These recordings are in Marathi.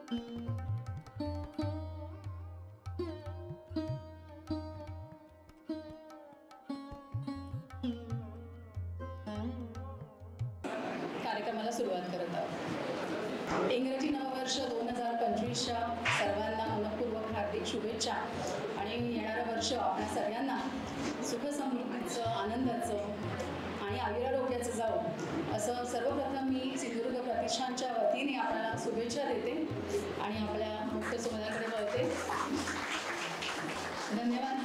कार्यक्रमाला सुरुवात करत आहोत। इंग्रजी नववर्ष 2025च्या सर्वांना मनपूर्वक हार्दिक शुभेच्छा आणि येणारं वर्ष आपल्या सगळ्यांना सुखसमृद्धीचं, आनंदाचं आणि आयुरारोग्याचं जावं असं सर्वप्रथम मी सिंधुदुर्ग प्रतिष्ठानच्या वतीने आपल्याला शुभेच्छा देते आणि आपल्या मुख्य सोहळ्याकडे वळते। धन्यवाद।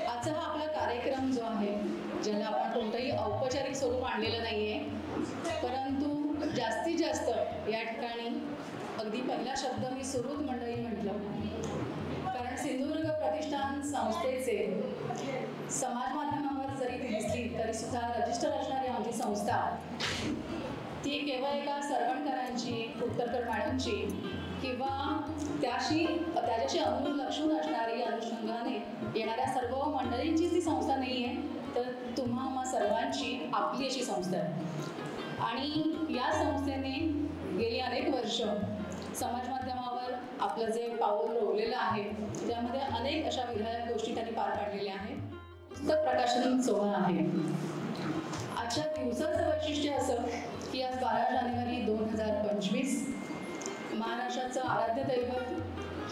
आजचा हा आपला कार्यक्रम जो आहे, ज्याला आपण कोणतंही औपचारिक स्वरूप आणलेलं नाही आहे, परंतु जास्तीत जास्त या ठिकाणी अगदी पहिला शब्द मी सुहृद मंडळी म्हटलं, कारण सिंधुदुर्ग प्रतिष्ठान संस्थेचे समाज माध्यमावर जरी ती दिसली तरीसुद्धा रजिस्टर असणारी आमची संस्था ती केवळ एका सरवणकरांची, उत्तरकर मॅडमची किंवा त्याच्याशी अनुलक्षून असणारी अनुषंगाने येणाऱ्या सर्व मंडळींची ती संस्था नाही आहे, तर तुम्हा सर्वांची आपली अशी संस्था आहे। आणि या संस्थेने गेली अनेक वर्ष समाज माध्यमावर आपलं जे पाऊल रोवलेलं आहे त्यामध्ये अनेक अशा विधायक गोष्टी त्यांनी पार पाडलेल्या आहेत। पुस्तक प्रकाशन सोहळा आहे। आजच्या दिवसाचं वैशिष्ट्य असं की आज 12 जानेवारी 2025 महाराष्ट्राचं आराध्य दैवत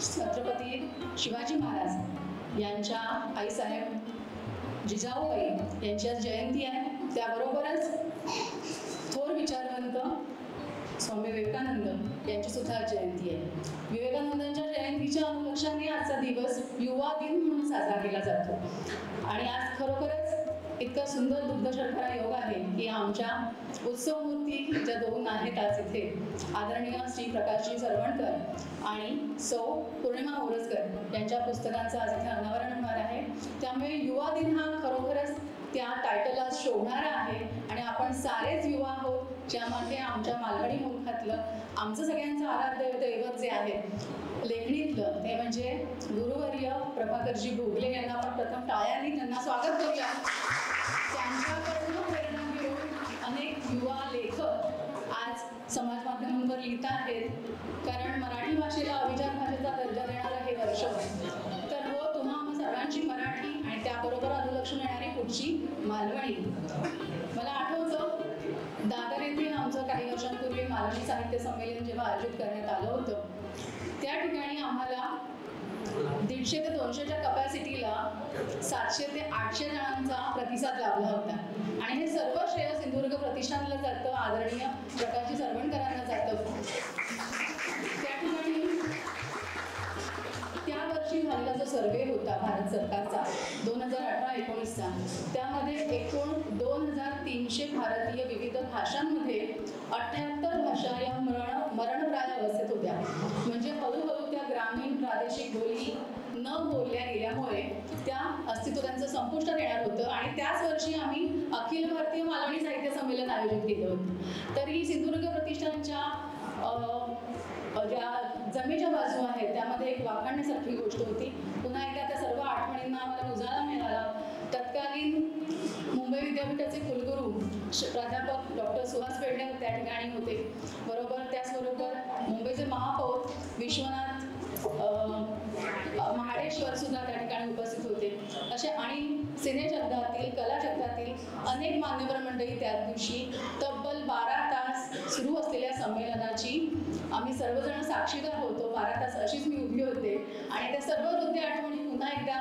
छत्रपती शिवाजी महाराज यांच्या आईसाहेब जिजाऊबाई यांची आज जयंती आहे। त्याबरोबरच थोर विचारवंत स्वामी विवेकानंद यांची सुद्धा जयंती आहे। विवेकानंदांच्या जयंतीच्या अनुलक्षाने आजचा दिवस युवा दिन म्हणून साजरा केला जातो आणि आज खरोखरच इतका सुंदर दुग्धशर्करा योग आहे की आमच्या उत्सव मूर्ती ज्या दोन आहेत आज इथे, आदरणीय श्री प्रकाशजी सरवणकर आणि सौ पूर्णिमा मोरजकर यांच्या पुस्तकांचं आज इथे अनावरण होणार आहे। त्यामुळे युवा दिन हा खरोखरच त्या टायटलला शोभणारा आहे आणि आपण सारेच युवा आहोत, ज्यामध्ये आमच्या मालवणी मुलखातलं आमचं सगळ्यांचं आराध्य दैवत जे आहे लेखणीतलं ते म्हणजे गुरुवर्य प्रभाकरजी भोगले यांना आपण प्रथम टाळ्यांनी त्यांना स्वागत करूया। त्यांच्याकडून प्रेरणा घेऊन अनेक युवा लेखक आज समाज माध्यमांवर लिहित आहेत, कारण मराठी भाषेला अभिजात भाषेचा दर्जा देणारं हे वर्ष तर हो तुम्हा सर्वांची मराठी आणि त्याबरोबर अनुलक्षून येणारी पुढची मालवणी। मला आठवतं दादर येथे आमचं काही वर्षांपूर्वी मालवणी साहित्य संमेलन जेव्हा आयोजित करण्यात आलं होतं, त्या ठिकाणी आम्हाला 150 ते 200च्या कपॅसिटीला 700 ते 800 जणांचा प्रतिसाद लाभला होता आणि हे सर्व श्रेय सिंधुदुर्ग प्रतिष्ठानला जातं, आदरणीय प्रकाशजी सरवणकरांना जातं। त्या ठिकाणी त्या वर्षी झालेला जो सर्वे होता भारत सरकारचा 2018-19चा, त्यामध्ये एकूण 2300 भारतीय विविध भाषांमध्ये 78 भाषा या मरणप्राय अवस्थेत होत्या। म्हणजे हळूहळू त्या ग्रामीण प्रादेशिक बोली न बोलल्या गेल्यामुळे त्या अस्तित्व त्यांचं संपुष्टात येणार होतं आणि त्याच वर्षी आम्ही अखिल भारतीय मालवणी साहित्य संमेलन आयोजित केलं होतं। तरी सिंधुदुर्ग प्रतिष्ठानच्या ज्या जमेच्या बाजू आहेत त्यामध्ये एक वाखाणण्यासारखी गोष्ट होती। पुन्हा एकदा त्या सर्व आठवणींना आम्हाला उजाळा मिळाला। तत्कालीन मुंबई विद्यापीठाचे कुलगुरू प्राध्यापक डॉक्टर सुहास पेडणेकर त्या ठिकाणी होते, बरोबर त्याचबरोबर मुंबईचे महापौर विश्वनाथ महाडेश्वर सुद्धा त्या ठिकाणी उपस्थित होते। असे आणि सिने जगतातील, कला जगतातील अनेक मान्यवर मंडळी त्या दिवशी तब्बल 12 तास सुरू असलेल्या संमेलनाची आम्ही सर्वजण साक्षीदार होतो। 12 तास अशीच मी उभी होते आणि त्या सर्व हृदय आठवणी पुन्हा एकदा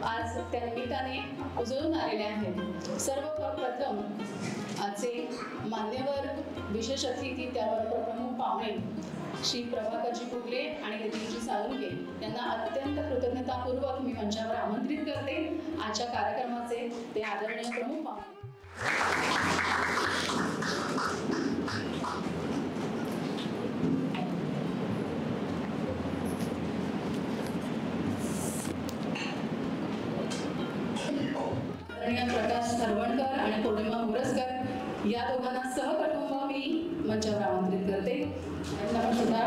आज त्या निमित्ताने उजळून आलेल्या आहेत। सर्वप्रथम आजचे मान्यवर विशेष अतिथी, त्याबरोबर प्रमुख पाहुणे श्री प्रभाकरजी भोगले आणि नितीनजी साळुंखे यांना अत्यंत कृतज्ञतापूर्वक मी मंचावर आमंत्रित करते। आजच्या कार्यक्रमाचे ते आदरणीय प्रमुख पाहुणे। प्रकाश सरवणकर आणि पौर्णिमा मोरजकर या दोघांना सहकुटुंब मी मंचावर आमंत्रित करते। त्यांना सुद्धा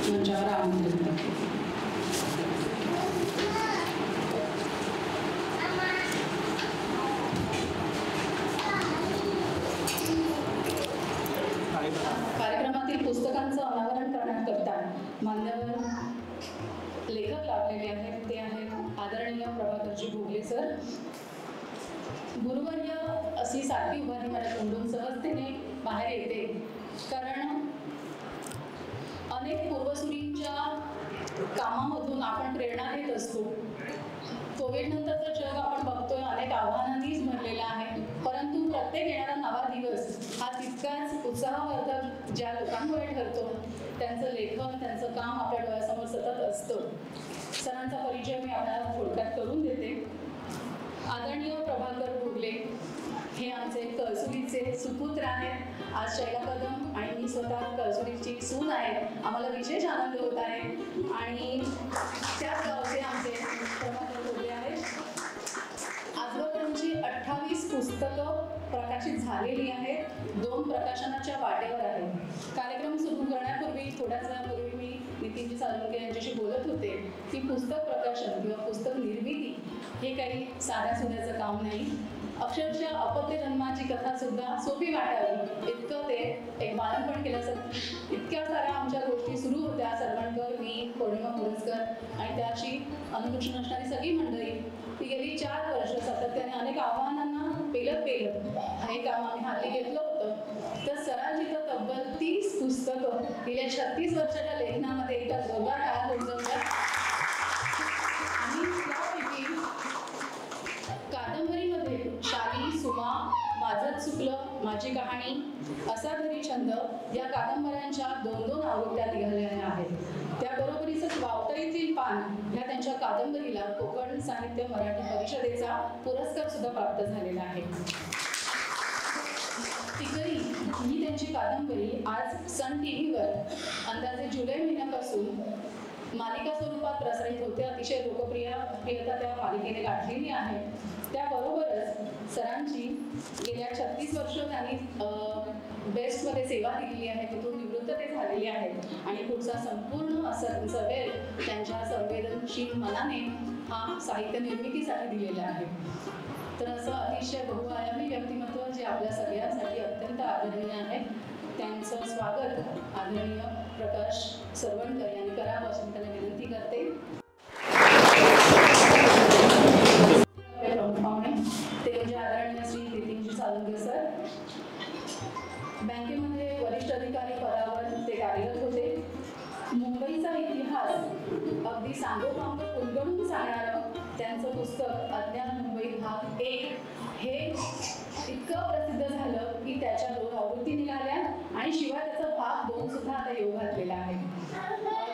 मंचावर आमंत्रित करते। कार्यक्रमातील पुस्तकांचं अनावरण करण्याकरता मान्यवर लेखक लाभलेले आहेत. ते आहेत आदरणीय प्रभाकरजी भोगले सर. गुरुवर्य अशी सारखी उभारी माझ्या तोंडून सहजतेने बाहेर येते, कारण अनेक पूर्वसुरींच्या कामामधून आपण प्रेरणा घेत असतो. कोविड नंतरचं जग आपण बघतोय अनेक आव्हानांनीच भरलेलं आहे, परंतु प्रत्येक येणारा नवा दिवस हा तितकाच उत्साहवर्धक ज्या लोकांमुळे ठरतो. त्यांचं लेखन, त्यांचं काम आपल्या डोळ्यासमोर सतत असतं. सरांचा परिचय मी आपल्याला थोडक्यात करून देते. आदरणीय प्रभाकर भोगले हे आमचे कळसुरीचे सुपुत्र आहेत. आज शैला कदम आणि मी स्वतः कळसुरीची सून आहे. आम्हाला विशेष आनंद होत आहे आणि त्याच गावचे आमचे प्रभाकर भोगले आहेत. आजवरपर्यंतची 28 पुस्तकं प्रकाशित झालेली आहेत. 2 प्रकाशनाच्या वाटेवर आहेत. कार्यक्रम सुरू करण्यापूर्वी थोड्याच वेळापूर्वी मी नितीनजी साळुंखे यांच्याशी बोलत होते की पुस्तक प्रकाशन किंवा पुस्तक निर्मिती हे काही साध्या सुध्याचं काम नाही. अक्षरशः अपत्य जन्माची कथा सुद्धा सोपी वाटावी इतकं ते एक बालपण केल्यासारखं इतक्या साऱ्या आमच्या गोष्टी सुरू होत्या. सरवणकर, मी, पौर्णिमा पुरस्कर आणि त्याशी अनुकृष्ण असणारी सगळी मंडळी. ती गेली 4 वर्ष सातत्याने अनेक आव्हानांना पेलत हे काम आम्ही हाती घेतलं होतं. तर सरांची तर तब्बल 30 पुस्तकं गेल्या 36 वर्षाच्या लेखनामध्ये एका जोरदार काळात उजवल्या. आणि त्यापैकी कादंबरीमध्ये शाली, सुमा, माझंच चुकलं, माझी कहाणी, असा घरी छंद या कादंबऱ्यांच्या 2-2 आवृत्त्या निघालेल्या आहेत. त्याबरोबरीच वावटळीतील पान ह्या त्यांच्या कादंबरीला कोकण साहित्य मराठी परिषदेचा पुरस्कार सुद्धा प्राप्त झालेला आहे. तिकरी ही त्यांची कादंबरी आज सन टीव्हीवर अंदाजे जुलै महिन्यापासून मालिका स्वरूपात प्रसारित होते. अतिशय लोकप्रियता त्या मालिकेने गाठलेली आहे. त्याबरोबरच सरांची गेल्या 36 वर्ष त्यांनी बेस्टमध्ये सेवा दिलेली आहे. तिथून निवृत्त ते झालेले आहेत आणि पुढचा संपूर्ण वेळ त्यांच्या संवेदनशील मनाने हा साहित्य निर्मितीसाठी दिलेला आहे. तर असं अतिशय बहुआयामी व्यक्तिमत्व जे आपल्या सगळ्यांसाठी अत्यंत आदरणीय आहे. त्यांचं स्वागत आदरणीय प्रकाश सरवणकर यांनी करावं अशी त्यांना विनंती करते. ते म्हणजे आदरणीय श्री नितीनजी साळुंखे सर. बँकेमध्ये वरिष्ठ अधिकारी पदावर ते कार्यरत होते. मुंबईचा इतिहास अगदी सांगोपांग उलगडून सांगणारं त्यांचं पुस्तक अज्ञात मुंबई भाग 1 हे इतकं प्रसिद्ध झालं की त्याच्या 2 आवृत्ती निघाल्या आणि शिवाय त्याचा भाग 2 सुद्धा आता येऊ घातलेला आहे.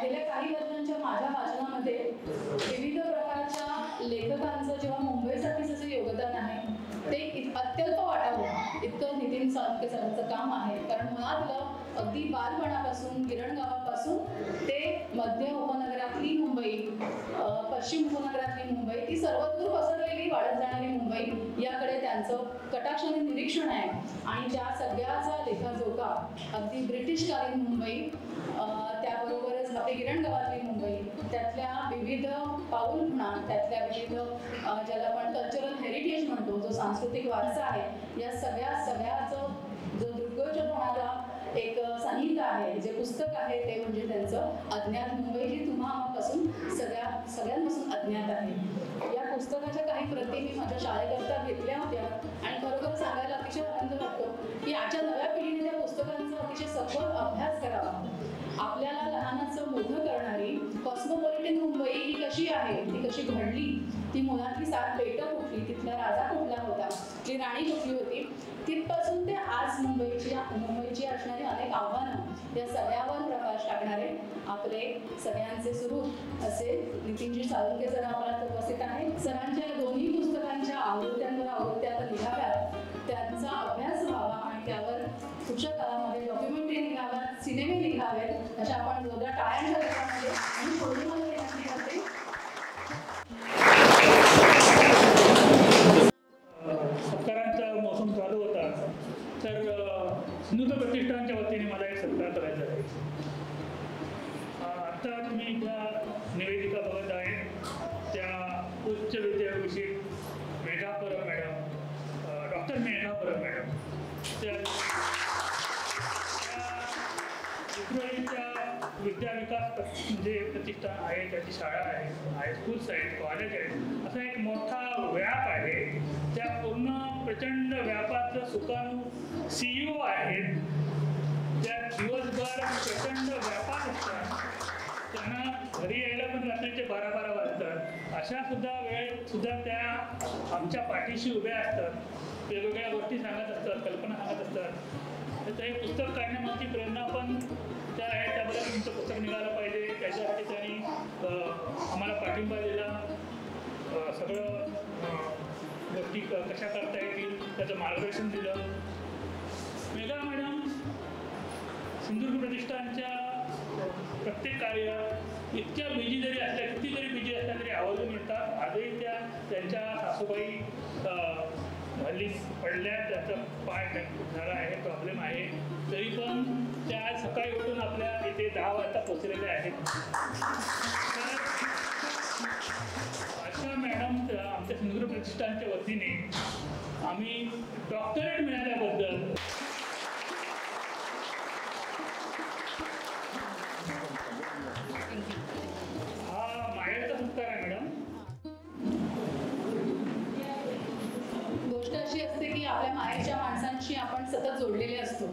गेल्या काही वर्षांच्या माझ्या वाचनामध्ये विविध प्रकारच्या लेखकांचं जेव्हा मुंबईसाठी जसं योगदान आहे ते अत्यल्प वाटावं इतकं नितीन साळुंखे सरांचं काम आहे. कारण मुळातलं अगदी बालपणापासून गिरणगावापासून ते मध्य उपनगरातली मुंबई, पश्चिम उपनगरातली मुंबई, ती सर्वदूर पसरलेली वाढत जाणारी मुंबई याकडे त्यांचं कटाक्षाने निरीक्षण आहे. आणि त्या सगळ्याचा लेखाजोखा अगदी ब्रिटिशकालीन मुंबई, त्याबरोबरच आपली गिरणगावातली मुंबई, त्यातल्या विविध पाऊलखुणा, त्यातल्या विविध ज्याला आपण कल्चरल हेरिटेज म्हणतो, जो सांस्कृतिक वारसा आहे, या सगळ्याचं जो दृग्गोचर होणारा एक साहित्य आहे, जे पुस्तक आहे ते म्हणजे त्यांचं अज्ञात मुंबई, जी तुम्हापासून सगळ्यांपासून अज्ञात आहे. या पुस्तकाच्या काही प्रती मी माझ्या शाळेकरता घेतल्या होत्या आणि खरोखर सांगायला अतिशय आनंद वाटतो की आजच्या नव्या पिढीने त्या पुस्तकांचा अतिशय सखोल अभ्यास करावा. आपल्याला लहानाचं मोठं करणारी कॉस्मोपॉलिटन मुंबई ही कशी आहे, ती कशी घडली, ती मुलांची 7 पेटं कुठली, तिथला राजा कुठला होता, ती राणी कुठली होती, तिथपासून ते आज मुंबईची असणारी अनेक आव्हानं या सगळ्यावर प्रकाश टाकणारे आपले सगळ्यांचे सुहृद असे नितीनजी साळुंखे सर आपल्याला उपस्थित आहेत. सरांच्या 2ही पुस्तकांच्या आवृत्त्या निघाव्यात, त्यांचा अभ्यास व्हावा आणि त्यावर पुढच्या काळामध्ये डॉक्युमेंटरी निघाव्यात, सिनेमे निघावेत, अशा आपण जोरदार टाळ्यांच्या गटामध्ये आणि पौर्णिमाला विनंती करते. सत्कारांचा मोसम चालू होता, तर सिंधुदुर्ग प्रतिष्ठानच्या वतीने मला एक सत्कार करायचा आहे. आता तुम्ही ज्या निवेदिका बघत आहे त्या उच्च विद्याविषयी Megha Parab madam, doctor Megha Parab madam, त्या विक्रोळीच्या विद्या विकास म्हणजे प्रतिष्ठान आहे, त्याची शाळा आहे, हायस्कूल्स आहेत, कॉलेज आहेत, असा एक मोठा व्याप आहे. त्या पूर्ण प्रचंड व्यापाचं सुकाणू CEO आहेत. त्या दिवसभर प्रचंड व्यापार असतात, त्यांना घरी यायला पण रात्रीचे 12-12 वाजतात. अशा सुद्धा वेळेत सुद्धा त्या आमच्या पाठीशी उभ्या असतात, वेगवेगळ्या गोष्टी सांगत असतात, कल्पना सांगत असतात. तर हे पुस्तक काढण्यामागची प्रेरणा पण त्या आहे. त्याबद्दल तुमचं पुस्तक निघालं पाहिजे, त्याच्यासाठी त्यांनी आम्हाला पाठिंबा दिला, सगळं गोष्टी कशा करता येतील त्याचं मार्गदर्शन दिलं. मेघा मॅडम सिंधुदुर्ग प्रतिष्ठानच्या प्रत्येक कार्य इतक्या बिजी जरी असल्या, किती जरी बिजी असल्या तरी आवर्जून येतात. आजही त्यांच्या सासूबाई हल्ली पडल्या, त्याचा पाय झाला आहे, प्रॉब्लेम आहे, तरी पण त्या आज सकाळी उठून आपल्या इथे 10 वाजता पोचलेल्या आहेत. तर अशा मॅडम आमच्या सिंधुदुर्ग प्रतिष्ठानच्या वतीने आम्ही डॉक्टरेट मिळाल्याबद्दल हा मायेचा संस्कार आहे मॅडम. गोष्ट अशी असते की आपल्या मायेच्या माणसांशी आपण सतत जोडलेले असतो.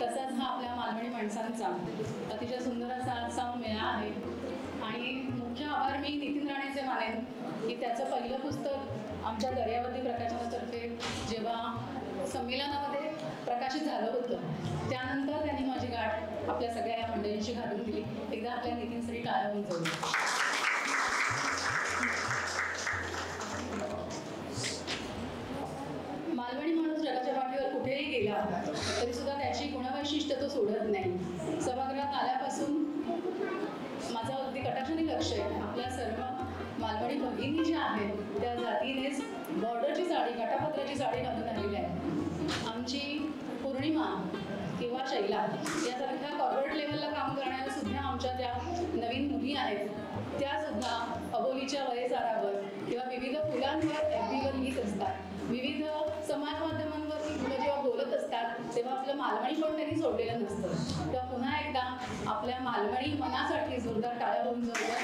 तसाच हा आपल्या मालवणी माणसांचा अतिशय सुंदर असा मेळा आहे. आणि मुख्य आभार मी नितीन राणेचे मानेन की त्याचं पहिलं पुस्तक आमच्या दर्यावती प्रकाशनातर्फे जेव्हा संमेलनामध्ये प्रकाशित झालं होतं, त्यानंतर त्यांनी माझी गाठ आपल्या सगळ्या या मंडळींशी घालून दिली. एकदा आपल्या नितीनसाठी टाळ्या उंचावू. मालवणी माणूस जगाच्या पाठीवर कुठेही गेला तरी सुद्धा त्याची गुणवैशिष्ट्य तो सोडत नाही. सभागृहात आल्यापासून माझं अगदी कटाक्षाने लक्ष आहे, आपल्या सर्व मालवणी भगिनी ज्या आहेत त्या जातीनेच बॉर्डरची साडी, काठापत्राची साडी घालून आलेल्या आहेत. आमची पौर्णिमा किंवा शैला यासारख्या कॉर्पोरेट लेवलला काम करणाऱ्या सुद्धा आमच्या ज्या नवीन मुली आहेत त्या सुद्धा अबोलीच्या वयेसारावर किंवा विविध फुलांवर FBवर लिहित असतात. विविध समाज माध्यमांवरती मुलं जेव्हा बोलत असतात तेव्हा आपलं मालवणी पण त्यांनी सोडलेलं नसतं. तर पुन्हा एकदा आपल्या मालवणी मनासाठी जोरदार टाळ्या होऊन जाऊया.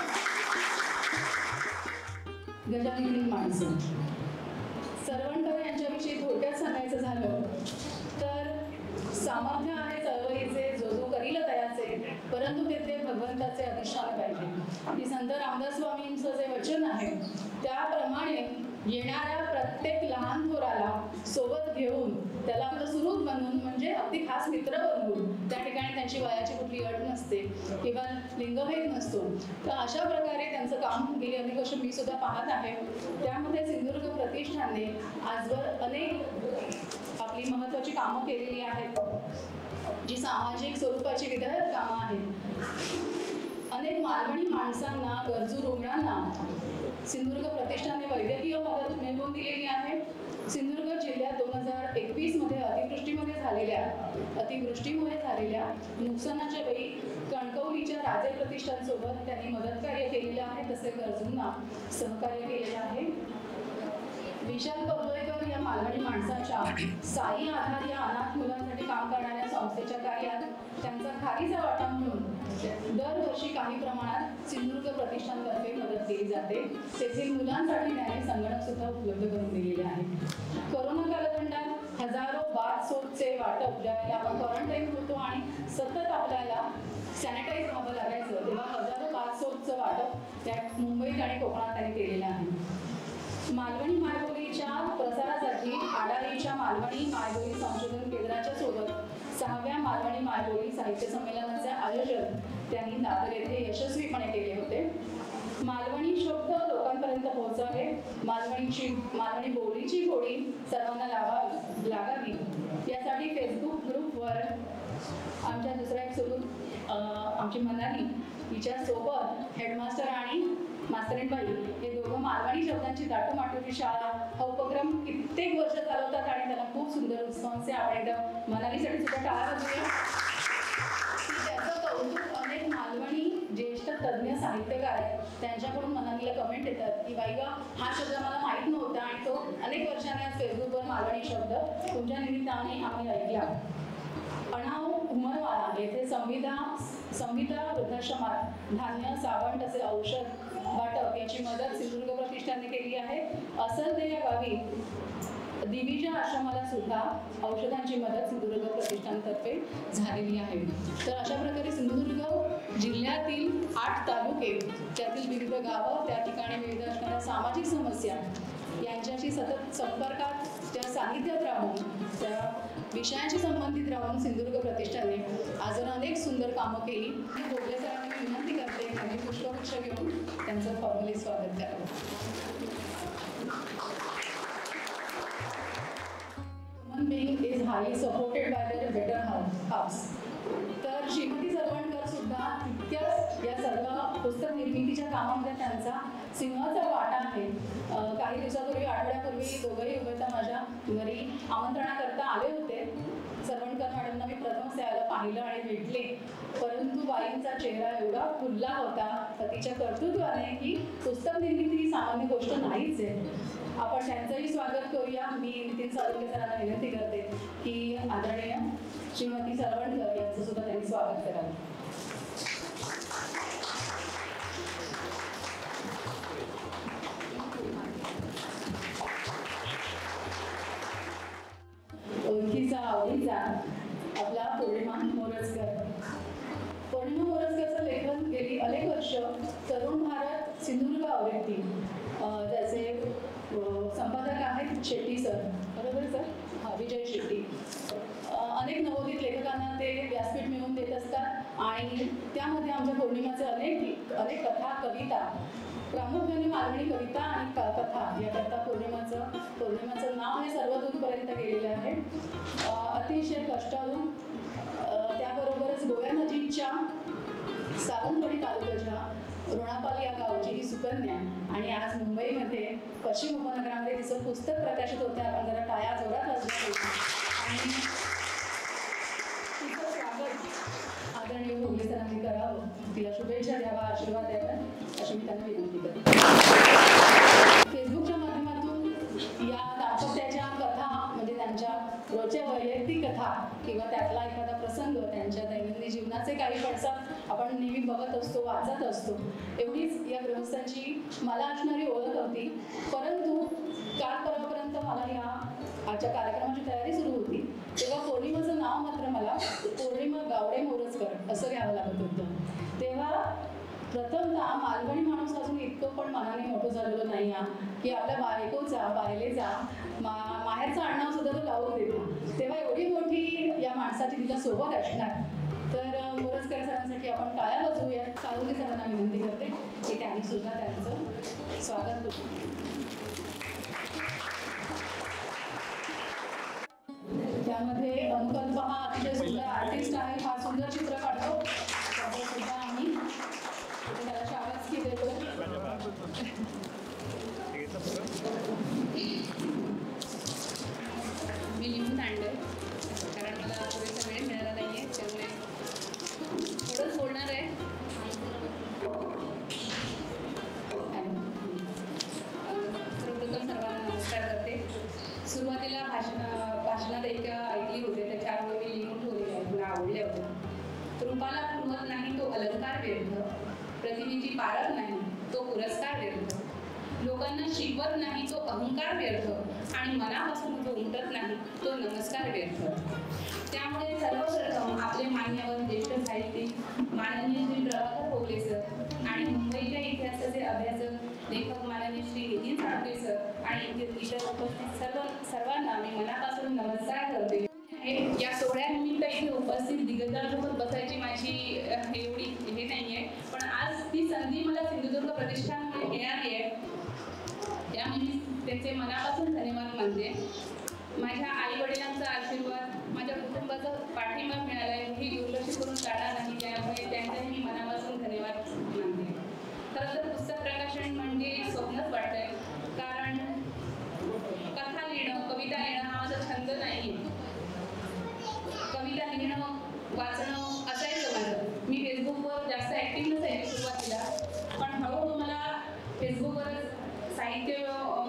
गजाननी माणसं सरवणकर यांच्याविषयी थोडक्यात सांगायचं झालं तर सामर्थ्य आहे चळवळीचे, जो जो करील तयाचे, परंतु तेथे भगवंताचे अधिष्ठान पाहिजे. ही संत रामदास स्वामींचं जे वचन आहे त्याप्रमाणे येणाऱ्या प्रत्येक लहान थोराला सोबत घेऊन त्याला आपलं सुरूप बनवून म्हणजे अगदी खास मित्र बनवून, त्या ठिकाणी त्यांची वयाची कुठली अट नसते किंवा लिंगभेद नसतो. तर अशा प्रकारे त्यांचं काम गेली अनेक वर्ष मी सुद्धा पाहत आहे. त्यामध्ये सिंधुदुर्ग प्रतिष्ठानने आजवर अनेक आपली महत्त्वाची कामं केलेली आहेत, जी सामाजिक स्वरूपाची विधायक कामं आहेत. अनेक मालवणी माणसांना, गरजू रुग्णांना सिंधुदुर्ग प्रतिष्ठानने वैद्यकीय मदत मिळवून दिलेली आहे. सिंधुदुर्ग जिल्ह्यात 2021 मध्ये अतिवृष्टीमुळे झालेल्या नुकसानाच्या वेळी कणकवलीच्या राजे प्रतिष्ठानसोबत त्यांनी मदत कार्य केलेलं आहे, तसे गरजूंना सहकार्य केलेलं आहे. विशाल कवळेकर या मालवणी माणसाच्या साई आधार या अनाथ मुलांसाठी काम करणाऱ्या संस्थेच्या कार्यात त्यांचा खारीचा वाटा म्हणून दरवर्षी काही प्रमाणात सिंधुदुर्ग प्रतिष्ठानतर्फे मदत केली जाते. तेथील मुलांसाठी त्याने संगणक सुद्धा उपलब्ध करून दिलेले आहे. कोरोना कालखंडात हजारो बाथ सोपचे वाटप, ज्यावेळेला आपण क्वारंटाईन होतो आणि सतत आपल्याला सॅनिटाईज व्हावं लागायचं, तेव्हा हजारो बाथ सोपचं वाटप त्या मुंबईत आणि कोकणात त्याने केलेलं आहे. मालवणी मायबोलीच्या प्रसारासाठी आडारीच्या मालवणी मायबोली संशोधन केंद्राच्या सोबत 6व्या मालवणी मायबोली साहित्य संमेलनाचे आयोजन त्यांनी दादर येथे यशस्वीपणे केले होते. मालवणी शब्द लोकांपर्यंत पोहोचावे, मालवणी बोलीची गोडी सर्वांना लागावी यासाठी फेसबुक ग्रुपवर आमच्या दुसऱ्या एक सुरू आमची मनाली हिच्या सोबत हेडमास्टर आणि मास्तरीणबाई हे दोघं मालवणी शब्दांची दाटूमाटूची शाळा हा उपक्रम कित्येक वर्ष चालवतात आणि त्याला खूप सुंदर रिस्पॉन्स आहे. आपण एकदा मनालीसाठी सुद्धा टाळा वाजवूया. त्याचं कौतुक अनेक मालवणी ज्येष्ठ तज्ज्ञ साहित्यकार आहेत त्यांच्याकडून मनालीला कमेंट येतात की बाई ग, हा शब्द मला माहीत नव्हता आणि तो अनेक वर्षांनी आज फेसबुकवर मालवणी शब्द तुमच्या निमित्ताने आम्ही ऐकला. अणाव उमरवाडा येथे संविधा वृद्धाश्रमात धान्य, साबण तसे औषध वाटप याची मदत सिंधुदुर्ग प्रतिष्ठानने केली आहे. असलते या गावी देवीच्या आश्रमाला सुद्धा औषधांची मदत सिंधुदुर्ग प्रतिष्ठानतर्फे झालेली आहे. तर अशा प्रकारे सिंधुदुर्ग जिल्ह्यातील 8 तालुके, त्यातील विविध गावं, त्या ठिकाणी विविध असणाऱ्या सामाजिक समस्या यांच्याशी सतत संपर्कात, त्या सानिध्यात राहून, त्या विषयांशी संबंधित राहून सिंधुदुर्ग प्रतिष्ठानने अजून अनेक सुंदर कामं केली. बोबडे सरांना मी विनंती करते आणि पुष्पगुच्छ घेऊन त्यांचं फॉर्मली स्वागत करावं. Human being is highly supported by their better house. तर श्रीमती सरवणकर सुद्धा तितक्याच या सर्व पुस्तक निर्मितीच्या कामामध्ये त्यांचा सिंहाचा वाटा आहे. काही दिवसापूर्वी, आठवड्यापूर्वी दोघंही उभयता माझ्या घरी आमंत्रणाकरता आले होते. सरवणकर मॅडमना मी प्रथम त्याला पाहिलं आणि भेटले, परंतु बाईंचा चेहरा एवढा फुलला होता तिच्या कर्तृत्वाने की पुस्तक निर्मिती ही सामान्य गोष्ट नाहीच आहे. आपण त्यांचंही स्वागत करूया. मी नितीन साळुंखे सरांना विनंती करते की आदरणीय श्रीमती सरवणकर यांचं सुद्धा त्यांनी स्वागत करावं. ओळखीचा आवडीचा आपला पौर्णिमा मोरजकर. पौर्णिमा मोरजकरचं लेखन गेली अनेक वर्ष तरुण भारत सिंधुदुर्ग आवृत्ती त्याचे संपादक आहेत शेट्टी सर, बरोबर सर? हां, विजय शेट्टी. अनेक नवोदित लेखकांना ते व्यासपीठ मिळवून देत असतात आणि त्यामध्ये आमच्या पौर्णिमाचे अनेक कथा, कविता, प्रामुख्याने मालवणी कविता आणि कथा याकरता पौर्णिमाचं नाव हे सर्व दूरपर्यंत गेलेलं आहे. अतिशय कष्टाळू, त्याबरोबरच गोव्या नजीकच्या सावंतवाडी तालुक्याच्या रोणापाल या गावची ही सुकन्या आणि आज मुंबईमध्ये पश्चिम उपनगरामध्ये तिचं पुस्तक प्रकाशित होते. आपण जरा टाळ्या जोरात वाजवल्या पाहिजे आणि तिचं स्वागत आदरणीय भोगले सरांनी करावं, तिला शुभेच्छा द्यावा, आशीर्वाद द्यावा अशी मी त्यांना विनंती करते. फेसबुकच्या माध्यमातून या दाम्पत्याच्या कथा, म्हणजे त्यांच्या रोजच्या वैयक्तिक कथा किंवा त्यातला एखादा प्रसंग, त्यांच्या दैनंदिन जीवनाचे काही पडसाद आपण नेहमी बघत असतो, वाचत असतो. एवढीच या गृहस्थांची मला असणारी ओळख होती. परंतु काल परवापर्यंत मला या आजच्या कार्यक्रमाची तयारी सुरू होती तेव्हा पौर्णिमाचं नाव मात्र मला पौर्णिमा गावडे मोरजकर असं घ्यावं लागत होतं. तेव्हा प्रथमतः मालवणी माणूस अजून इतकं पण मनाने मोठं झालेलं नाही की आपल्या बायकोचा, बायलेचा माहेरचा आडनाव सुद्धा तो लावून देतो. तेव्हा एवढी मोठी या माणसाची तिला सोबत असणार. तर मोरजकर सरांसाठी आपण टाळ्या वाजवूया. साळुंखे सरांना विनंती करते की त्यांनी सुद्धा त्यांचं स्वागत करू. त्यामध्ये अनुकल्प हा अतिशय सुंदर आर्टिस्ट आहे, हा सुंदर चित्र काढतो. सुद्धा आम्ही त्याला शाबासकी देतो. मी लिहून आणलं कारण मला पुरेसा वेळ मिळाला नाहीये, त्यामुळे थोडंच बोलणार आहे. सर्वप्रथम सर्वांना नमस्कार करते. सुरुवातीला भाषणात एक ऐकली होते, त्याच्यावर मी लिहून ठेवले आहे, मला आवडले होते. रूपाला पुरवत नाही तो अलंकार व्यर्थ, प्रतिमेची पाळत नाही तो पुरस्कार व्यर्थ, लोकांना शिकवत नाही तो अहंकार व्यर्थ आणि मनापासून जो उमटत नाही तो नमस्कार व्यर्थ. त्यामुळे सर्वप्रथम आपले मान्यवर ज्येष्ठ साहित्यिक माननीय श्री प्रभाकर भोगले सर आणि मुंबईच्या इतिहासाचे अभ्यासक लेखक माननीय श्री नितीन साळुंखे सर आणि इतर उपस्थित सर्वांना मी मनापासून नमस्कार करते. या सोहळ्यानिमित्त इथे उपस्थित दिग्गजांसोबत बसायची माझी एवढी हे नाही आहे, पण आज ती संधी मला सिंधुदुर्ग प्रतिष्ठानमुळे मिळाली आहे. त्यामुळे मी त्यांचे मनापासून धन्यवाद मानते. माझ्या आई वडिलांचा आशीर्वाद, माझ्या कुटुंबाचा पाठिंबा मिळाला आहे, ही दुर्लक्ष करून चालणार नाही. त्यामुळे त्यांचाही मी मनापासून धन्यवाद मानते. खरं तर पुस्तक प्रकाशन म्हणजे स्वप्नच वाटतंय, कारण कथा लिहिणं, कविता लिहिणं हा माझा छंद नाही. कविता लिहिणं, वाचणं असायचं माझं. मी फेसबुकवर जास्त ॲक्टिव्ह नसायची सुरुवातीला, पण हळूहळू मला फेसबुकवर साहित्य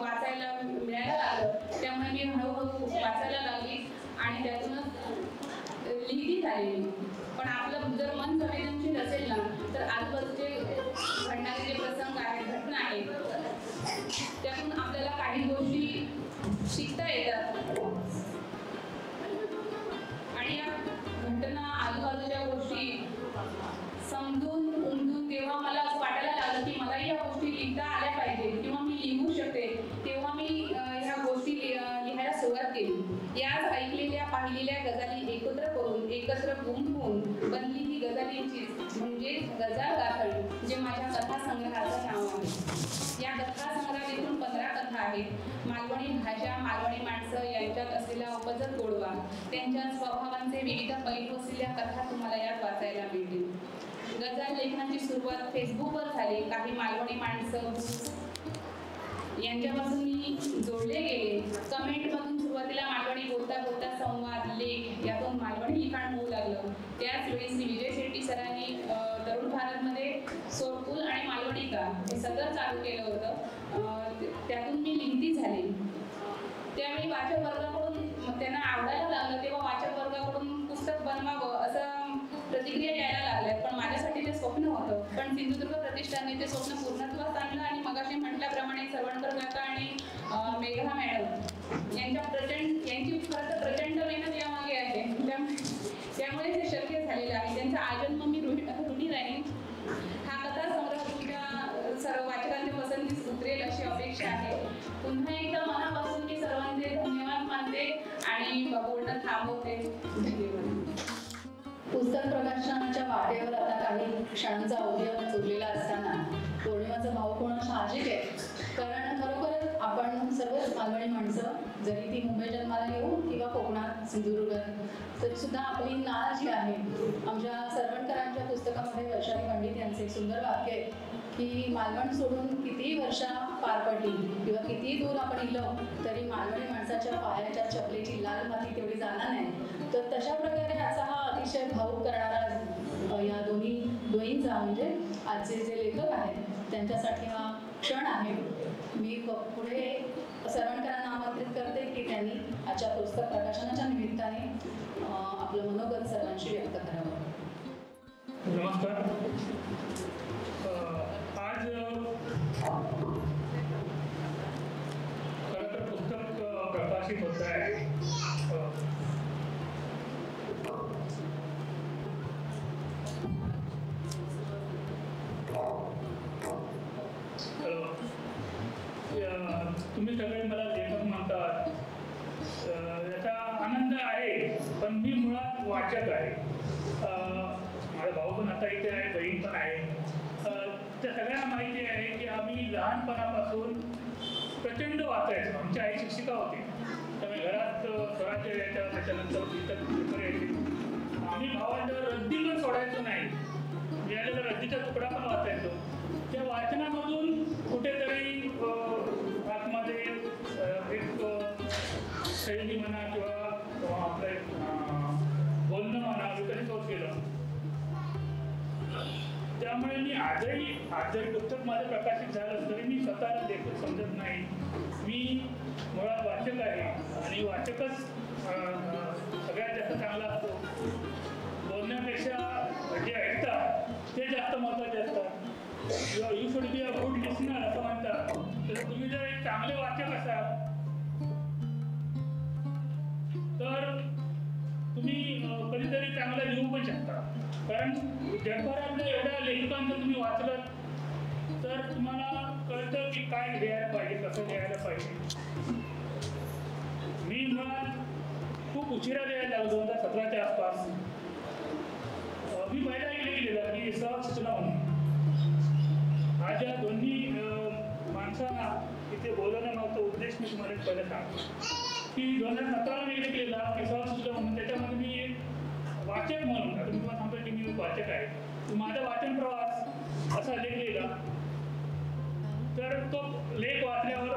वाचायला मिळायला लागलं. त्यामुळे मी हळूहळू वाचायला लागली आणि त्यातूनच लिहिती झाली. पण आपलं जर गुम होऊन बनली ही गझलींची म्हणजे गजाल गाथडी, जे माझ्या कथासंग्रहाचं नाव आहे. या कथासंग्रहातून 15 कथा आहेत. मालवणी भाषा, मालवणी माणसं यांच्यात असलेला उपजत गोडवा, त्यांच्या स्वभावांचे विविध पैलू असलेल्या कथा तुम्हाला यात वाचायला मिळतील. गझल लेखनाची सुरुवात फेसबुकवर झाली. काही मालवणी माणसं यांच्यापासून मी जोडले गेले. कमेंटमधून सुरुवातीला मालवणी बोलता बोलता संवाद, लेख यातून मालवणी लिखाण होऊ लागलं. त्याच वेळी श्री विजय शेट्टी सरांनी तरुण भारतमध्ये सोरपूल आणि मालवणी का हे सगळं चालू केलं होतं. त्यातून मी लिहिती झाले. त्यावेळी वाचक वर्गाकडून त्यांना आवडायला लागलं. तेव्हा वाचक वर्गाकडून पुस्तक बनवावं असं प्रतिक्रिया यायला लागल्या. पण माझ्यासाठी ते स्वप्न होतं. पण सिंधुदुर्ग प्रतिष्ठानने ते स्वप्न पूर्णत्वास आणलं आणि मगाशी म्हटल्याप्रमाणे सरवणकर काका आणि मेघा मॅडम यांची खरं तर प्रचंड मेहनत यामागे आहे. त्यामुळे ते शक्य झालेलं आहे. त्यांचा आजन्म मी ऋणी राहीन. हा कथा संग्रह तुमच्या सर्व वाचकांच्या पसंतीस उतरेल अशी अपेक्षा आहे. पुन्हा एकदा मनापासून मी सर्वांचे धन्यवाद मानते आणि बोलणं थांबवते. धन्यवाद. पुस्तक प्रकाशनाच्या वाटेवर आता काही क्षणांचा अवधी उरलेला असताना पौर्णिमाचा भाव होणं साहजिक आहे. कारण खरोखरच आपण सर्वच मालवणी माणसं, जरी ती मुंबई जन्माला येऊ किंवा कोकणात सिंधुदुर्गात, तरी सुद्धा आपली नाळ जी आहे. आमच्या सरवणकरांच्या पुस्तकामध्ये वैशाली पंडित यांचे एक सुंदर वाक्य आहे की मालवण सोडून कितीही वर्षा पार पडली किंवा कितीही दूर आपण इलो तरी मालवणी माणसाच्या पायाच्या चपलेची लाल माती तेवढी जाणार नाही. तर तशा प्रकारे आजचा हा अतिशय भावूक करणारा या दोन्हींचा म्हणजे आजचे जे लेखक आहेत त्यांच्यासाठी हा क्षण आहे. मी पुढे सरवणकरांना आमंत्रित करते की त्यांनी आजच्या पुस्तक प्रकाशनाच्या निमित्ताने आपलं मनोगत सर्वांशी व्यक्त करावं. नमस्कार. आज खरं तर पुस्तक प्रकाशित होत आहे. तुम्ही सगळे मला लेखक म्हणतात, याचा आनंद आहे. पण मी मुळात वाचक आहे. माझा भाऊ पण आता इथे आहे, बहीण पण आहे. त्या सगळ्यांना माहिती आहे की आम्ही लहानपणापासून प्रचंड वाचायचो. आमची आई शिक्षिका होती, त्यामुळे घरात स्वराज्य यायच्या, त्याच्यानंतर इतर पेपर यायचे. आम्ही भावांना रद्दी पण सोडायचो नाही. मिळालेला रद्दीचा तुकडा पण वाचायचो. त्या वाचनामधून कुठेतरी आतमध्ये एक शैली म्हणा किंवा आपलं बोलणं म्हणा विकसित होत गेलं. त्यामुळे मी आज जरी पुस्तक माझं प्रकाशित झालं तरी मी स्वतःला लेखक समजत नाही. मी मुळात वाचक आहे आणि वाचकच सगळ्यात जास्त चांगला असतो. बोलण्यापेक्षा जे ऐकतात ते जास्त महत्त्वाचे असतात. You should be a good listener असं म्हणतात. तर तुम्ही जर एक चांगले वाचक असाल तर तुम्ही कधीतरी चांगलं लिहू पण शकता. कारण जगभरातल्या एवढ्या लेखकांचं तुम्ही वाचलं तर तुम्हाला कळतं की काय लिहायला पाहिजे, कसं लिहायला पाहिजे. मी मुळात खूप उशिरा लिहायला लागलो 2017च्या आसपास. मी पहिला एक लेख लिहिला की सहसूचना म्हणून. आज या दोन्ही माणसांना इथे बोलवणं नव्हतं उद्देश मी तुम्हाला पहिलं सांगतो की 2017ला मी लेख लिहिला की सहसूचना म्हणून. त्याच्यामध्ये मी एक वाचक म्हणून, आता मी तुम्हाला सांगतो की मी वाचक आहे, माझा वाचन प्रवास असा लेख लिहिला. तर तो लेख वाचल्यावर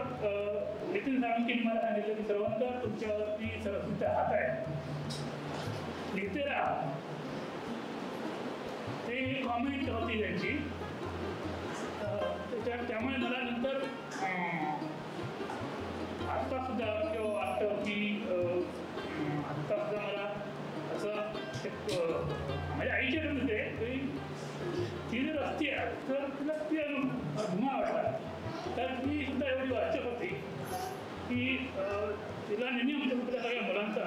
नितीन साळुंखेंनी मला सांगितलं की सरवणकर तुमच्यावरती सरस्वतीचा हात आहे, लिहिते राहा. ते कॉमेंट होती त्यांची. त्यामुळे मला नंतर आत्ता सुद्धा किंवा वाटतं की आत्ता सुद्धा मला असं माझ्या आईच्या घरी होते, ती जर असती तर तिला ती अजून धुमा वाटला. तर ती सुद्धा एवढी वाचक होती की तिला नेहमी आमच्या कुठल्या सगळ्या मुलांचा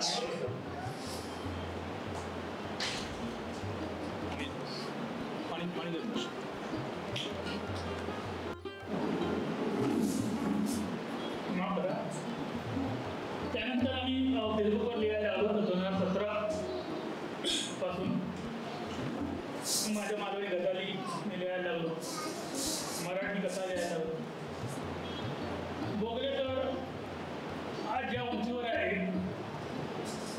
त्यानंतर आम्ही फेसबुकवर लिहायला लागलो 2017 पासून. मग माझ्या मालवणी गझाली मी लिहायला लागलो, मराठी कथा लिहायला लागलो. बोगले तर आज ज्या उंचीवर आहे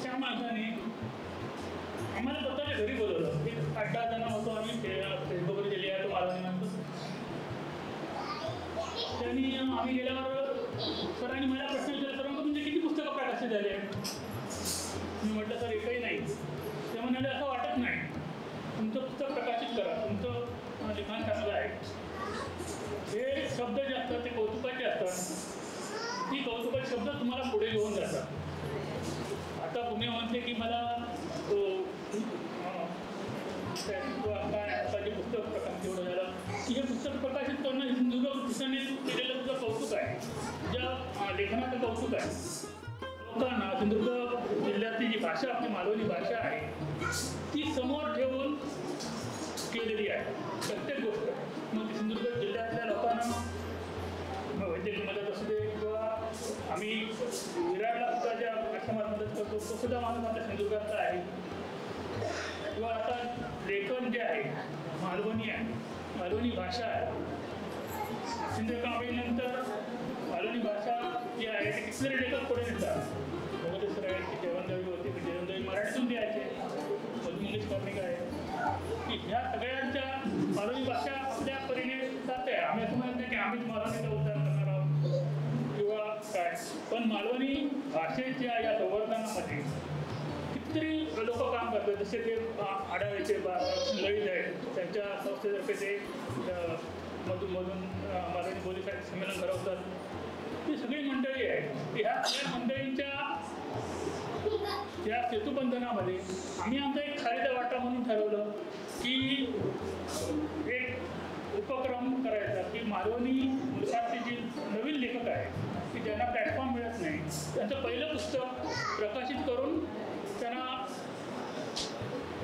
त्या माणसाने आम्हाला स्वतःच्या घरी बोलवलं. एक 8-10 जण होतो आम्ही, फेसबुकवर लिहायचो मालवणी माणसं. त्यांनी आम्ही गेल्यावर सरांनी मला प्रश्न विचारला, सर तुमचे किती पुस्तकं प्रकाशित झाले? मी म्हटलं सर एकही नाही. ते म्हणाले असं वाटत नाही, तुमचं पुस्तक प्रकाशित करा, तुमचं लिखाण चांगलं आहे. हे शब्द जे असतात ते कौतुकाचे असतात, ती कौतुकाचे शब्द तुम्हाला पुढे घेऊन जातात. आता तुम्ही म्हणते की मला काय आताचे पुस्तक प्रकाशित एवढं झालं की हे पुस्तक प्रकाशित करणं हे सिंधुदुर्ग दिशेने केलेलं तुझं कौतुक आहे, ज्या लेखनाचं कौतुक आहे. लोकांना सिंधुदुर्ग जिल्ह्यातली जी भाषा आपली मालवणी भाषा आहे ती समोर ठेवून केलेली आहे प्रत्येक गोष्ट. मग ती सिंधुदुर्ग जिल्ह्यातल्या लोकांना वैद्यकीय मदत असू दे किंवा आम्ही विराटला सुद्धा ज्या आश्रमात मदत करतो तो सुद्धा माणूस आपल्या सिंधुदुर्गातला आहे. किंवा आता लेखन जे आहे मालवणी आहे, मालवणी भाषा आहे. सिंधुदुर्गानंतर मालवणी भाषा जी आहे ती कितीतरी लेखक पुढे नेतात. भगवतेश्वर आहेत की जयवंतदेवी होते की जयवंतदेवी मराठीतून द्यायचे, मधून इंग्लिश कर्णिक आहे की ह्या सगळ्यांच्या मालवणी भाषा आपल्या परीने जाते. आम्ही असं म्हणत नाही की आम्हीच मालवणीचा उद्धार करणार आहोत किंवा काय, पण मालवणी भाषेच्या या संवर्धनामध्ये कितीतरी लोक काम करतात. जसे ते आढाव्याचे ललित आहेत, त्यांच्या संस्थेतर्फे ते मधून मालवणी बोली साहित्य संमेलन भरवतात. ही सगळी मंडळी आहे. ह्या सगळ्या मंडळींच्या या सेतुबंधनामध्ये आम्ही आमचा एक खारीचा वाटा म्हणून ठरवलं की एक उपक्रम करायचा की मालवणी मुलखातली जी नवीन लेखक आहे की ज्यांना प्लॅटफॉर्म मिळत नाही त्यांचं पहिलं पुस्तक प्रकाशित करून त्यांना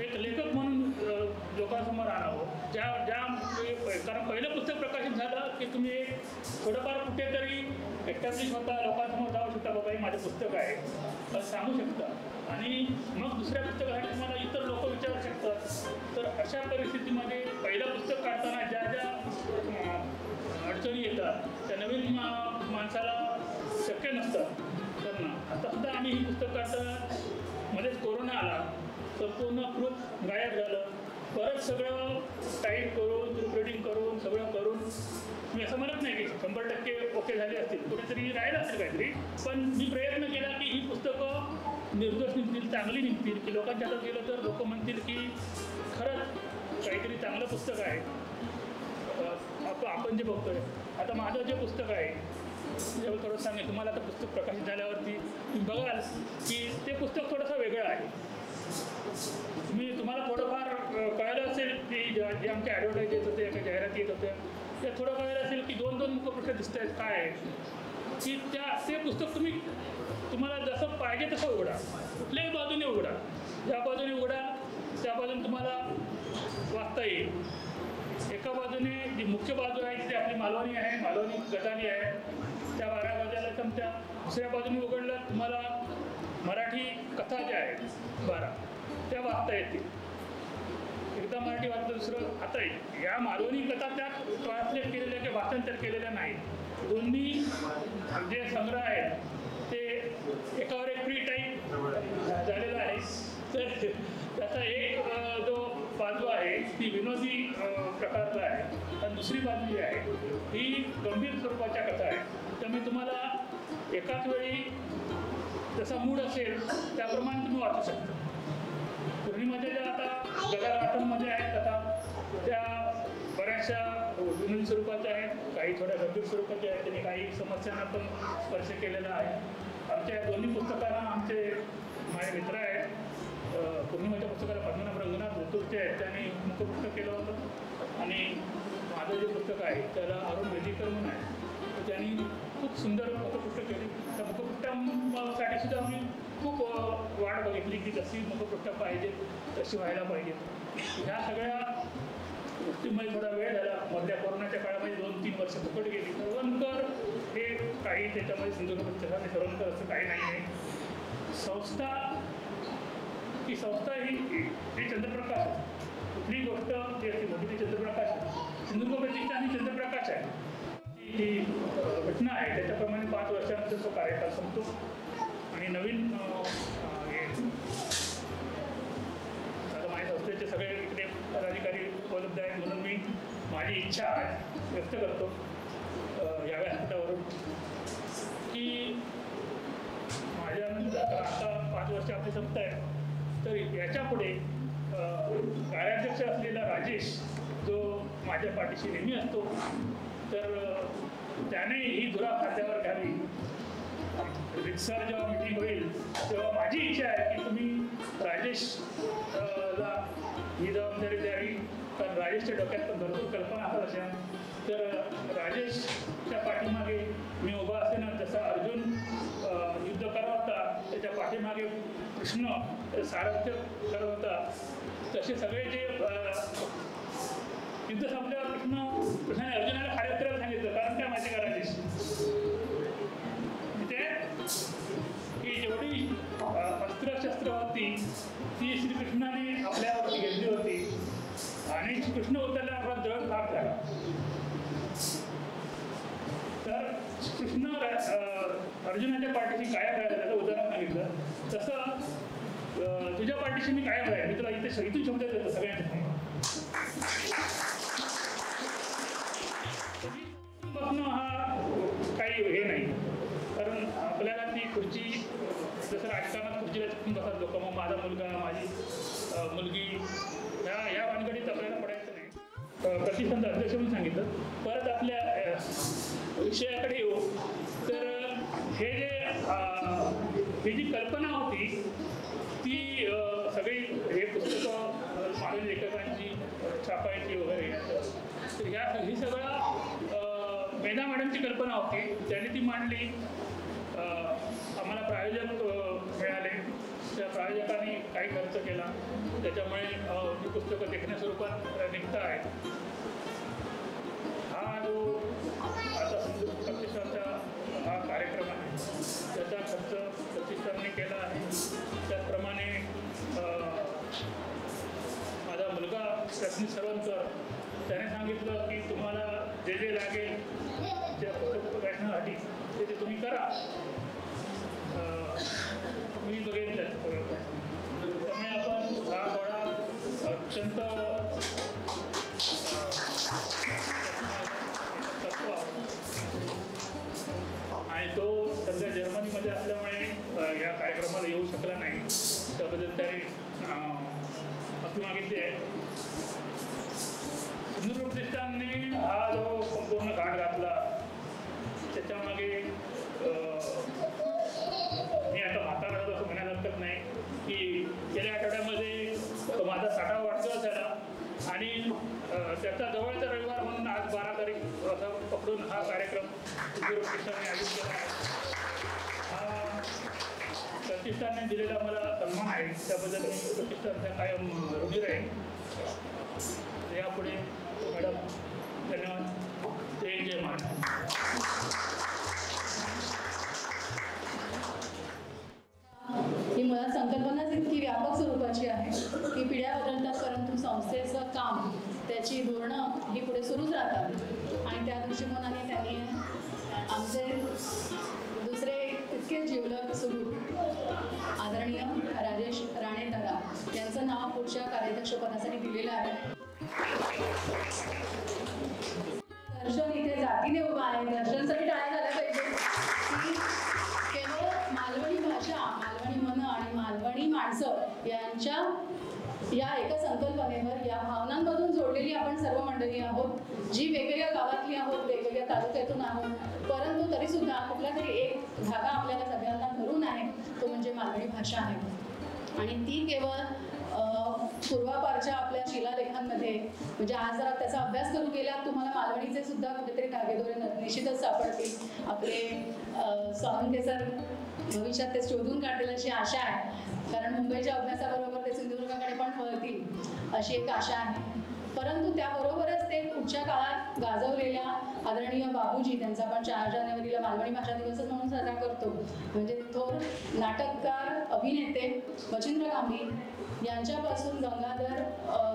एक लेखक म्हणून लोकांसमोर आणावं. कारण पहिलं पुस्तक प्रकाशित झालं की तुम्ही थोडंफार कुठेतरी एस्टॅब्लिश होता, लोकांसमोर जाऊ शकता, बाबा हे माझं पुस्तक आहे असं सांगू शकता. आणि मग दुसऱ्या पुस्तकासाठी तुम्हाला इतर लोक विचारू शकतात. तर अशा परिस्थितीमध्ये पहिलं पुस्तक काढताना ज्या ज्या अडचणी येतात त्या नवीन माणसाला शक्य नसतात करणं. आता सुद्धा आम्ही ही पुस्तक काढताना मध्येच कोरोना आला, संपूर्ण प्रूफ गायब झालं. परत सगळं टाईप करून प्रिंटिंग करून सगळं करून मी असं म्हणत नाही की 100% ओके झाले असतील, कुठेतरी राहिलं असेल काहीतरी, पण मी प्रयत्न केला की ही पुस्तकं निर्दोष निघतील, चांगली निघतील, की लोकांच्या हातात गेलं तर लोक म्हणतील की खरंच काहीतरी चांगलं पुस्तक आहे. आपण जे बघतोय आता माझं जे पुस्तक आहे जेव्हा थोडं सांगेल तुम्हाला, आता पुस्तक प्रकाशित झाल्यावरती तुम्ही बघाल की ते पुस्तक थोडंसं वेगळं आहे. तुम्हाला थोडंफार कळलं असेल की जे आमच्या ॲडव्हर्टाईज येत होते, काही जाहिराती येत होत्या, ते थोडं कळलं असेल की 2-2 मुखपृष्ठ दिसत आहेत काय आहे की ते पुस्तक तुम्हाला जसं पाहिजे तसं उघडा, कुठल्याही बाजूने उघडा, ज्या बाजूने उघडा त्या बाजूने तुम्हाला वाचता येईल. एका बाजूने जी मुख्य बाजू आहे ती आपली मालवणी आहे, मालवणी गझाली आहे, त्या 12 गझाल्या समजा. दुसऱ्या बाजूने उघडलं तुम्हाला मराठी कथा ज्या आहेत 12 त्या वाचता येतील. एकदा मराठी वाचलं दुसरं. आता या मालवणी कथा त्या ट्रान्सलेट केलेल्या किंवा भाषांतर केलेल्या नाहीत. दोन्ही जे संग्रह आहेत ते एकावर एक फ्री टाईप झालेला आहे. तर त्याचा एक जो बाजू आहे ती विनोदी प्रकारचा आहे आणि दुसरी बाजू जी आहे ही गंभीर स्वरूपाच्या कथा आहे. त्यामुळे तुम्हाला एकाच वेळी जसा मूड असेल त्याप्रमाणे तुम्ही वाचू शकता. पूर्णिमाच्या ज्या आता गझल आठवणमध्ये आहेत कथा त्या बऱ्याचशा विनोदी स्वरूपाच्या आहेत, काही थोड्या गंभीर स्वरूपाच्या आहेत. त्यांनी काही समस्यांना पण स्पर्श केलेला आहे. आमच्या दोन्ही पुस्तकांना आमचे माझे मित्र आहेत. पूर्णिमाच्या पुस्तकाला पद्मनाभ रंगनाथ धोतुर्ते आहेत, त्यांनी मुखपुस्तक केलं होतं. आणि माझं जे पुस्तक आहे त्याला अरुण वेदीकर म्हणून आहे, तर त्यांनी खूप सुंदर मुखपुस्तक केली. त्या मुखपुस्तकासाठी सुद्धा आम्ही खूप वाट बघितली की जशी मुखपृष्ठ पाहिजे तशी व्हायला पाहिजे. ह्या सगळ्या गोष्टींमध्ये थोडा वेळ झाला. मधल्या कोरोनाच्या काळामध्ये 2-3 वर्ष फुकट गेली. सरवणकर हे काही त्याच्यामध्ये सिंधुदुर्ग सरवणकर असं काही नाही आहे. संस्था ही चंद्रप्रकाश कुठली गोष्ट काळाच आहे. जी घटना आहे त्याच्याप्रमाणे 5 वर्षानंतर तो कार्यकाळ संपतो आणि नवीन आता माझ्या संस्थेचे सगळे इकडे पदाधिकारी उपलब्ध आहेत म्हणून मी माझी इच्छा व्यक्त करतो या व्यासपीठावरून की माझ्यानंतर आता 5 वर्ष आपली संपत आहे तर याच्या पुढे कार्याध्यक्ष असलेला राजेश जो माझ्या पाठीशी नेहमी असतो तर त्याने ही धुरा खात्यावर घ्यावी. रितसर जेव्हा मीटिंग होईल तेव्हा माझी इच्छा आहे की तुम्ही राजेशला ही जबाबदारी द्यावी कारण राजेशच्या डोक्यात पण भरपूर कल्पना असतात अशा. तर राजेशच्या पाठीमागे मी उभा असताना जसा अर्जुन युद्ध करत होता त्याच्या पाठीमागे कृष्ण सारथ्य करत होता तसे सगळे जे युद्ध संपल्यावर कृष्णाने अर्जुनाला खाली उतरायला सांगितलं कारण काय माहिती का राजेश की जेवढी अस्त्रशस्त्र होती ती श्रीकृष्णाने आपल्यावरती घेतली होती आणि कृष्ण उतरल्यावर आपला जळ भाग झाला. तर कृष्ण अर्जुनाच्या पाठीशी कायम राहिला त्याचं उदाहरण सांगितलं तसं तुझ्या पाठीशी मी कायम राहील. मी तुला इथून शब्द देतो सगळ्यांच्या बघणं हा काही हे नाही कारण आपल्याला ती खुर्ची जसं राजकारणात खुर्चीला चिकून बसतात लोक मग माझा मुलगा माझी मुलगी या भानगडीत आपल्याला पडायचं नाही. प्रतिष्ठानचं अध्यक्ष म्हणून सांगितलं. परत आपल्या विषयाकडे येऊ तर ही जी कल्पना होती ती सगळी हे पुस्तकं मानवी लेखकांची छापायची वगैरे तर ही सगळं मेधा मॅडमची कल्पना होती. त्यांनी ती मांडली. आम्हाला प्रायोजक मिळाले. त्या प्रायोजकांनी काही खर्च केला त्याच्यामुळे ही पुस्तकं लेखण्या स्वरूपात निघत आहेत. हा जो आता सिंधू प्रतिष्ठानचा हा कार्यक्रम आहे त्याचा खर्च प्रतिष्ठानने केला आहे. त्याचप्रमाणे माझा मुलगा रश्मी सरवणकर त्याने सांगितलं की तुम्हाला जे जे लागेल त्या पुस्तक प्रकाशनासाठी ते तुम्ही करा. मी बघितलं त्यामुळे आपण हा थोडा अत्यंत आणि तो सध्या जर्मनीमध्ये असल्यामुळे या कार्यक्रमाला येऊ शकला नाही त्याबद्दल त्याने माफी मागितली आहे. सिंधुदुर्ग प्रतिष्ठानने हा जो संपूर्ण घाट घातला त्याच्यामागे मी आता म्हातारा असं म्हणायला हरकत नाही की गेल्या आठवड्यामध्ये माझा 60वा वाढदिवस झाला आणि त्याचा जवळचा रविवार म्हणून आज 12 तारीख असं पकडून हा कार्यक्रम सिंधुदुर्ग प्रतिष्ठानने आयोजित केला आहे. हा प्रतिष्ठानने दिलेला मला सन्मान आहे त्याबद्दल मी प्रतिष्ठानचा कायम ऋणी राहील. यापुढे मॅडम धन्यवाद. जय महाराज. ही मुळात संकल्पनाच इतकी व्यापक स्वरूपाची आहे की पिढ्या बदलतात परंतु संस्थेचं काम त्याची धोरणं ही पुढे सुरूच राहतात आणि त्या दृष्टिकोनाने त्यांनी आमचे दुसरे इतके जिवलग सुरू आदरणीय राजेश राणेदादा यांचं नाव पुढच्या कार्याध्यक्षपदासाठी दिलेलं आहे. दर्शन इथे जातीने उभा आहे. दर्शनसाठी टाळ्या झाल्या पाहिजे की केवळ मालवणी भाषा मालवणी मन आणि मालवणी माणसं यांच्या या एका संकल्पनेवर या भावनांमधून जोडलेली आपण सर्व मंडळी आहोत जी वेगवेगळ्या गावातली आहोत वेगवेगळ्या तालुक्यातून आहोत परंतु तरी सुद्धा कुठला तरी एक धागा आपल्याला सगळ्यांना धरून आहे तो म्हणजे मालवणी भाषा आहे. आणि ती केवळ पूर्वापारच्या आपल्या शिलालेखांमध्ये म्हणजे आज जर त्याचा अभ्यास करू गेलात तुम्हाला मालवणीचे सुद्धा कुठेतरी धागेदोरे निश्चितच सापडतील. आपले सावंते सर भविष्यात ते शोधून काढतील अशी आशा आहे कारण मुंबईच्या अभ्यासाबरोबर ते सिंधुदुर्गाकडे पण वळतील अशी एक आशा आहे. परंतु त्याबरोबरच ते पुढच्या काळात गाजवलेल्या आदरणीय बाबूजी, त्यांचा आपण 4 जानेवारीला मालवणी भाषा दिवसच म्हणून साजरा करतो, म्हणजे थोर नाटककार, अभिनेते मच्छिंद्र कांबळी यांच्यापासून गंगाधर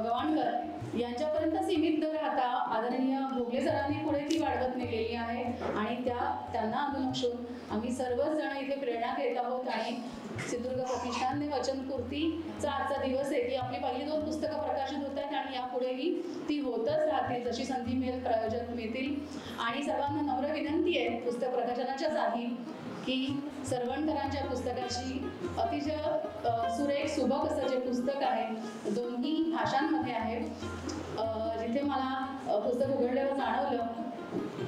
गवाणकर यांच्यापर्यंत सीमित न राहता आदरणीय भोगले सरांनी पुढे ती वाढवत नेलेली आहे आणि त्यांना अनुलक्षून आम्ही सर्वच जण इथे प्रेरणा घेत आहोत. आणि सिंधुदुर्ग प्रतिष्ठानने वचनपूर्तीचा आजचा दिवस आहे की आपली पहिली 2 पुस्तकं प्रकाशित होत आहेत आणि यापुढेही ती होतच राहतील, जशी संधी मिळेल प्रायोजक मिळतील. आणि सर्वांना नम्र विनंती आहे पुस्तक प्रकाशनाच्याच आधी की सरवणकरांच्या पुस्तकाची अतिशय सुरेख सुबक असं जे पुस्तक आहे 2ही भाषांमध्ये आहे. जिथे मला पुस्तक उघडल्यावर जाणवलं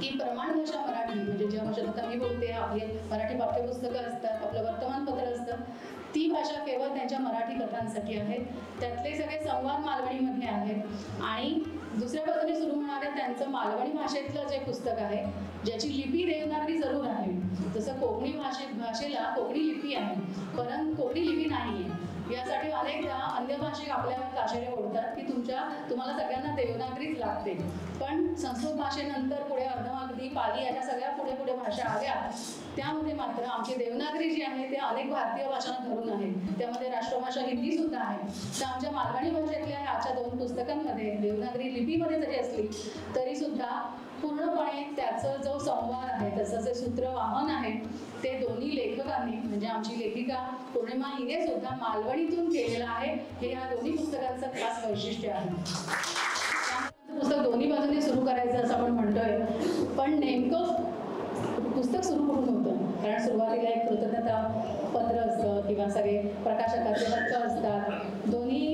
की प्रमाण भाषा मराठी, म्हणजे ज्या भाषेत आता मी बोलते, आपले मराठी पाठ्यपुस्तकं असतात, आपलं वर्तमानपत्र असतं, ती भाषा केवळ त्यांच्या मराठी कथांसाठी आहे. त्यातले सगळे संवाद मालवणीमध्ये आहेत. आणि दुसऱ्या बाजूने सुरू होणाऱ्या त्यांचं मालवणी भाषेतलं जे पुस्तक आहे, ज्याची लिपी देवनागरी जरूर आहे. जसं कोकणी भाषेला कोकणी लिपी आहे, परंतु कोकणी लिपी नाही आहे. यासाठी अनेकदा अन्य भाषिक आपल्या काशेरे ओढतात की तुम्हाला सगळ्यांना देवनागरीच लागते. पण संस्कृत भाषेनंतर पुढे अर्धमागधी, पाली अशा सगळ्या पुढे भाषा आल्या. त्यामध्ये मात्र आमची देवनागरी जी आहे ते अनेक भारतीय भाषांना धरून आहे. त्यामध्ये राष्ट्रभाषा हिंदी सुद्धा आहे. तर आमच्या मालवणी भाषेतल्या आजच्या 2 पुस्तकांमध्ये देवनागरी लिपीमध्ये जरी असली तरी सुद्धा पूर्णपणे त्याचं जो संवाद आहे, त्याचं जे सूत्रवाहन आहे ते दोन्ही लेखकांनी, म्हणजे आमची लेखिका पौर्णिमा हिरे सुद्धा मालवणीतून केलेलं आहे. हे या दोन्ही पुस्तकांचं खास वैशिष्ट्य आहे. पुस्तक दोन्ही बाजूने सुरू करायचं असं आपण म्हणतोय, पण नेमकं पुस्तक सुरू करून होतं. कारण सुरुवातीला एक कृतज्ञता पत्र असतं किंवा सगळे प्रकाशकाचे हक्क असतात. दोन्ही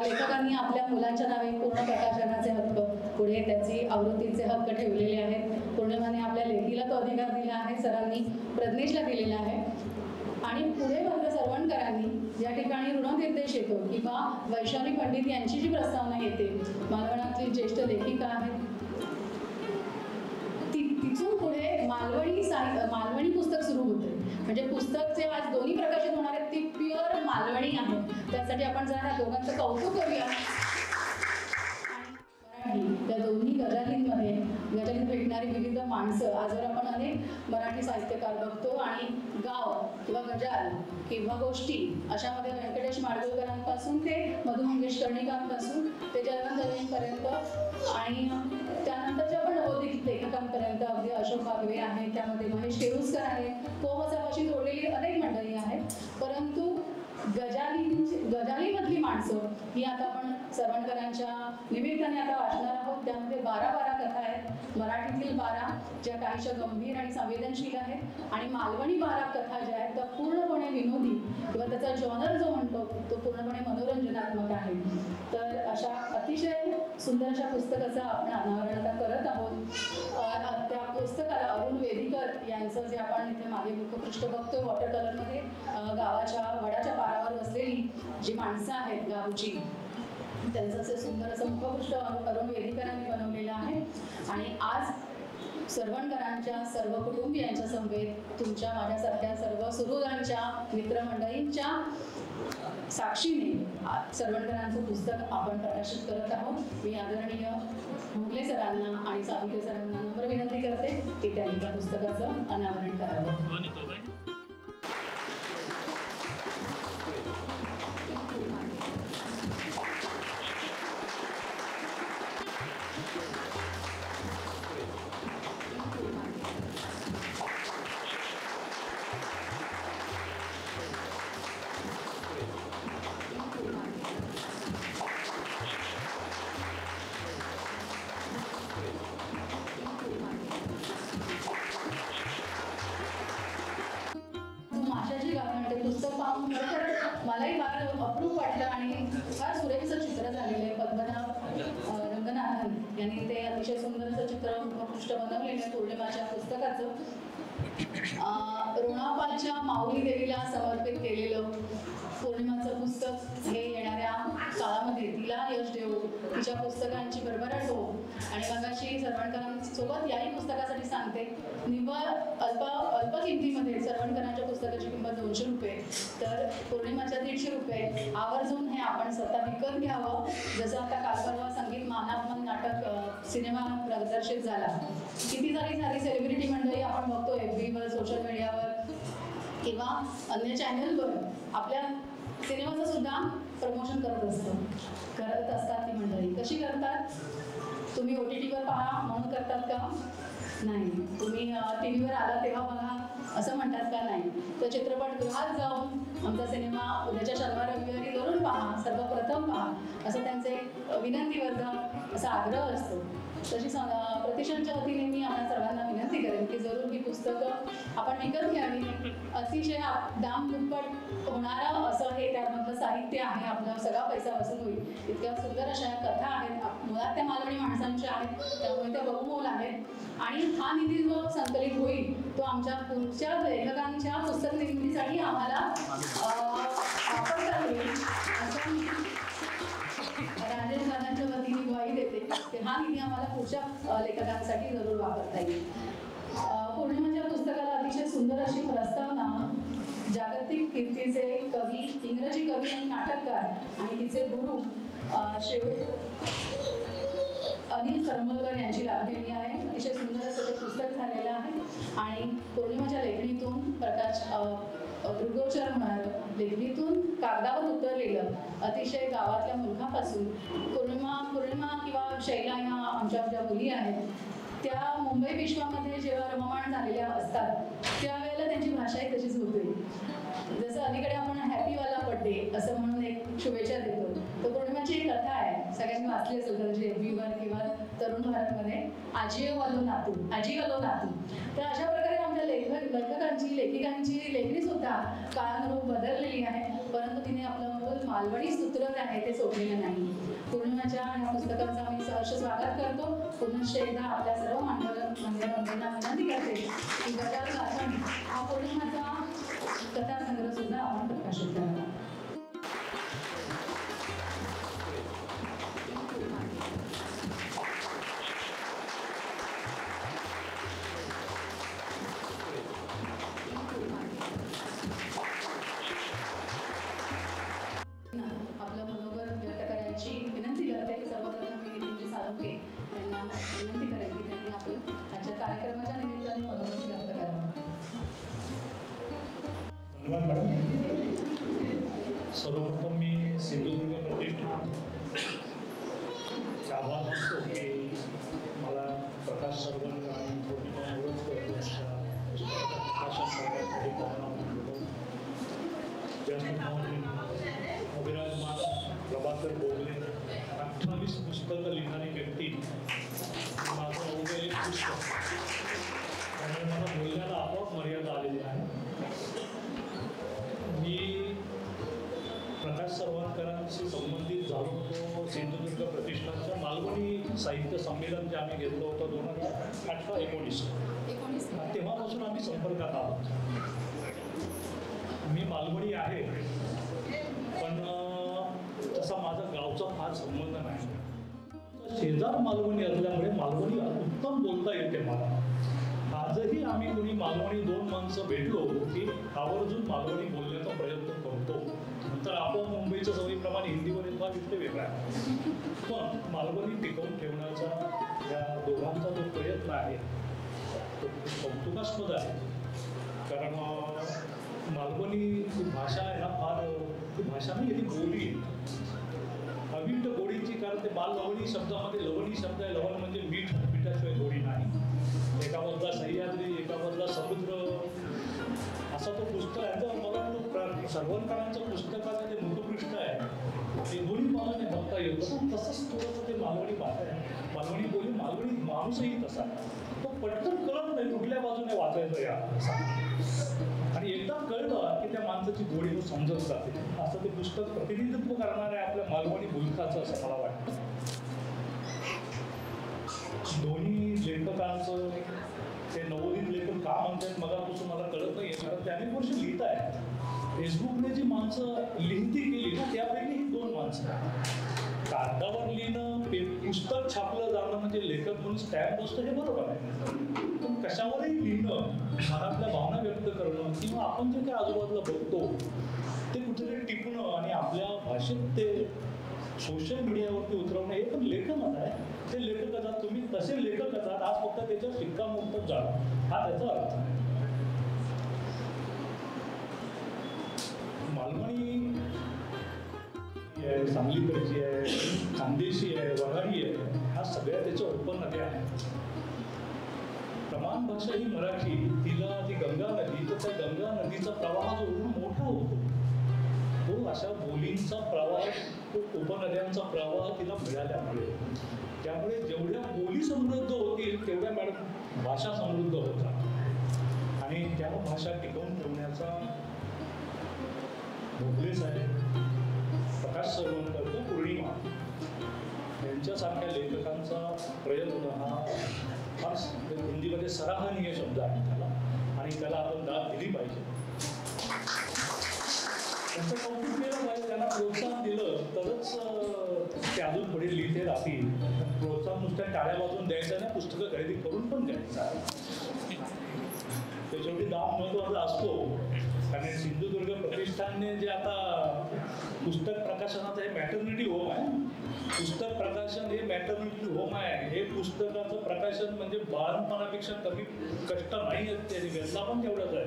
लेखकांनी आपल्या मुलांच्या नावे पूर्ण प्रकाशनाचे हक्क, पुढे त्याची आवृत्तीचे हक्क ठेवलेले आहेत. पौर्णिमाने आपल्या लेखीला तो अधिकार दिला आहे, सरांनी प्रज्ञेशला दिलेला आहे. आणि पुढे मात्र सरवणकरांनी या ठिकाणी ऋणनिर्देश येतो किंवा वैशाली पंडित यांची जी प्रस्तावना येते, मालवणातली ज्येष्ठ लेखिका आहेत, तिथून पुढे मालवणी पुस्तक सुरू होते. म्हणजे पुस्तक जे आज दोन्ही प्रकाशित होणार आहेत ती प्युअर मालवणी आहे. त्यासाठी आपण जरा दोघांचं कौतुक करूया. त्या दोन्ही गजालीत भेटणारी विविध माणसं, आजवर आपण अनेक मराठी साहित्यकार बघतो आणि गाव किंवा गजाल किंवा गोष्टी अशामध्ये व्यंकटेश माडगुळकरांपासून ते मधु मंगेश कर्णिकांपासून ते जयवंत जैनपर्यंत आणि त्यानंतरच्या पण नवोदित लेखकांपर्यंत अगदी अशोक बागवे आहे, त्यामध्ये महेश केरुसकर आहे, कोमसापाशी जोडलेली अनेक मंडळी आहेत. परंतु गजालीमधली माणसं ही आता आपण सरवणकरांच्या निमित्ताने आता वाचणार आहोत. त्यामध्ये 12 कथा आहेत. मराठीतील 12 ज्या काहीशा गंभीर आणि संवेदनशील आहेत आणि मालवणी 12 कथा ज्या आहेत त्या पूर्णपणे विनोदी किंवा त्याचा जॉनर जो म्हणतो तो पूर्णपणे मनोरंजनात्मक आहे. तर अशा अतिशय सुंदर अशा पुस्तकाचं आपण अनावरण आता करत आहोत. त्या पुस्तकाला अरुण वेदिकर यांचं जे आपण इथे मागे मुखपृष्ठ बघतोय वॉटर कलरमध्ये, गावाच्या वडाच्या पारावर बसलेली जी माणसं आहेत गावची, त्यांचं असे सुंदर असं मुखपृष्ठ अरुण वेदिकरांनी बनवलेलं आहे. आणि आज सरवणकरांच्या सर्व कुटुंबियांच्या समवेत तुमच्या माझ्यासारख्या सर्व सुहृदांच्या मित्रमंडळींच्या साक्षीने सरवणकरांचं पुस्तक आपण प्रकाशित करत आहोत. मी आदरणीय भोगले सरांना आणि सावित्रे सरांना नम्र विनंती करते की त्यांनी त्या पुस्तकाचं अनावरण करावं. मलाही फार अप्रूप वाटलं आणि फार सुरेखचं चित्र झालेलं आहे. पद्मनाभ रंगनाथन यांनी ते अतिशय सुंदर असं चित्र पृष्ठ बनवलेलं आहे पौर्णिमाच्या पुस्तकाचं. रोणापालच्या माऊली देवीला समर्पित केलेलं पौर्णिमाचं पुस्तक हे येणाऱ्या काळामध्ये तिला यश देवो, तिच्या पुस्तकांची भरभराट हो. आणि मगाशी सरवणकरांसोबत याही पुस्तकासाठी सांगते, निव्वळ अल्प किमतीमध्ये सरवणकरांच्या पुस्तकाची किंमत 200 रुपये, तर पौर्णिमाच्या 150 रुपये. आवर्जून हे आपण स्वतः विकत घ्यावं. जसं आता काल परवा संगीत मानापमान नाटक सिनेमा प्रदर्शित झाला. किती सारी सेलिब्रिटी मंडळी आपण बघतो FB वर, सोशल मीडियावर किंवा अन्य चॅनलवर आपल्या सिनेमाचं सुद्धा प्रमोशन करत असतात. ती मंडळी कशी करतात? तुम्ही OTTवर पहा म्हणून करतात का? नाही. तुम्ही TV वर आला तेव्हा बघा असं म्हणतात का? नाही. तर चित्रपटगृहात जाऊन आमचा सिनेमा उद्याच्या शनिवार रविवारी जरूर पहा, सर्वप्रथम पहा असं त्यांचे विनंतीवर्धक असा आग्रह असतो. तशी प्रतिष्ठानच्या वतीने मी आम्हाला सर्वांना विनंती करेन की जरूर ही पुस्तकं आपण विकत घ्यावी. अतिशय दाम दुप्पट होणारं असं हे त्यामधलं साहित्य आहे. आपला सगळा पैसा वसूल होईल इतक्या सुंदर अशा कथा आहेत. मुळात त्या मालवणी माणसांच्या आहेत, त्यामुळे त्या बहुमोल आहेत. आणि हा निधी जो संकलित होईल तो आमच्या पुढच्या लेखकांच्या पुस्तक निर्मितीसाठी आम्हाला वापरता येईल असं मी राजेश दादांच्या वतीने ग्वाही देते की हा निधी आम्हाला पुढच्या लेखकांसाठी जरूर वापरता येईल. पौर्णिमाच्या पुस्तकाला अतिशय सुंदर अशी प्रस्तावना जागतिक कीर्तीचे कवी, इंग्रजी कवी आणि नाटककार आणि तिचे गुरु अनिल करमलकर यांची लाभलेली आहे. अतिशय सुंदर असं ते पुस्तक झालेलं आहे आणि पौर्णिमाच्या लेखणीतून प्रकाश दृग्गोचर होणारं, लेखणीतून कागदावर उतरलेलं अतिशय गावातल्या मुलगापासून पौर्णिमा किंवा शैला या आमच्या ज्या मुली आहेत त्या मुंबई विश्वामध्ये जेव्हा रममाण झालेल्या असतात त्यावेळेला त्यांची भाषाही तशीच होते. जसं अलीकडे आपण हॅपीवाला बर्थडे असं म्हणून एक शुभेच्छा देतो. तर पौर्णिमाची एक कथा आहे, सगळ्यांनी वाचली असेल कदाचित FBवर किंवा तरुण भारतमध्ये, आजी वालो नातू. तर अशा प्रकारे आमच्या लेखकांची लेखिकांची लेखणी सुद्धा काळानुरूप बदललेली आहे, परंतु तिने आपलं मूळ मालवणी सूत्र जे आहे ते सोडलेलं नाही. पौर्णिमाच्या या पुस्तकाचं आम्ही सहर्ष स्वागत करतो. पुनश्च एकदा आपल्या सर्व मान्यवरांना विनंती करते की गजाल गाथण हा पौर्णिमाचा कथासंग्रह सुद्धा आपण प्रकाशित करावा. आपलं मनोबल व्यक्त करायची विनंती करते. सर्वप्रथम मी नितीनजी साळुंखे यांना विनंती करेन की त्यांनी आपण आजच्या कार्यक्रमाच्या निमित्ताने मनोबल व्यक्त करावं. धन्यवाद मॅडम. सर्वप्रथम मी सिंधुदुर्ग प्रतिष्ठान आभार मानतो की मला प्रकाश सरवणकर आणि पौर्णिमा मुळवकर प्रकाशन करण्यासाठी अभिराजमान प्रभाकर बोगले 28 पुस्तकं लिहिणारी व्यक्ती माझं अवघं एक पुस्तक, त्यामुळे मला बोलण्याला आपोआप मर्यादा आलेली आहे. मी प्रकाश सरवणकरांशी संबंधित झालो होतो सिंधुदुर्ग प्रतिष्ठानच्या मालवणी साहित्य संमेलन जे आम्ही घेतलं होतं 2018-19 तेव्हापासून आम्ही संपर्कात आहोत. मी मालवणी आहे पण तसा माझा गावचा फार संबंध नाही. शेजार मालवणी असल्यामुळे मालवणी उत्तम बोलता येते मला. आजही आम्ही कोणी मालवणी 2 माणसं भेटलो की आवर्जून मालवणी बोलण्याचा प्रयत्न करतो. नंतर आपोआप मुंबईच्या सवयीप्रमाणे हिंदीवर येतो हा विषय वेगळा आहे, पण मालवणी टिकवून ठेवण्याचा या दोघांचा जो प्रयत्न आहे तो कौतुकास्पद आहे. कारण मालवणी ही भाषा आहे ना, फार ती भाषा नाही, ही बोली अविट गोडीची. कारण ते बाललवणी शब्दामध्ये लवणी शब्द आहे. लवण म्हणजे मीठ, मिठाशिवाय गोडी नाही. एका बाजूला सह्याद्री, एका बाजूला समुद्र असा तो पुस्तक आहे. तर मला तो सरवणकरांचं पुस्तकाचं जे मुखपृष्ठ आहे ते दोन्ही बाजूने बघता येतं. पण तसंच थोडंसं ते मालवणी भाषा आहे, मालवणी बोली, मालवणी माणूसही तसा तो पटकन कळत नाही कुठल्या बाजूने वाचायचं या असा. आणि एकदा कळलं की त्या माणसाची गोडी समजत जाते. असं ते पुस्तक प्रतिनिधित्व करणार आहे आपल्या मालवणी मुलखाचं असं मला वाटतं. दोन्ही लेखकांचं ते नवोदित लेखन का म्हणतात मगापासून मला कळत नाही. कारण ते अनेक वर्ष लिहित आहे. फेसबुकने जी माणसं लिहिती केली ना त्यापैकी ही 2 माणसं. कागदावर लिहिणं, पुस्तक छापलं जाणं म्हणजे लेखक म्हणून स्टॅम्प असतं हे बरोबर आहे, पण कशावरही लिहिणं, मनातल्या भावना व्यक्त करणं किंवा आपण जे काही आजूबाजूला बघतो ते कुठेतरी टिपणं आणि आपल्या भाषेत ते सोशल मीडियावरती उतरवणं हे पण लेखनच आहे. ते लेखकाचा तुम्ही भाषा त्याच्यावर शिक्कामोर्तब झाला, हा त्याचा अर्थ आहे. मालवणी आहे, सांगलीकडची आहे, खानदेशी आहे, वऱ्हाडी आहे, ह्या सगळ्या त्याच्या उपनद्या आहेत. प्रमाण भाषा ही मराठी, तिला ती गंगा नदी, तर त्या गंगा नदीचा प्रवाह जो मोठा होतो तो अशा बोलींचा प्रवाह, उपनद्यांचा प्रवाह तिला मिळाल्यामुळे, त्यामुळे जेवढ्या बोली समृद्ध होतील तेवढ्या मॅडम भाषा समृद्ध होतात. आणि त्या भाषा टिकवून ठेवण्याचा भोगले साहेब, प्रकाश सरवणकर, पौर्णिमा यांच्यासारख्या लेखकांचा प्रयत्न हा फार हिंदीमध्ये सराहनीय शब्द आहे त्याला, आणि त्याला आपण दाद दिली पाहिजे. त्यांचं कौतुक केलं पाहिजे, त्यांना प्रोत्साहन दिलं तरच ते अजून पुढे लिहिते राहतील. प्रोत्साहन नुसत्या टाळ्या वाजवून द्यायचं नाही, पुस्तकं खरेदी करून पण द्यायचं. त्याच्यावरती दाब महत्त्वाचा असतो. कारण सिंधुदुर्ग प्रतिष्ठानने जे आता पुस्तक प्रकाशनाचं हे मॅटर्निटी होम आहे, पुस्तक प्रकाशन हे मॅटर्निटी होम आहे. हे पुस्तकाचं प्रकाशन म्हणजे बाळणपणापेक्षा कमी कष्ट नाही आहेत, त्याची वेदना पण तेवढाच आहे.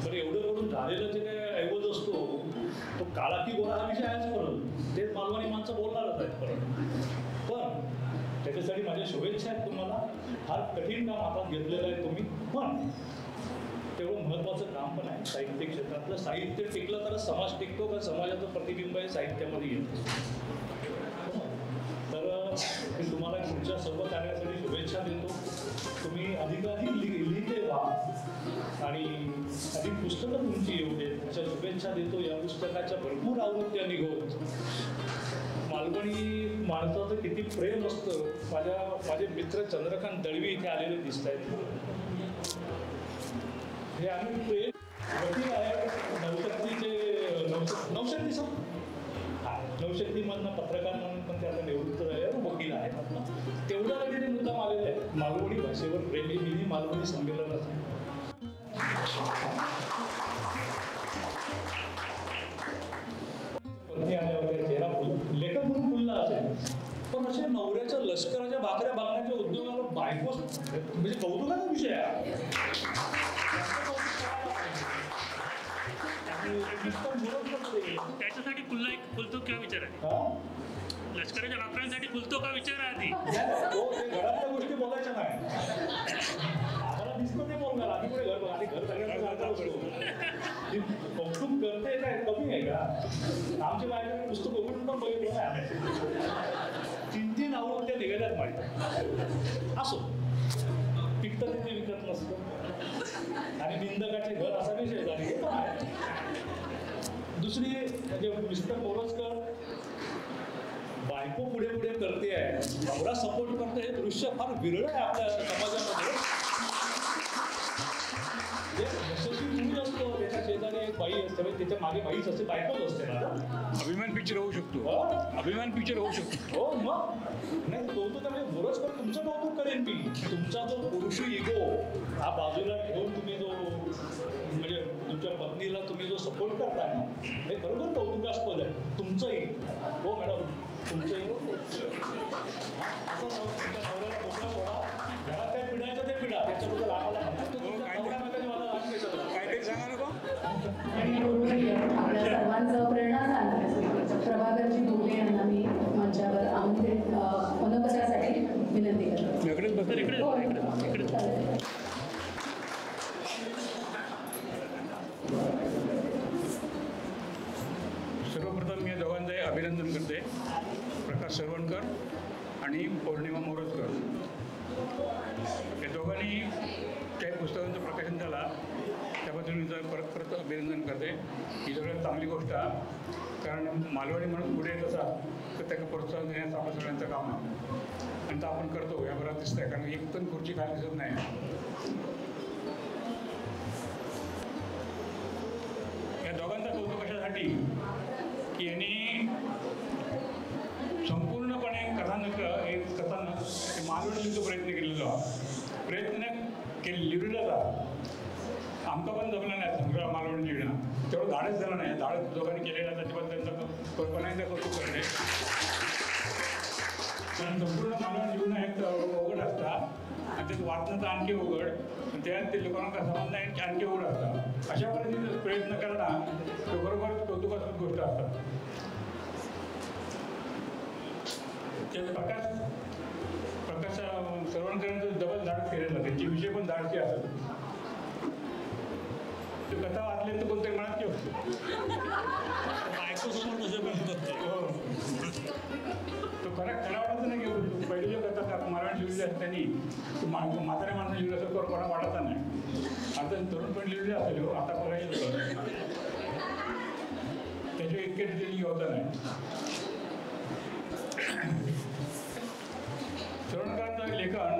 तर एवढं करून झालेलं जे काय ऐवज असतो तो काळा की गोरा हा विषय आहेच परत, तेच मालवणी माणसं बोलणारच आहेत परत. पण त्याच्यासाठी माझ्या शुभेच्छा आहेत तुम्हाला. फार कठीण काम हातात घेतलेलं आहे तुम्ही, पण तेवढं महत्त्वाचं काम पण आहे. साहित्य क्षेत्रातलं साहित्य टिकलं तर समाज टिकतो, का समाजाचं प्रतिबिंब हे साहित्यामध्ये येतं. तर मी तुम्हाला पुढच्या सर्व कार्यासाठी शुभेच्छा देतो. तुम्ही अधिकाधिक लिहिते व्हा आणि अधिक पुस्तकं तुमची येऊ देत अशा शुभेच्छा देतो. या पुस्तकाच्या भरपूर आवृत्त्या निघोत. मालवणी माणसाचं किती प्रेम असतं. माझे मित्र चंद्रकांत दळवी इथे आलेले दिसत आहेत. हे आम्ही प्रेम वकील आहे नवशक्तीचे, नवशक्ती सर, नवशक्तीमधनं पत्रकार म्हणून पण त्याचा निवृत्त वकील आहे. तेवढ्या लगेच मुद्दाम आलेले आहेत. मालवणी भाषेवर प्रेमी मिनी मालवणी संमेलनाचं पत्नी आल्या होत्या, चेहरा लेखक म्हणून फुलला असेल, पण असे नवऱ्याच्या लष्कराच्या भाकऱ्या बघण्याच्या उद्योगाला बायको म्हणजे कौतुकाचा विषय आहे. त्याच्यासाठी फुलतो किंवा विचार आहे, लष्कराच्या भाकऱ्यांसाठी फुलतो का विचार आहे आधी. घरातल्या गोष्टी बोलायच्या नाही, मला दिसतं ते बोलणार. आधी पुढे घर आणि घर सगळ्यांना कौतुक करते काय कमी आहे का. आमच्या बाहेर पुस्तक बघून पण बघितलं नाही, 3-3 आवृत्त्या निघाल्यात माझ्या. असो, पिकतं तिथे विकत नसतं आणि निंदकाचे घर असा विषय झाले. हे पण आहे. दुसरी म्हणजे मिस्टर मोरजकर बायको पुढे पुढे करते आहे, नवरा सपोर्ट करते, हे दृश्य फार विरळ आहे आपल्या समाजामध्ये. यशस्वी पुरुष असतो, त्याच्या शेजारी एक बाई असते, त्याच्या मागे बाईच असते, बायकोच असते. अभिमान पिक्चर होऊ शकतो, अभिमान पिक्चर होऊ शकतो. हो मग नाही कौतुक म्हणजे मोरजकर तुमचं कौतुक करेन मी. तुमचा जो पुरुषी इगो हा बाजूला ठेवून तुम्ही जो म्हणजे तुमच्या पत्नीला तुम्ही जो सपोर्ट करताय ना, हे बरोबर कौतुकास्पद आहे. तुमचंही हो मॅडम, तुमचंही असं तुमच्या नवऱ्याला मोकळा सोडा, घरात काय पिढायचं ते पिढा, त्याच्याबद्दल आम्हाला काहीतरी सांगा नको. आपल्या सर्वांचं प्रेरणादान प्रभाकरजी डोंगरे यांना मी मंचावर आमंत्रित मनोगतासाठी विनंती करतो. इकडेच बघतो, इकडे सर्वप्रथम मी दोघांचे अभिनंदन करते, प्रकाश सरवणकर आणि पौर्णिमा मोरजकर. या दोघांनी काही पुस्तकांचं प्रकाशन झाला त्याबद्दल मी परत परत अभिनंदन करते. ही सगळ्यात चांगली गोष्ट आहे, कारण मालवणी म्हणून पुढे येत असा तर त्याला प्रोत्साहन देण्याचं आपलं सगळ्यांचं काम आहे आणि ते आपण करतो. या बरोबर दिसत आहे, कारण एक पण खुर्ची खाली दिसत नाही. या दोघांचा कौतुक कशासाठी की यांनी संपूर्णपणे कथानक मालवणी लिहितो प्रयत्न केलेला, लिहिलेला जा आमका पण जमलं नाही सगळं मालवणी लिहिणं, तेवढं धाडच झालं नाही. धाडच दोघांनी केलेलं त्याच्याबद्दल त्यांचं कल्पनांचं कौतुक करणे. कारण संपूर्ण मालवणी लिहिणं हे अवघड असतात आणि त्यात वाचण्याचं आणखी उघड, त्यात ते लोकांना समजणं आणखी उघड असतात. अशा पद्धतीने प्रयत्न करणं तो बरोबर कौतुकास्पद गोष्ट असतात. त्याचा प्रकाश सरवणकरांचं डबल धाडस केलेलं, त्यांचे विषय पण धाडसे असतात. तो कथा वाचले तर कोणत्या मनात ठेवतो ऐकूसमोर कसं बोलतात हो. तो खरा वाटायचं नाही घेऊ. पहिले जे कथा मराठी लिहिली असतानी म्हाताऱ्या माणसं लिहिलं असं कोणा वाटायचा नाही. आता तरुण पण लिहिलेले असेल हो, आता बघायचं होतं त्याच्या इतके डिटेल होता नाही. सरवणकरांचं लेखन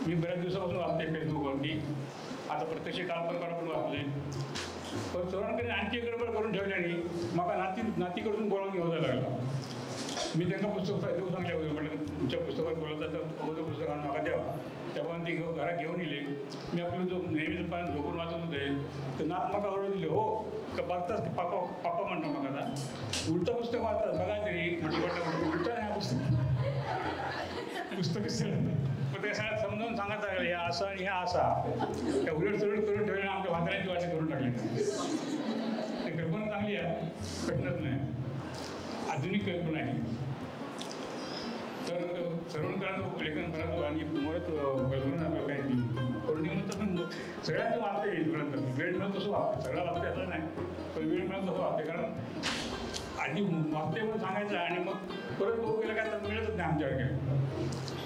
मी बऱ्याच दिवसापासून वाचते फेसबुकवरती. आता प्रत्यक्ष कालप्रकार पण वाचले. पण सरवणकरांनी आणखी गडबड करून ठेवल्याने मला नातीकडून बोलावून घेऊन लागला. मी त्यांना पुस्तक देऊ सांगले होते, म्हटलं तुमच्या पुस्तकात बोलत तर अगोदर पुस्तकांना मला द्यावा. तेव्हा ते घरात घेऊन येले. मी आपलं जो नेहमीच पान झोपून वाचत होते तर नात मका ओरडून दिले, हो का बघताच पापा म्हणतो मग आता उलटं पुस्तक वाचतात बघा तरी म्हटलं उलटं नाही पुस्तक पण त्या सगळ्यात समजावून सांगत लागले हे असं आणि हे असा त्या उलट सुलट करून ठेवले. आमच्या म्हाताऱ्यांची वाटी करून टाकली. ते कल्पना चांगली आहे, कठीणच नाही, आधुनिक कल्पना आहे. तर सरवणकरांचं लेखन करतो आणि मुळात कल्पना आपल्याला काही दिली. पौर्णिमेचं पण सगळ्यांचं वाचता येईल ग्रंथ. वेळ मिळत तसं वाचते, सगळं वाचते असं नाही, पण वेळ मिळत तसं वाचते. कारण आधी वाचते म्हणून सांगायचं आणि मग परत बघू गेलं काय तर मिळतच नाही आमच्याकडे.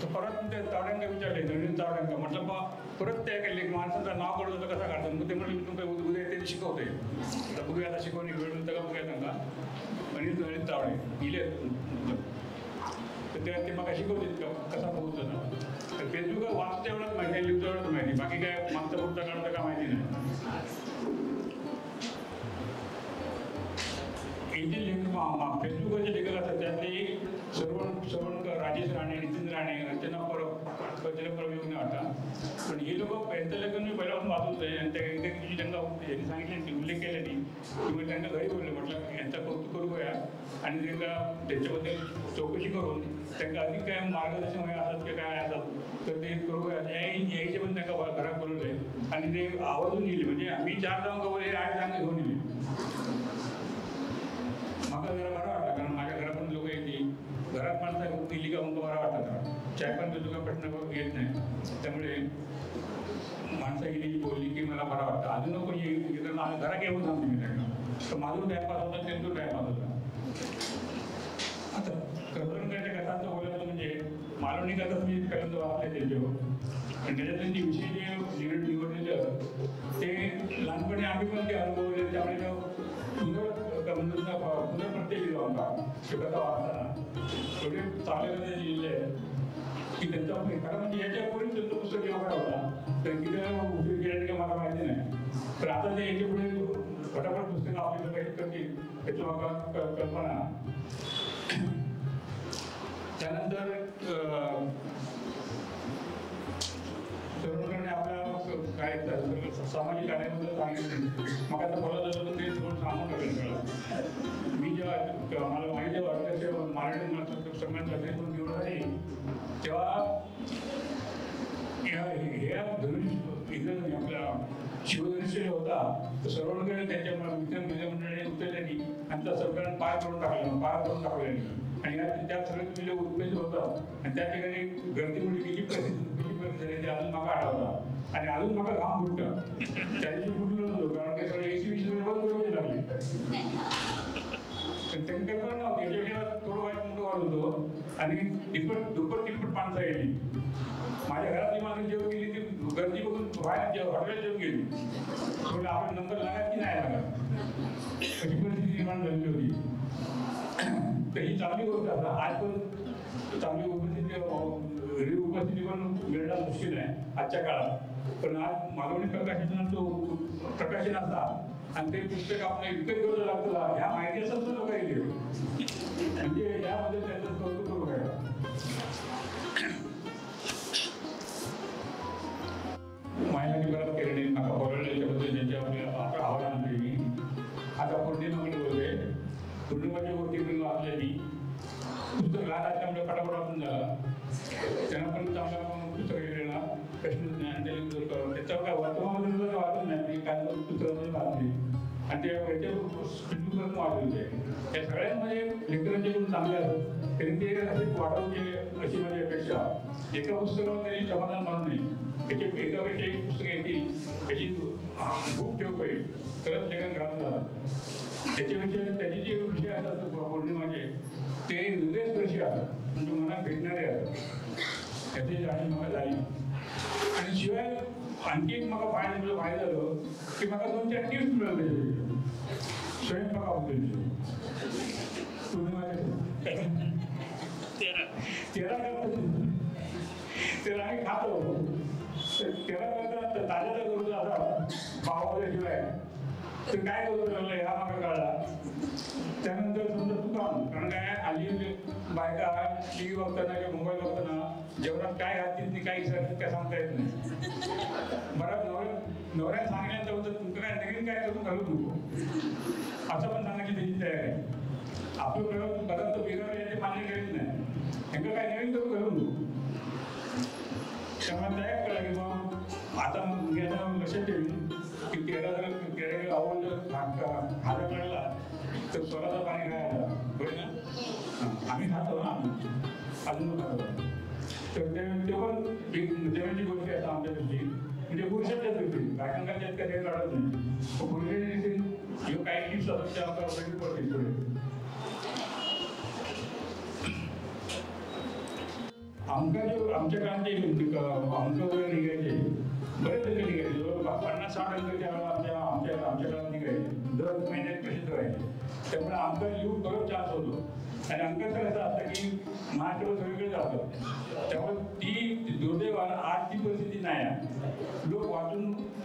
तर परत ते तावड्यांका विचारले, नवीन तावड्यांका म्हटलं बा परत त्या काही माणसाचं नाव कळलं तर कसं काढतात. मग ते म्हटलं मी तुमचं उद्या ते शिकवते. तर बघूया आता शिकवणी वेळ मिळतं का बघूया सांगा. नवीन तावडे दिले तर ते मग शिकवतील का कसा पोहोचला. तर फेसबुकवर वाचतं एवढंच माहिती आहे, लिहूचं एवढंच माहिती, बाकी काय मागचा पुढचा काढतं का माहिती नाही. हे जे लेखक फेसबुकवर जे लेखक असतात त्यातले सरवणकर, राजेश राणे, नितीन राणे, रचना परब येऊन वाटतात. पण हे लोक यांचं लेखन मी पहिल्यापासून वाचत होते आणि त्या त्यांना यांनी सांगितले उल्लेख केल्याने किंवा त्यांना घरी बोलले, म्हटलं यांचा कौतुक करूया आणि त्यांच्याबद्दल चौकशी करून त्यांना अधिक काय मार्गदर्शन वगैरे असतात की काय असतात तर ते करूया. यायचे पण त्यांना घरात बोलवले आणि ते आवर्जून लिहिले. म्हणजे आम्ही 4 जाऊन कवर हे 8 जागा घेऊन दिले. मला जरा बरं वाटलं, कारण माझ्या घरात पण लोक येते, घरात माणसं गेली का मग बरं वाटतं. चाय पण तुझा प्रश्न येत नाही, त्यामुळे माणसं गेली बोलली की मला बरं वाटतं. अजून नको येतं आम्ही घरात येऊन सांगते मी त्यांना. तर माझून टाईमपास होता, त्यांचं टाईमपास होता. आता सरवणकरांच्या कथांचं बोलायचं म्हणजे मालवणी कथा मी पहिल्यांदा वाचले त्यांच्यावर आणि त्याच्यात त्यांचे विषय जे निवडलेले ते लहानपणी आम्ही पण ते अनुभवले. त्यामुळे पुनर्प्रत्यय लिहिलो आमचा कथा वाचताना एवढे चांगले लिहिले की त्यांचा खरं म्हणजे याच्यापूर्वी त्यांचं पुस्तक एवढा होता तर किती उपयोग केल्याने काय मला माहिती नाही. तर आता ते याच्यापुढे फटाफट पुस्तकं आपल्याला काही करतील त्याच्या मागा कल्पना. त्यानंतर सरवणकरांनी आपल्या काय सामाजिक कार्याबद्दल सांगितलं. मग आता बोलत झालं तर ते थोडं सांगून टाकेल. मी जेव्हा मला माहिती वाटलं तेव्हा मराठी सन्मान झाले पण निवड झाली तेव्हा ह्या धनुष आपला शिवधनुष्य होता तर सरवणकरांनी त्यांच्या मित्रमंडळीने उचलल्याने आणि त्या सरकारने पार करून टाकल्याने आणि त्या सगळ्यात तुम्ही लोक उत्पेज होतात आणि त्या ठिकाणी गर्दीमुळे किती प्रसिद्ध झाली ते अजून मागा आठवतात आणि अजून मागा घाम फुटतं. त्या दिवशी फुटलं नव्हतं कारण ते सगळे AC-20 बंद लागले. त्यांनी काय पण नव्हतं थोडं वाईट मोठं वाढ होतो आणि दुप्पट तिप्पट माणसं गेली. माझ्या घरातली माणसं जेवण गेली ती गर्दी बघून बाहेर हॉटेल जेवण गेली. थोडं आपण नंबर लागा की नाही लागा अशी परिस्थिती निर्माण झालेली होती. तर ही चांगली गोष्ट आहे. आज पण चांगली उपस्थिती पण मिळणं मुश्किल आहे आजच्या काळात. पण आज मालवणी प्रकाशनाचा जो प्रकाशन असतात आणि ते पुस्तक आपल्याला विकत घेऊन लागतं ह्या माहिती असं लोक येईल म्हणजे यामध्ये त्यांचं कौतुक करू काय. महिलांनी बराच केले नाही नका बोलवल्याच्याबद्दल ज्यांच्या आपल्या आव्हान दिली. आता पौर्णिमेकडे बोलले पौर्णिमाच्या गोष्टी मी वाचलेली पुस्तक लहान असल्यामुळे फटाफट वाचून झाला. त्यांना पण चांगला पुस्तक लिहिलेला प्रश्न ज्ञान त्याच्यावर काय वर्तमानपत्राचं वाचत नाही मी काय पुस्तकामध्ये वाचली आणि ते याच्यावर फेसबुकवरून वाचले होते. या सगळ्यांमध्ये लेखकांचे गुण चांगले असतात तरी ते असे वाढवचे अशी माझी अपेक्षा. एका पुस्तकावर तरी समाधान मानू नये, याची एकापेक्षा एक पुस्तकं येतील याची खूप ठेव पाहिजे तरच लेखन घरात जातात. त्याची जे विषय असतात पौर्णिमाचे ते हृदयस्पर्शी असतात म्हणजे मनात भेटणारे असतात याची जाणीव मला झाली. आणि शिवाय आणखी एक मला फायदा झालं की मला 2-4 टिप्स मिळाले स्वयंपाकाबद्दल. तेरा आम्ही खातो तेरा करता ताज्याचा करू आता पावाशिवाय तर काय करू लागलं ह्या मागा काळाला. त्यानंतर समजा दुकान कारण काय आली बायका टी व्ही बघताना किंवा मोबाईल बघताना जेवणात काय घालतील काय विचारतील काय सांगता येत नाही. बरं नवऱ्याने सांगितल्यानंतर होतं तुमचं काय नवीन काय करून घालू नको असं पण सांगायची त्याची तयारी आहे. आपलं प्रयोग पदार्थ बिघडले याचे मान्य करीत नाही नेमकं काय नवीन करून घालू नको. त्यामुळे तयार करा की मग आता मग याचा लक्षात ठेवी की केळं आवडलं खायला कळला तर स्वराचं पाणी खायला होय ना. आम्ही खातो ना अजून खातो तर ते पण जेवणाची गोष्टी असतात आमच्यासाठी म्हणजे पुरुषाच्याच गोष्टी बायकांच्या काही काढत नाही. पुरुषांची काही टिप्स असतात त्या आपल्याला उपयोगी पडतील पुढे. आमच्या काळात अंक वगैरे निघायचे बरेच अंक निघायचे जवळ 50-60 अंक आमच्या काळात निघायचे दर महिन्यात प्रसिद्ध व्हायचे. त्यामुळे अंक लिहून बरोबर चान्स होतो आणि अंकाचं कसं असतं की महाराष्ट्र सगळीकडे जातं त्यामुळे ती दुर्दैवानं आज ती परिस्थिती नाही आहे. लोक वाचून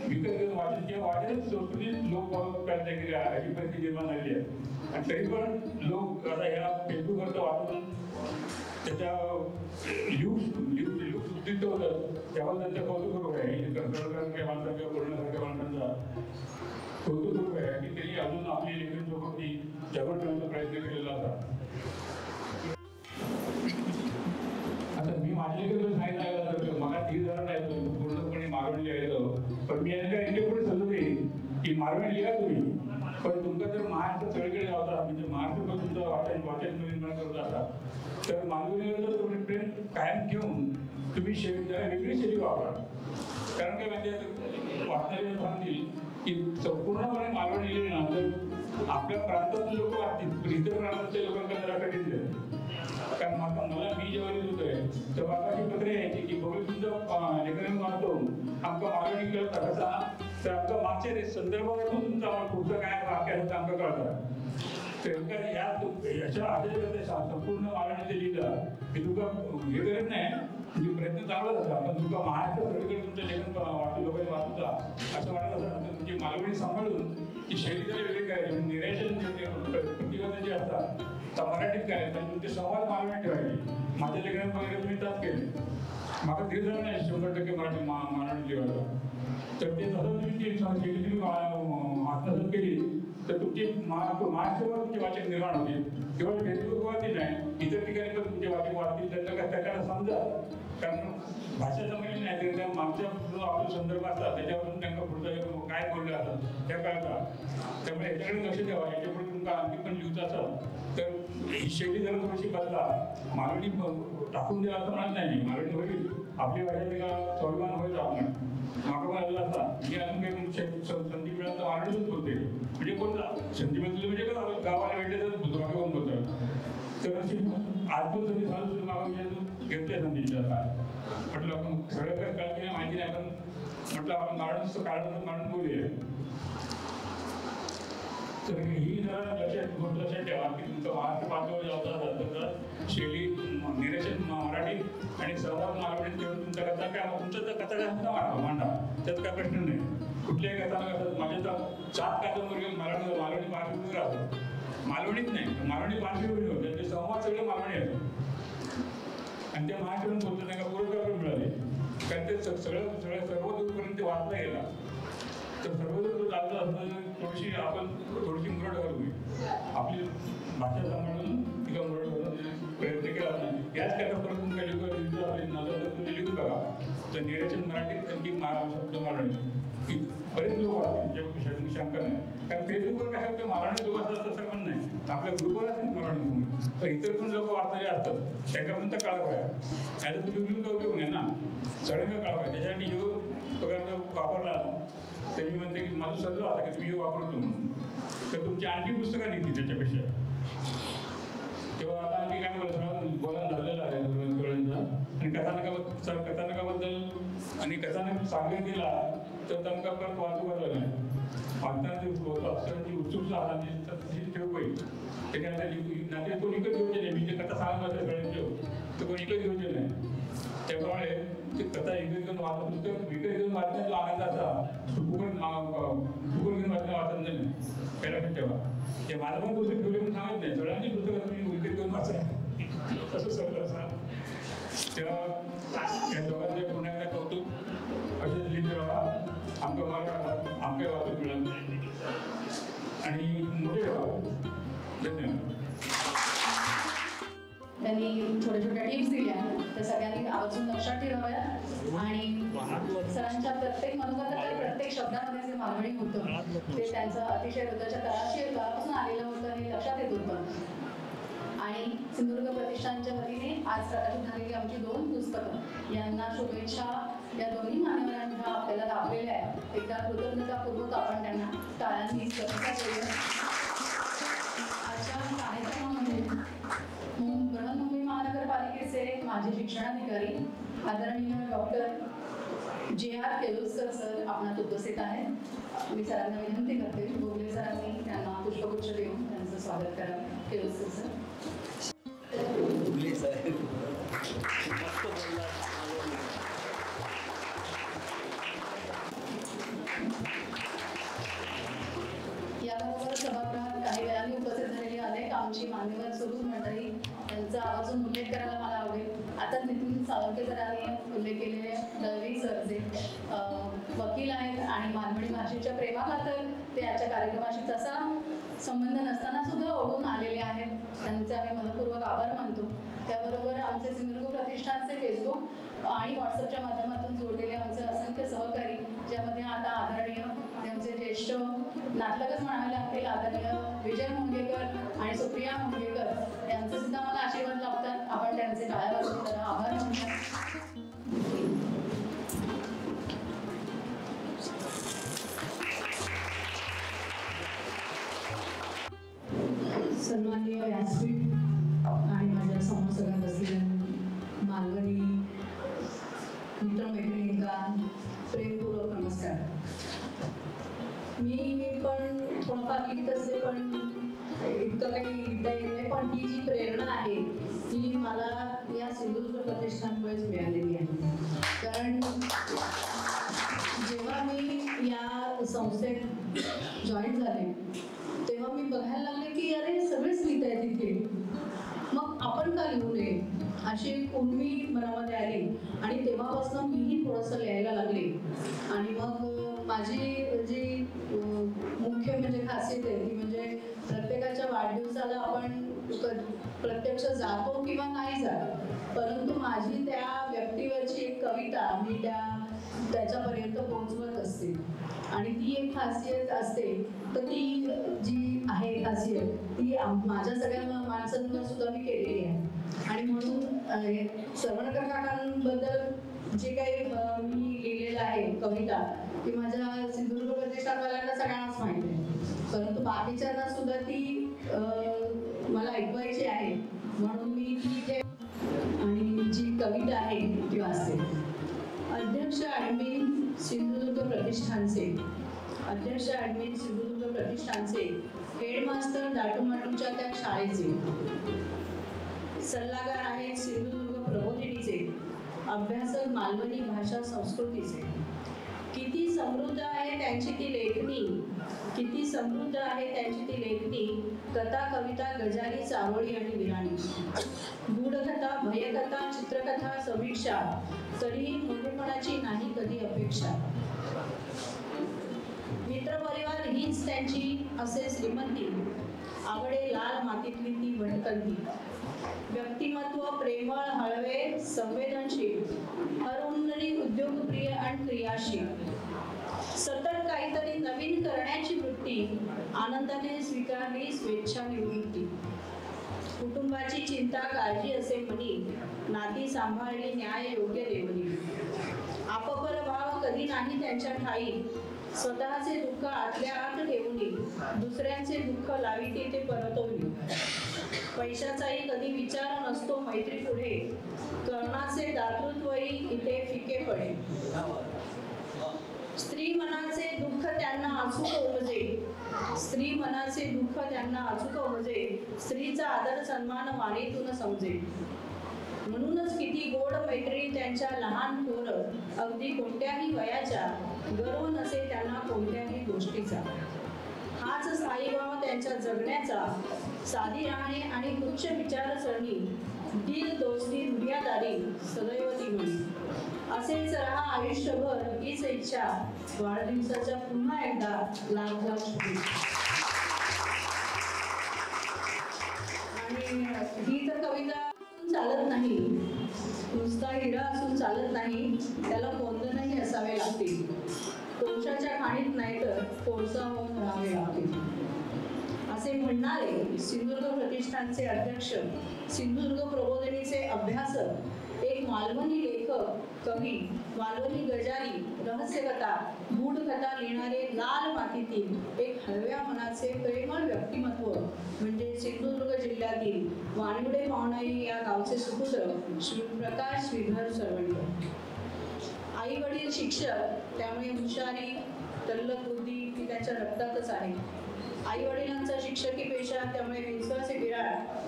विकत घेऊन वाचून किंवा वाचूनच संस्कृतीत लोक करण्याची अशी परिस्थिती निर्माण झाली आहे. आणि तरी पण लोक आता ह्या फेसबुकवरचं वाचून त्याच्या लिहून होतं त्यामुळे त्यांचं कौतुक करू आहे कर्नाटकांच्या माणसांचा किंवा पूर्णसारख्या माणसांचा कौतुक करू आहे की त्यांनी अजून आपली लेखन सोबत जवळ ठेवण्याचा प्रयत्न केलेला होता. आता मी माझ्या लेखन सांगितलं मला 30 जण नाही पूर्णपणे मारवणी लिहायचं पण मी यांना यांच्या पुढे सल्ला देईन की मारवणी लिहा तुम्ही पण तुमचा जर महाराष्ट्र सगळीकडे जाता म्हणजे महाराष्ट्र तुमचं वाचन निर्माण करत असाल तर मालवणीवर तुम्ही प्रेम कायम ठेवून तुम्ही वेगळी शैली वापरा. कारण काय म्हणजे वाचणारे सांगतील की संपूर्णपणे मालवणी लिहिली ना तर आपल्या प्रांतातील लोक वाचतील पण इतर प्रांताच्या लोकांना जरा कठीण जाईल. कारण मला मी जेव्हा लिहित होतोय तेव्हा अशी पत्रे यायची की बघू तुमचं लेखन वाचतो आमका मालवणी कळता कसा तर आमचा मागच्या संदर्भावरून तुमचा पुढचं काय वाक्य आहे आमचं कळतं. तर याच्या आधी संपूर्ण मालवणीचे लिहिलं की तुका हे करत नाही म्हणजे प्रयत्न चांगलाच असतात पण तुका महाराष्ट्र सगळीकडे तुमचं लेखन वाचून लोकांनी वाचूचा असं वाटत असतं तर तुमची मालवणी सांभाळून ती शैली जरी वेगळी करायची म्हणजे निरेशन प्रतिबद्ध जे असतात तर मराठीत करायचं तुमचे संवाद मालवणी ठेवायचे. माझ्या लेखनात वगैरे तुम्ही त्याच केले माका 30 जण नाही 100% मराठी मालवणी लिहायला तर ते तसं तुम्ही शैली तुम्ही आत्मसात केली तर तुमची महाराष्ट्रावर तुमचे वाचक निर्माण होतील. केवळ फेसबुकवरती नाही इतर ठिकाणी पण तुमचे वाचक वाचतील त्याच्याला समजा कारण भाषा जमली नाही तरी त्या मागच्या जो आपला संदर्भ असतात त्याच्यावरून त्यांना पुढचं काय बोललं असतात त्या कळतात. त्यामुळे याच्याकडे लक्ष द्यावा. याच्यापुढे तुमचा आणखी पण लिहूचं असेल तर ही शैली जरा थोडीशी बदला. मालवणी टाकून द्या असं म्हणत नाही मालवणी होईल आपली भाषा स्वाभिमान होईल आपण मागं मला असता मी अजून काही संधी मिळाल तर मालवणीतच बोलते म्हणजे कोण संधी मिळते म्हणजे का गावाला भेटले तर मागे कोण बोलतं तर अशी आजून संधी चालू मागं घेतोय संधीच्या काय म्हटलं आपण सगळं काय कळलं माहिती नाही पण म्हटलं आपण मालवणीचं काढून मांडून बोलूया. तर ही जरा लक्षात ठेवा की तुमचं महाराष्ट्र पातळीवर जाता तर शैली निरेशन मराठी आणि संवाद मालवणी ठेवून तुमच्या कथा काय तुमचं तर कथा काय मांडा त्यात काय प्रश्न नाही. कुठल्याही कथा कसं माझ्या तर 7 कादंबरी मालवणी पार्श्वभूमी राहतात मालवणीत नाही मालवणी पार्श्वभूमी होते त्यांचे संवाद सगळे मालवणी आहेत आणि त्या महाराष्ट्रातून बोलतात त्यांना पुरस्कार पण मिळाले कारण ते सर्व दूरपर्यंत ते वाचला गेला. तर सर्वदूर चालतं असताना थोडीशी मुरड करूया आपली भाषा सांभाळून तिला मुरड करून प्रयत्न केला नाही. याच कथा परत तुमच्या लिहून आपली नजर तुम्ही लिहून बघा तर निरचन मराठीत आणखी शब्द मराठी की बरेच लोक आहेत ज्याच्यावर शंका नाही. कारण फेसबुकवर काय शब्द मराठी लोक असतात तसं पण नाही, आपल्या ग्रुपवर असतात मराठी, तर इतर पण लोक वाचणारे असतात, त्यांच्यापर्यंत कळावं आहे. त्याचा तुम्ही घेऊन का उपयोग नाही ना, सगळ्यांना कळावं आहे. त्याच्यासाठी जो पगार वापरला तर मी म्हणते की माझं सल्ला आता की तुम्ही वापरतो म्हणून, तर तुमची आणखी पुस्तकं निघतील त्याच्यापेक्षा. तेव्हा आता आणखी काय बोला झालेलं आहे आणि कथानकाबद्दल आणि कथानक सांगण्यात दिला तर तमका परत वाचू नाही. वाचताना जे होतं अक्षरांची उत्सुकता आला ठेव पाहिजे. त्याच्यानंतर नाते कोणी इकडे घेऊन नाही, मी जे कथा सांगत असेल सगळ्यांचे तर कोणी इकडे घेऊन नाही. त्याप्रमाणे ते कथा इकडे घेऊन वाचत पुस्तक इकडे घेऊन वाचण्यात जो आनंद असा फुकून घेऊन वाचत नाही. पहिला ठेवा ते माझं पण पुस्तक ठेवले म्हणून सांगत नाही, सगळ्यांची पुस्तकं तुम्ही विकत घेऊन वाचा असं सगळं असा. तेव्हा या दोघांचे पुन्हा एकदा कौतुक असेच लिहित राहा. आमच्या वाचून मिळालं आणि मोठे राहा. धन्यवाद. त्यांनी छोट्या छोट्या टिप्स दिल्या त्या सगळ्यांनी आवर्जून लक्षात ठेवाव्या आणि सरांच्या प्रत्येक मनोगताच्या प्रत्येक शब्दामध्ये जे मागणी होतं ते त्यांचं अतिशय हृदयाच्या तळापासून आलेलं होतं हे लक्षात येत होतं. आणि सिंधुदुर्ग प्रतिष्ठानच्या वतीने आज प्रकाशित झालेली आमची 2 पुस्तकं यांना शुभेच्छा या दोन्ही मान्यवरांच्या आपल्याला लाभलेल्या आहेत. एकदा कृतज्ञतापूर्वक आपण त्यांना टाळ्यांनी प्रतिसाद देऊया. आजच्या कार्यक्रमामध्ये बृहन्मुंबई महानगरपालिकेचे माजी शिक्षणाधिकारी आदरणीय डॉक्टर JR केलुस्कर सर आपणात उपस्थित आहेत. मी सरांना विनंती करते बोगले सरांनी त्यांना पुष्पगुच्छ देऊन त्यांचं स्वागत करावं. केलुस्कर सर. याबरोबर सभागृहात काही वेळाने उपस्थित झालेली अनेक आमची मान्यवर सुरू मंडळी यांचा आवर्जून उल्लेख करायला मला आवडेल. आता नितीन साळुंखे सरांनी उल्लेख केलेले दळवी सर जे वकील आहेत आणि मालवणी भाषेच्या प्रेमाखातर ते आजच्या कार्यक्रमाशी तसा संबंध नसताना सुद्धा ओढून आलेले आहेत. त्यांचे आम्ही मनपूर्वक आभार मानतो. त्याबरोबर आमचे सिंधुदुर्ग प्रतिष्ठानचे फेसबुक आणि व्हॉट्सअपच्या माध्यमातून जोडलेले आमचे असंख्य सहकारी, ज्यामध्ये आता आदरणीय त्यांचे ज्येष्ठ नाटकच म्हणावे लागतील आदरणीय विजय मुंगेकर आणि सुप्रिया मुंगेकर यांचे सुद्धा मला आशीर्वाद लाभतात. आपण त्यांचे टाळ्या वाजवून त्यांना आभार मानतात. सन्माननीय व्यासपीठ आणि माझ्या समोर सगळ्या बसलेल्या मालवणी मित्रमैत्रिणींना प्रेमपूर्वक नमस्कार. मी पण थोडंफार लिहित असते पण इतकं काही लिहिता येत नाही, पण ही जी प्रेरणा आहे ती मला या सिंधुदुर्ग प्रतिष्ठानमुळेच मिळालेली आहे. कारण जेव्हा मी या संस्थेत जॉईन झाले तेव्हा मी बघायला लागले की अरे सगळेच लिहित आहेत तिथे, मग आपण का लिहू नये अशी उर्मी मनामध्ये आली आणि तेव्हापासून मीही थोडंसं लिहायला लागले. आणि मग माझी जी मुख्य म्हणजे खासियत आहे ती म्हणजे प्रत्येकाच्या वाढदिवसाला आपण प्रत्यक्ष जातो किंवा नाही जात, परंतु माझी त्या व्यक्तीवरची एक कविता मी त्याच्यापर्यंत पोहोचवत असते. आणि ती एक खासियत असते. तर ती जी आहे खासियत ती माझ्या सगळ्या माणसांवर सुद्धा मी केलेली आहे. आणि म्हणून सरवणकर काकांबद्दल जे काही मी लिहिलेलं आहे कविता ती माझ्या सिंधुदुर्ग प्रतिष्ठानवाल्यांना सगळ्यांनाच माहिती आहे, परंतु बाकीच्यांना सुद्धा ती मला ऐकवायची आहे म्हणून मी ती इथे आणि जी कविता आहे ती वाचते. अध्यक्ष ॲडमिन सिंधुदुर्ग प्रतिष्ठानचे हेडमास्टर दाटूमाटूच्या त्या शाळेचे सल्लागार आहेत सिंधुदुर्ग प्रबोधिनीचे, अभ्यासक मालवणी भाषा संस्कृतीचे. किती समृद्ध आहे त्यांची ती लेखणी, कथा कविता गजाली चारोळी आणि विराणी, गूढकथा भयकथा चित्रकथा समीक्षा, तरीही मोठेपणाची नाही कधी अपेक्षा. मित्रपरिवार हीच त्यांची असे श्रीमंती, आवडे लाल मातीतली ती भटकंती. व्यक्तिमत्व प्रेमळ हळवे संवेदनशील, हरहुन्नरी उद्योग आनंदाने स्वीकारली स्वेच्छा निवृत्ती. कुटुंबाची चिंता काळजी असे मनी, नाती सांभाळली न्याय योग्य देवनी. आपपर भाव कधी नाही त्यांच्या ठाई, स्वतःचे दुःख आतल्या आत ठेवूनी, दुसऱ्यांचे दुःख लाविते ते परतवली. पैशाचाही कधी विचार नसतो मैत्री पुढे, कर्णाचे दातृत्वही इथे फिके पडे. स्त्री मनाचे दुःख त्यांना अचूक उपजे, स्त्री मनाचे दुःख त्यांना अचूक उपजे, स्त्रीचा आदर सन्मान वाणीतून समजे. म्हणूनच किती गोड मैत्री त्यांच्या लहान थोर, अगदी कोणत्याही वयाच्या, गर्व नसे त्यांना कोणत्याही गोष्टीचा. हाच स्थायीभाव त्यांच्या जगण्याचा, साधी राहणे आणि उच्च विचारसरणी, दिल दोस्ती दुनियादारी सदैव ती म्हणी. असेच राहा आयुष्यभर हीच इच्छा, वाढदिवसाच्या पुन्हा एकदा लाख लाख शुभेच्छा. आणि ही तर कविता चालत नाही, नुसता हिरा असून चालत नाही, त्याला कोंदणही असावे लागतील. कोळशाच्या खाणीत नाही तर कोळसा होऊन राहावे लागतील. असे म्हणणारे सिंधुदुर्ग प्रतिष्ठानचे अध्यक्ष, सिंधुदुर्ग प्रबोधिनीचे अभ्यासक, एक मालवणी लेखक, कवी, मालवणी गजाली, रहस्यकथा, गूढकथा लिहिणारे लाल मातीतील एक हळव्या मनाचे प्रेमळ व्यक्तिमत्व म्हणजे सिंधुदुर्ग जिल्ह्यातील वाणिवडे पावणाई या गावचे सुपुत्र श्री प्रकाश श्रीधर सरवणकर. आई वडील शिक्षक, त्यामुळे हुशारी, तल्लख बुद्धी ही त्यांच्या रक्तातच आहे. आई वडिलांचा शिक्षकी पेशा, त्यामुळे विश्वासी बिराड.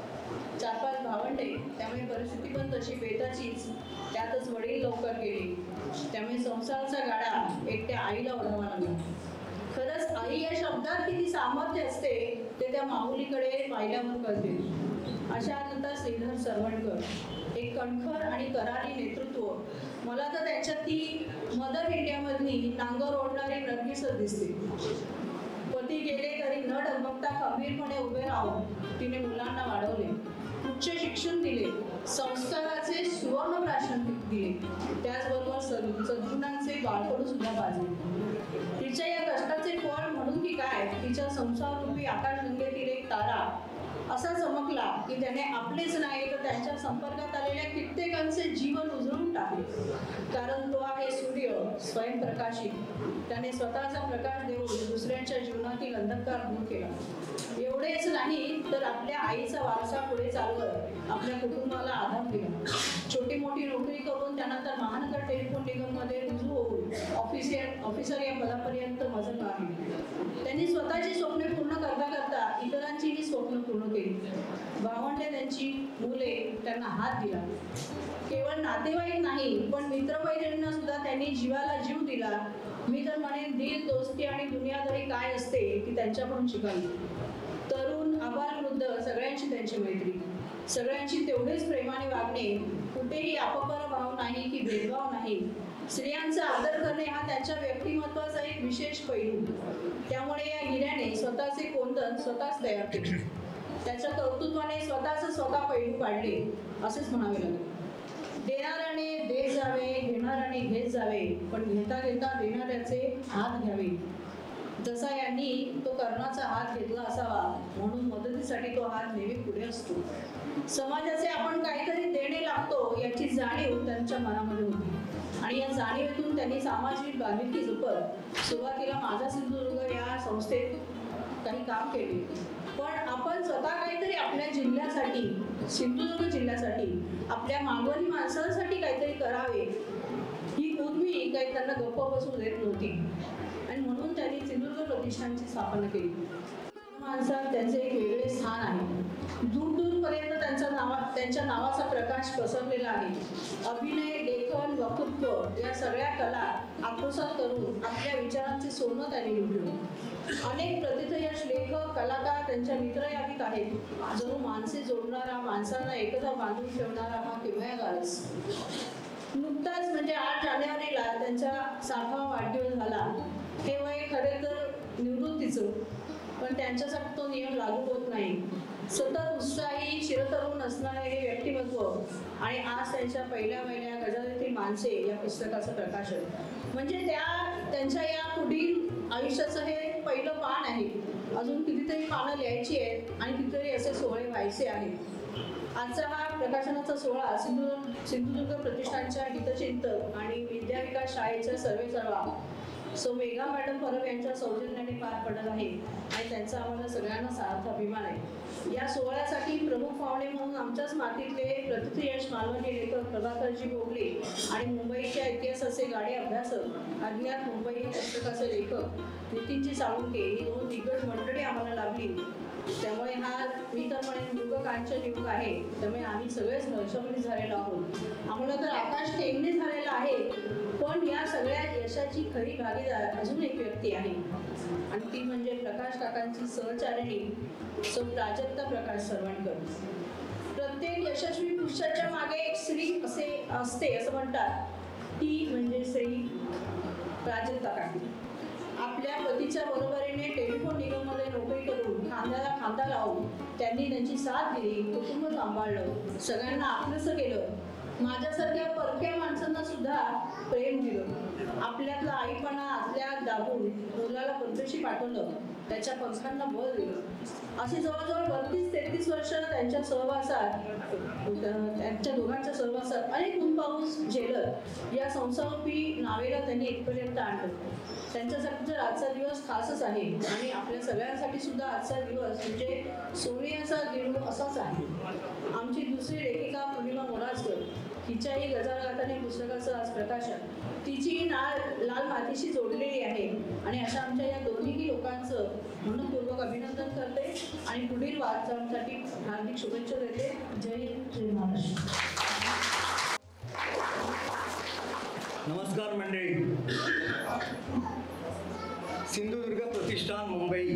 4-5 भावंडे, त्यामुळे परिस्थिती पण तशी बेताचीच. त्यातच वडील लवकर गेले, त्यामुळे संसाराचा गाडा एकट्या आईला ओढावा लागला. खरंच आई या शब्दात किती सामर्थ्य असते ते त्या माऊलीकडे पाहिल्यावर कळते. अशा नंतर श्रीधर सरवणकर एक कणखर आणि करारी नेतृत्व. मला तर त्याच्यात ती मदर इंडियामधली नांगर ओढणारी नर्गिसच दिसते. पती गेले तरी न डगमगता खंबीरपणे उभे राहून तिने मुलांना वाढवले, उच्च शिक्षण दिले, संस्काराचे सुवर्ण प्राशन दिले, त्याचबरोबर सद्गुणांचे बाळकडू सुद्धा पाजले. तिच्या या कष्टाचे फळ म्हणून की काय, तिच्या संसाररूपी आकाशगंगेतील एक तारा असा चमकला की त्याने आपलेच नाही तर त्यांच्या संपर्कात आलेल्या कित्येकांचे जीवन उजळून टाकले. कारण तो आहे सूर्य, स्वयंप्रकाशित. त्याने स्वतःचा प्रकाश देऊन दुसऱ्यांच्या जीवनातील अंधकार दूर केला. एवढेच नाही तर आपल्या आईचा वारसा पुढे चालवत आपल्या कुटुंबाला आधार दिला. छोटी मोठी नोकरी करून त्यानंतर महानगर टेलिफोन निगममध्ये रुजू होऊन ऑफिसर या पदापर्यंत मजल मारली. त्यांनी स्वतःची स्वप्ने पूर्ण करता करता इतरांचीही स्वप्न पूर्ण केली. भावंडे, त्यांची मुले त्यांना हात दिला. केवळ नातेवाईक नाही पण मित्रमैत्रिणींना सुद्धा त्यांनी जीवाला जीव दिला. मी तर म्हणेन दिल दोस्ती आणि दुनियादारी काय असते ती त्यांच्याकडून शिकावी. तरुण आबाल वृद्ध सगळ्यांची त्यांची मैत्री, सगळ्यांची तेवढेच प्रेमाने वागणे, कुठेही अपपर भाव नाही की भेदभाव नाही. स्त्रियांचा आदर करणे हा त्यांच्या व्यक्तिमत्वाचा एक विशेष पैलू. त्यामुळे या हिऱ्याने स्वतःचे कोंदण स्वतःच तयार केले. त्याच्या कर्तृत्वाने स्वतः पैलू काढले असेच म्हणावे लागेल. देणाऱ्याने देत जावे, घेणाऱ्याने घेत जावे, पण घेता घेता देणाऱ्याचे हात घ्यावे. जसा यांनी तो कर्णाचा हात घेतला असावा, म्हणून मदतीसाठी तो हात नेहमी पुढे असतो. समाजाचे आपण काहीतरी देणे लागतो याची जाणीव त्यांच्या मनामध्ये होती आणि या जाणीवेतून त्यांनी सामाजिक बांधिलकी जपत सुरुवातीला माझा सिंधुदुर्ग या संस्थेत काही काम केले. पण आपण स्वतः काहीतरी आपल्या जिल्ह्यासाठी, सिंधुदुर्ग जिल्ह्यासाठी, आपल्या मालवणी माणसांसाठी काहीतरी करावे ही उर्मी काही त्यांना गप्प बसू देत नव्हती आणि म्हणून त्यांनी सिंधुदुर्ग प्रतिष्ठानची स्थापना केली. माणसात त्यांचे एक वेगळे स्थान आहे. दूरदूरपर्यंत त्यांच्या नावाचा प्रकाश पसरलेला आहे. अभिनय, लेखन, वक्तृत्व या सगळ्या कला आत्मसात करून आपल्या विचारांचे सोनं त्यांनी लुटले. अनेक प्रतिथयश लेखक, कलाकार त्यांच्या मित्र यादीत आहेत. जणू माणसे जोडणारा, माणसांना एकत्र बांधून ठेवणारा हा किमयागारच. नुकताच म्हणजे 8 जानेवारीला त्यांचा 60वा वाढदिवस झाला. हे वय खरे तर निवृत्तीचं, पण त्यांच्यासाठी तो नियम लागू होत नाही. सतत उत्साही चिरतरुण असणारे हे व्यक्तिमत्व आणि आज त्यांच्या पहिल्या गझलेतील माणसे या पुस्तकाचं प्रकाशन म्हणजे त्यांच्या या पुढील आयुष्याचं हे पहिलं पान आहे. अजून कितीतरी पानं लिहायची आहेत आणि कितीतरी असे सोहळे व्हायचे आहेत. आजचा हा प्रकाशनाचा सोहळा सिंधुदुर्ग प्रतिष्ठानच्या हितचिंतक आणि विद्याविकास शाळेच्या सर्वेसर्वा सो मेघा मॅडम परब यांच्या सौजन्याने पार पडत आहे आणि त्यांचा आम्हाला सगळ्यांना सार्थ अभिमान आहे. या सोहळ्यासाठी प्रमुख पाहुणे म्हणून आमच्याच मातीतले प्रतिथयश मालवणी लेखक प्रभाकरजी बोबले आणि मुंबईच्या इतिहासाचे गाडे अभ्यासक अज्ञात मुंबई या पुस्तकाचे लेखक नितीनजी साळुंके ही 2 दिग्गज मंडळी आम्हाला लाभली. त्यामुळे हा मी तर म्हणेन युग कांचन युग आहे. त्यामुळे आम्ही सगळेच हर्षमणी झालेलो आहोत. आम्हाला तर आकाश टेंगणे झालेलं आहे. पण या सगळ्या यशाची खरी भागीदार अजून एक व्यक्ती आहे आणि ती म्हणजे प्रकाश काकांची सहचारिणी सौ प्राजक्ता प्रकाश सरवणकर. प्रत्येक यशस्वी पुरुषाच्या मागे एक स्त्री असते असं म्हणतात. ती म्हणजे श्री प्राजक्ता काकी. आपल्या पतीच्या बरोबरीने टेलिफोन निगममध्ये नोकरी करून खांद्याला खांदा लावून त्यांनी त्यांची साथ दिली, कुटुंब सांभाळलं, सगळ्यांना आपलंसं केलं. माझ्यासारख्या परक्या माणसांना सुद्धा प्रेम दिलं. आपल्यातला आईपणा आतल्यात दाबून मुलाला परदेशी पाठवलं, त्याच्या पंखांना बळ दिलं. अशी जवळजवळ 32-33 वर्ष त्यांच्या दोघांच्या सहवासात अनेक ऊन पाऊस झेलत या संसारूपी नावेला त्यांनी इथपर्यंत आणलं. त्यांच्यासाठी तर आजचा दिवस खासच आहे आणि आपल्या सगळ्यांसाठी सुद्धा आजचा दिवस म्हणजे सोनियाचा दिवस असाच आहे. आमची दुसरी लेखिका पूर्णिमा मोराजकर हिच्याही गजालगाथाने पुस्तकाचं आज प्रकाशन. तिची नाळ लाल मातीशी जोडलेली आहे आणि अशा आमच्या या दोन्ही लोकांचं मनपूर्वक अभिनंदन करते आणि पुढील वाटचालीसाठी हार्दिक शुभेच्छा देते. जय हिंद, जय महाराष्ट्र. नमस्कार मंडळी. सिंधुदुर्ग प्रतिष्ठान मुंबई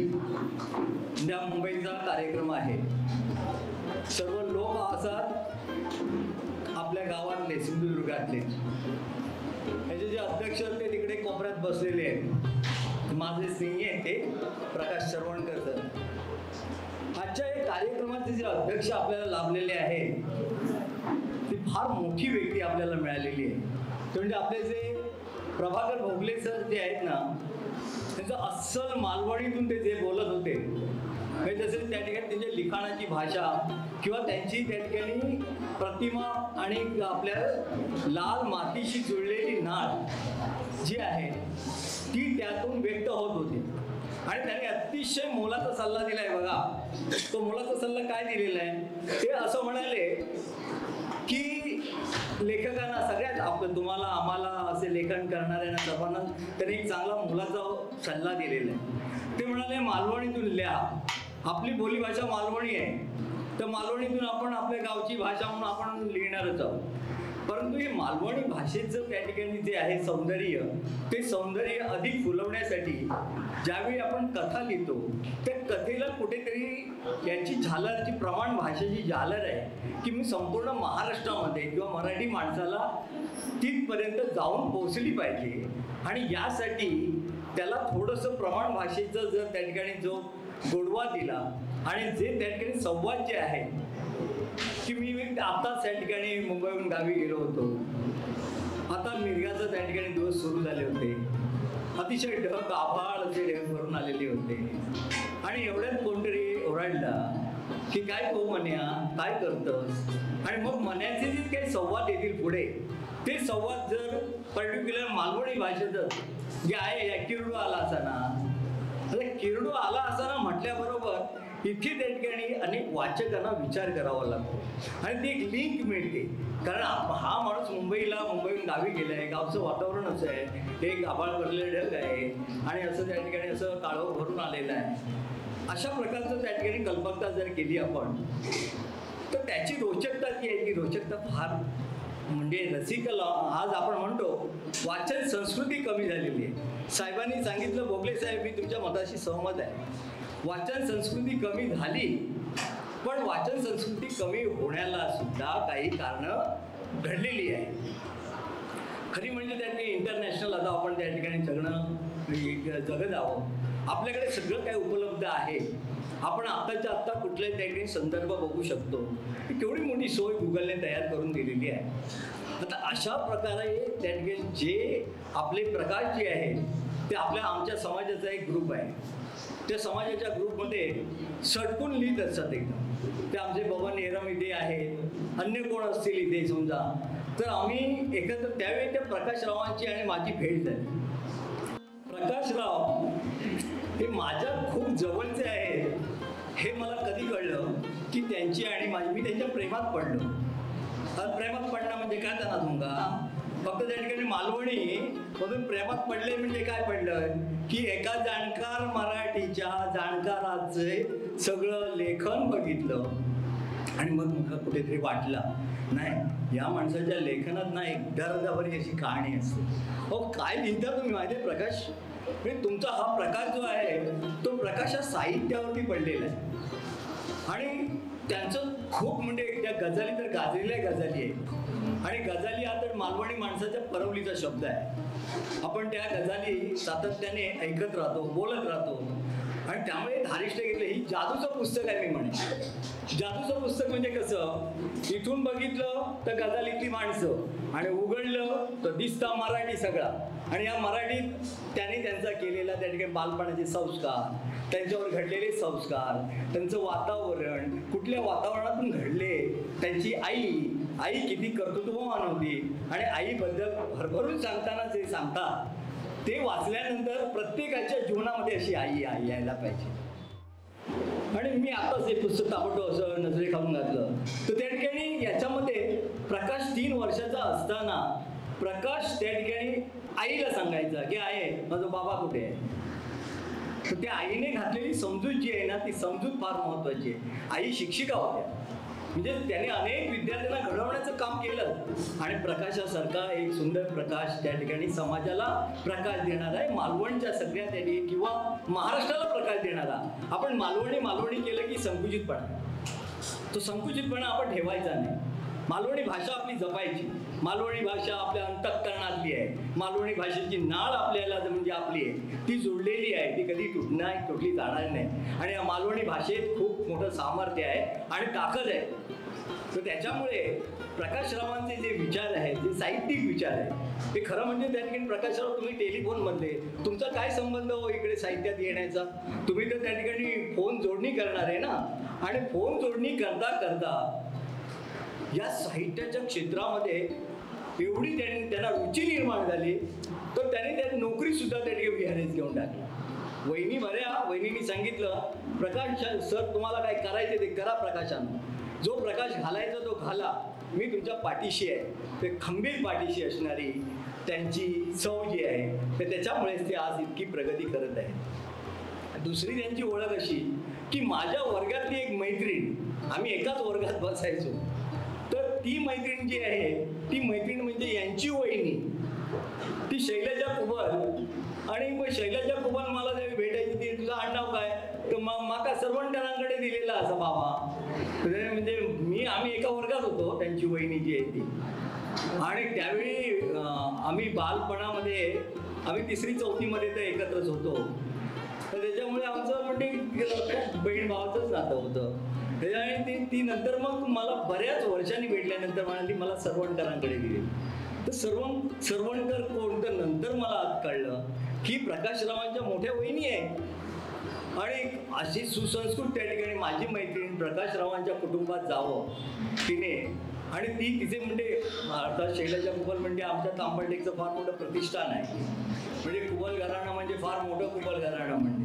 या मुंबईचा कार्यक्रम आहे. सर्व लोक असतात आपल्या गावातले सिंधुदुर्गातले. ह्याचे जे अध्यक्ष ते तिकडे कोपऱ्यात बसलेले आहेत. माझे स्नेही आहेत ते प्रकाश सरवणकर सर. आजच्या या कार्यक्रमाचे जे अध्यक्ष आपल्याला लाभलेले आहेत ती फार मोठी व्यक्ती आपल्याला मिळालेली आहे. ते म्हणजे आपले जे प्रभाकर भोगले सर जे आहेत ना, त्यांचं अस्सल मालवणीतून ते जे बोलत होते म्हणजे तसेच त्या ठिकाणी त्यांच्या लिखाणाची भाषा किंवा त्यांची त्या ठिकाणी प्रतिमा आणि आपल्या लाल मातीशी जुळलेली नाळ जी आहे ती त्यातून व्यक्त होत होती. आणि त्याने अतिशय मोलाचा सल्ला दिलाय बघा. तो मोलाचा सल्ला काय दिलेला आहे ते असं म्हणाले की लेखकांना सगळ्यात तुम्हाला आम्हाला असे लेखन करणाऱ्यांना सर्वांना त्यांनी एक चांगला मोलाचा सल्ला दिलेला आहे. ते म्हणाले मालवणीतून लिहा. आपली बोलीभाषा मालवणी आहे तर मालवणीतून आपण आपल्या गावची भाषा म्हणून आपण लिहिणारच आहोत. परंतु हे मालवणी भाषेचं त्या ठिकाणी जे आहे सौंदर्य ते सौंदर्य अधिक फुलवण्यासाठी ज्यावेळी आपण कथा लिहितो त्या कथेला कुठेतरी याची झालरची प्रमाण भाषेची झालर आहे की मी संपूर्ण महाराष्ट्रामध्ये किंवा मराठी माणसाला तिथपर्यंत जाऊन पोहोचली पाहिजे. आणि यासाठी त्याला थोडंसं प्रमाण भाषेचं जर त्या ठिकाणी जो गोडवा दिला आणि जे त्या ठिकाणी संवाद जे आहे की मी आताच त्या ठिकाणी मुंबईहून गावी गेलो होतो. आता मिरगाचं त्या ठिकाणी दिवस सुरू झाले होते. अतिशय ढग आभाळ असे ढग भरून आलेले होते आणि एवढ्यात कोणतरी ओरडला की काय तो मन्या काय करतोस. आणि मग मन्याचे जे काही संवाद येतील पुढे ते संवाद जर पर्टिक्युलर मालवणी भाषेतच जे आहे या किरडू आला असा ना, आता किरडू आला असा ना म्हटल्याबरोबर इथे त्या ठिकाणी अनेक वाचकांना विचार करावा लागतो आणि ती एक लिंक मिळते. कारण हा माणूस मुंबईहून गावी गेला आहे, गावचं वातावरण असं आहे, एक आभाळ भरलेलं ढग आहे आणि असं त्या ठिकाणी असं काळोख भरून आलेलं आहे. अशा प्रकारचं त्या ठिकाणी कल्पकता जर केली आपण तर त्याची रोचकता जी आहे ती रोचकता फार म्हणजे रसिकल. आज आपण म्हणतो वाचन संस्कृती कमी झालेली आहे. साहेबांनी सांगितलं, भोगले साहेब मी तुमच्या मताशी सहमत आहे. वाचन संस्कृती कमी झाली पण वाचन संस्कृती कमी होण्याला सुद्धा काही कारणं घडलेली आहे. खरी म्हणजे त्यांनी इंटरनॅशनल आता आपण त्या ठिकाणी जगत आहोत. आपल्याकडे सगळं काही उपलब्ध आहे आपण आत्ताच्या आत्ता कुठल्याही त्या ठिकाणी संदर्भ बघू शकतो. केवढी मोठी सोय गुगलने तयार करून दिलेली आहे. आता अशा प्रकारे त्या ठिकाणी जे आपले प्रकाश जे आहेत ते आमच्या समाजाचा एक ग्रुप आहे. त्या समाजाच्या ग्रुपमध्ये सटकून लिहित असतात एकदम. ते आमचे बबन एरम इथे आहेत, अन्य कोण असतील इथे समजा, तर आम्ही एकत्र त्यावेळी त्या प्रकाशरावांची आणि माझी भेट झाली. प्रकाशराव हे माझ्या खूप जवळचे आहेत हे मला कधी कळलं की त्यांची आणि माझी, मी त्यांच्या प्रेमात पडलो. प्रेमात पडणं म्हणजे काय त्यांना तुमका फक्त त्या ठिकाणी मालवणी मधून प्रेमात पडले म्हणजे काय पडलं की एका जाणकार मराठीच्या जाणकाराचे सगळं लेखन बघितलं आणि मग मला कुठेतरी वाटलं नाही या माणसाच्या लेखनात ना एक दर्दाभरी अशी कहाणी असते. हो काय लिहिता तुम्ही माहिती आहे प्रकाश, म्हणजे तुमचा हा प्रकाश जो आहे तो प्रकाश हा साहित्यावरती पडलेला आहे आणि त्यांचं खूप म्हणजे त्या गझाली तर गाजलेल्या गझाली आहे आणि गझाली हा तर मालवणी माणसाच्या परवलीचा शब्द आहे. आपण त्या गझाली सातत्याने ऐकत राहतो, बोलत राहतो आणि त्यामुळे धारिष्ट घेतलं. ही जादूचं पुस्तक आहे मी म्हणेन. जादूचं पुस्तक म्हणजे कसं, इथून बघितलं तर गझालीतली माणसं आणि उघडलं तर दिसता मराठी सगळा आणि या मराठीत त्यांनी त्यांचा केलेला त्या ठिकाणी बालपणाचे संस्कार, त्यांच्यावर घडलेले संस्कार, त्यांचं वातावरण, कुठल्या वातावरणातून घडले, त्यांची आई किती कर्तृत्ववान होती आणि आईबद्दल भरभरून सांगताना जे सांगतात ते वाचल्यानंतर प्रत्येकाच्या जीवनामध्ये अशी आई यायला पाहिजे. आणि मी आताच हे पुस्तक ताबडतोब असं नजरे खाऊन घातलं तर त्या ठिकाणी याच्यामध्ये प्रकाश 3 वर्षाचा असताना प्रकाश त्या ठिकाणी आईला सांगायचा की आहे माझा बाबा कुठे आहे. तर त्या आईने घातलेली समजूत जी आहे ना ती समजूत फार महत्वाची आहे. आई शिक्षिका होत्या म्हणजे त्याने अनेक विद्यार्थ्यांना घडवण्याचं काम केलं आणि प्रकाशासारखा एक सुंदर प्रकाश त्या ठिकाणी समाजाला प्रकाश देणारा आहे. मालवणच्या सगळ्या त्या ठिकाणी किंवा महाराष्ट्राला प्रकाश देणारा. आपण मालवणी केलं की संकुचितपणा, तो संकुचितपणा आपण ठेवायचा नाही. मालवणी भाषा आपली जपायची. मालवणी भाषा आपल्या अंतःकरणातली आहे. मालवणी भाषेची नाळ आपल्याला म्हणजे आपली आहे ती जोडलेली आहे, ती कधी तुटली जाणार नाही. आणि या मालवणी भाषेत खूप मोठं सामर्थ्य आहे आणि ताकद आहे. तर त्याच्यामुळे प्रकाशरावांचे जे विचार आहेत, जे साहित्यिक विचार आहेत ते खरं म्हणजे त्या ठिकाणी प्रकाशराव तुम्ही टेलिफोनमधले तुमचा काय संबंध हो इकडे साहित्यात येण्याचा, तुम्ही तर त्या ठिकाणी फोन जोडणी करणार आहे ना. आणि फोन जोडणी करता करता या साहित्याच्या क्षेत्रामध्ये एवढी त्यांना रुची निर्माण झाली तर त्याने त्या नोकरी सुद्धा त्या ठिकाणी विहारेच घेऊन टाकली. वहिनीने सांगितलं प्रकाश सर तुम्हाला काय करायचे ते करा, प्रकाशानं जो प्रकाश घालायचा तो घाला, मी तुमच्या पाठीशी आहे. ते खंबीर पाठीशी असणारी त्यांची सव जी आहे तर त्याच्यामुळेच ते आज इतकी प्रगती करत आहे. दुसरी त्यांची ओळख अशी की माझ्या वर्गातली एक मैत्रीण, आम्ही एकाच वर्गात बसायचो, तर ती मैत्रीण जी आहे ती मैत्रीण म्हणजे यांची वहिनी ती शैलजा कुबल. आणि मग शैलजा कुबल मला जेव्हा भेटायची ती तुझं आडनाव काय तर माका सर्वंटरांकडे दिलेला असं बाबा. म्हणजे आम्ही एका वर्गात होतो त्यांची वहिनी जी आहे ती. आणि त्यावेळी आम्ही बालपणामध्ये आम्ही 3री-4थीमध्ये तर एकत्रच होतो. तर त्याच्यामुळे आमचं म्हणजे खूप बहीण भावाचंच नातं होतं. त्याच्यामुळे ती नंतर मग मला बऱ्याच वर्षांनी भेटल्यानंतर म्हणाली मला सर्वंटरांकडे दिली. तर सर्वंटर कोण, तर नंतर मला आज कळलं की प्रकाशरावांच्या मोठ्या वहिनी आहे. आणि अशी सुसंस्कृत त्या ठिकाणी माझी मैत्रीण प्रकाशरावांच्या कुटुंबात जावं तिने. आणि ती तिचे म्हणजे आता शैलजा कुबल म्हणजे आमच्या तांबलटेकचं फार मोठं प्रतिष्ठान आहे. म्हणजे कुबल घराणं म्हणजे फार मोठं कुबल घराणं म्हणजे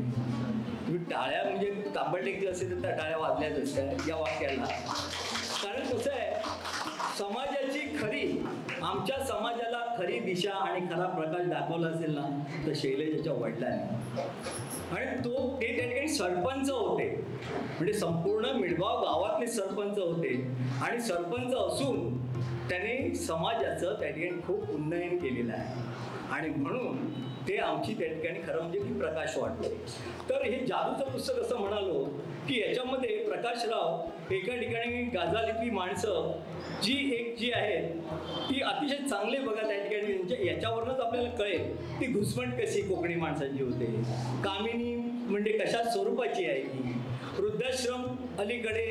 तुम्ही टाळ्या म्हणजे तांबलटेकचं असेल तर त्या टाळ्या वाजल्याच असतात या वाक्याला. कारण कसं आहे समाजाची खरी, आमच्या समाजाला खरी दिशा आणि खरा प्रकाश दाखवला असेल ना तर शैलजाच्या वडिलांनी. आणि ते त्या ठिकाणी सरपंच होते म्हणजे संपूर्ण मिळगाव गावातले सरपंच होते. आणि सरपंच असून त्याने समाजाचं त्या ठिकाणी खूप उन्नयन केलेलं आहे. आणि म्हणून ते आमची त्या ठिकाणी खरं म्हणजे ती प्रकाश वाटते. तर हे जादूचं पुस्तक असं म्हणालो की याच्यामध्ये प्रकाशराव एका ठिकाणी गाजालीतली माणसं जी आहेत ती अतिशय चांगले बघा त्या ठिकाणी याच्यावरूनच आपल्याला कळेल ती घुसमट कशी कोकणी माणसांची होते. कामिनी म्हणजे कशा स्वरूपाची आहे ही. वृद्धाश्रम अलीकडे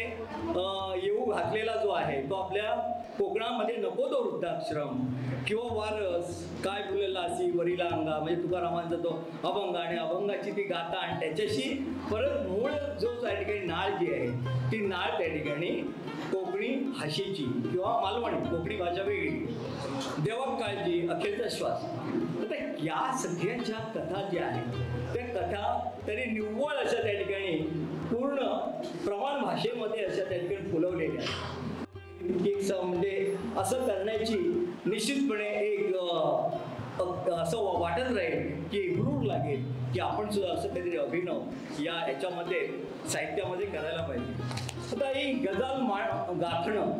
येऊ घातलेला जो आहे तो आपल्या कोकणामध्ये नको तो वृद्धाश्रम किंवा वारस काय बोललेला असी वरीला अंगा म्हणजे तुकारामांचा तो अभंग आणि अभंगाची ती गाथा आणि त्याच्याशी परत मूळ जो त्या ठिकाणी नाळ जी आहे ती नाळ त्या ठिकाणी कोकणी भाषेची किंवा मालवणी कोकणी भाषा वेगळी. देवक काळजी अखेरचा श्वास. आता या सगळ्याच्या कथा ज्या आहेत त्या कथा तरी निव्वळ अशा त्या ठिकाणी पूर्ण प्रमाण भाषेमध्ये अशा त्या ठिकाणी फुलवलेल्या आहेत. म्हणजे असं करण्याची निश्चितपणे एक असं वाटत राहील की हुरूर लागेल की आपण सुद्धा असं काहीतरी अभिनव याच्यामध्ये साहित्यामध्ये करायला पाहिजे. आता ही गझल गाथणं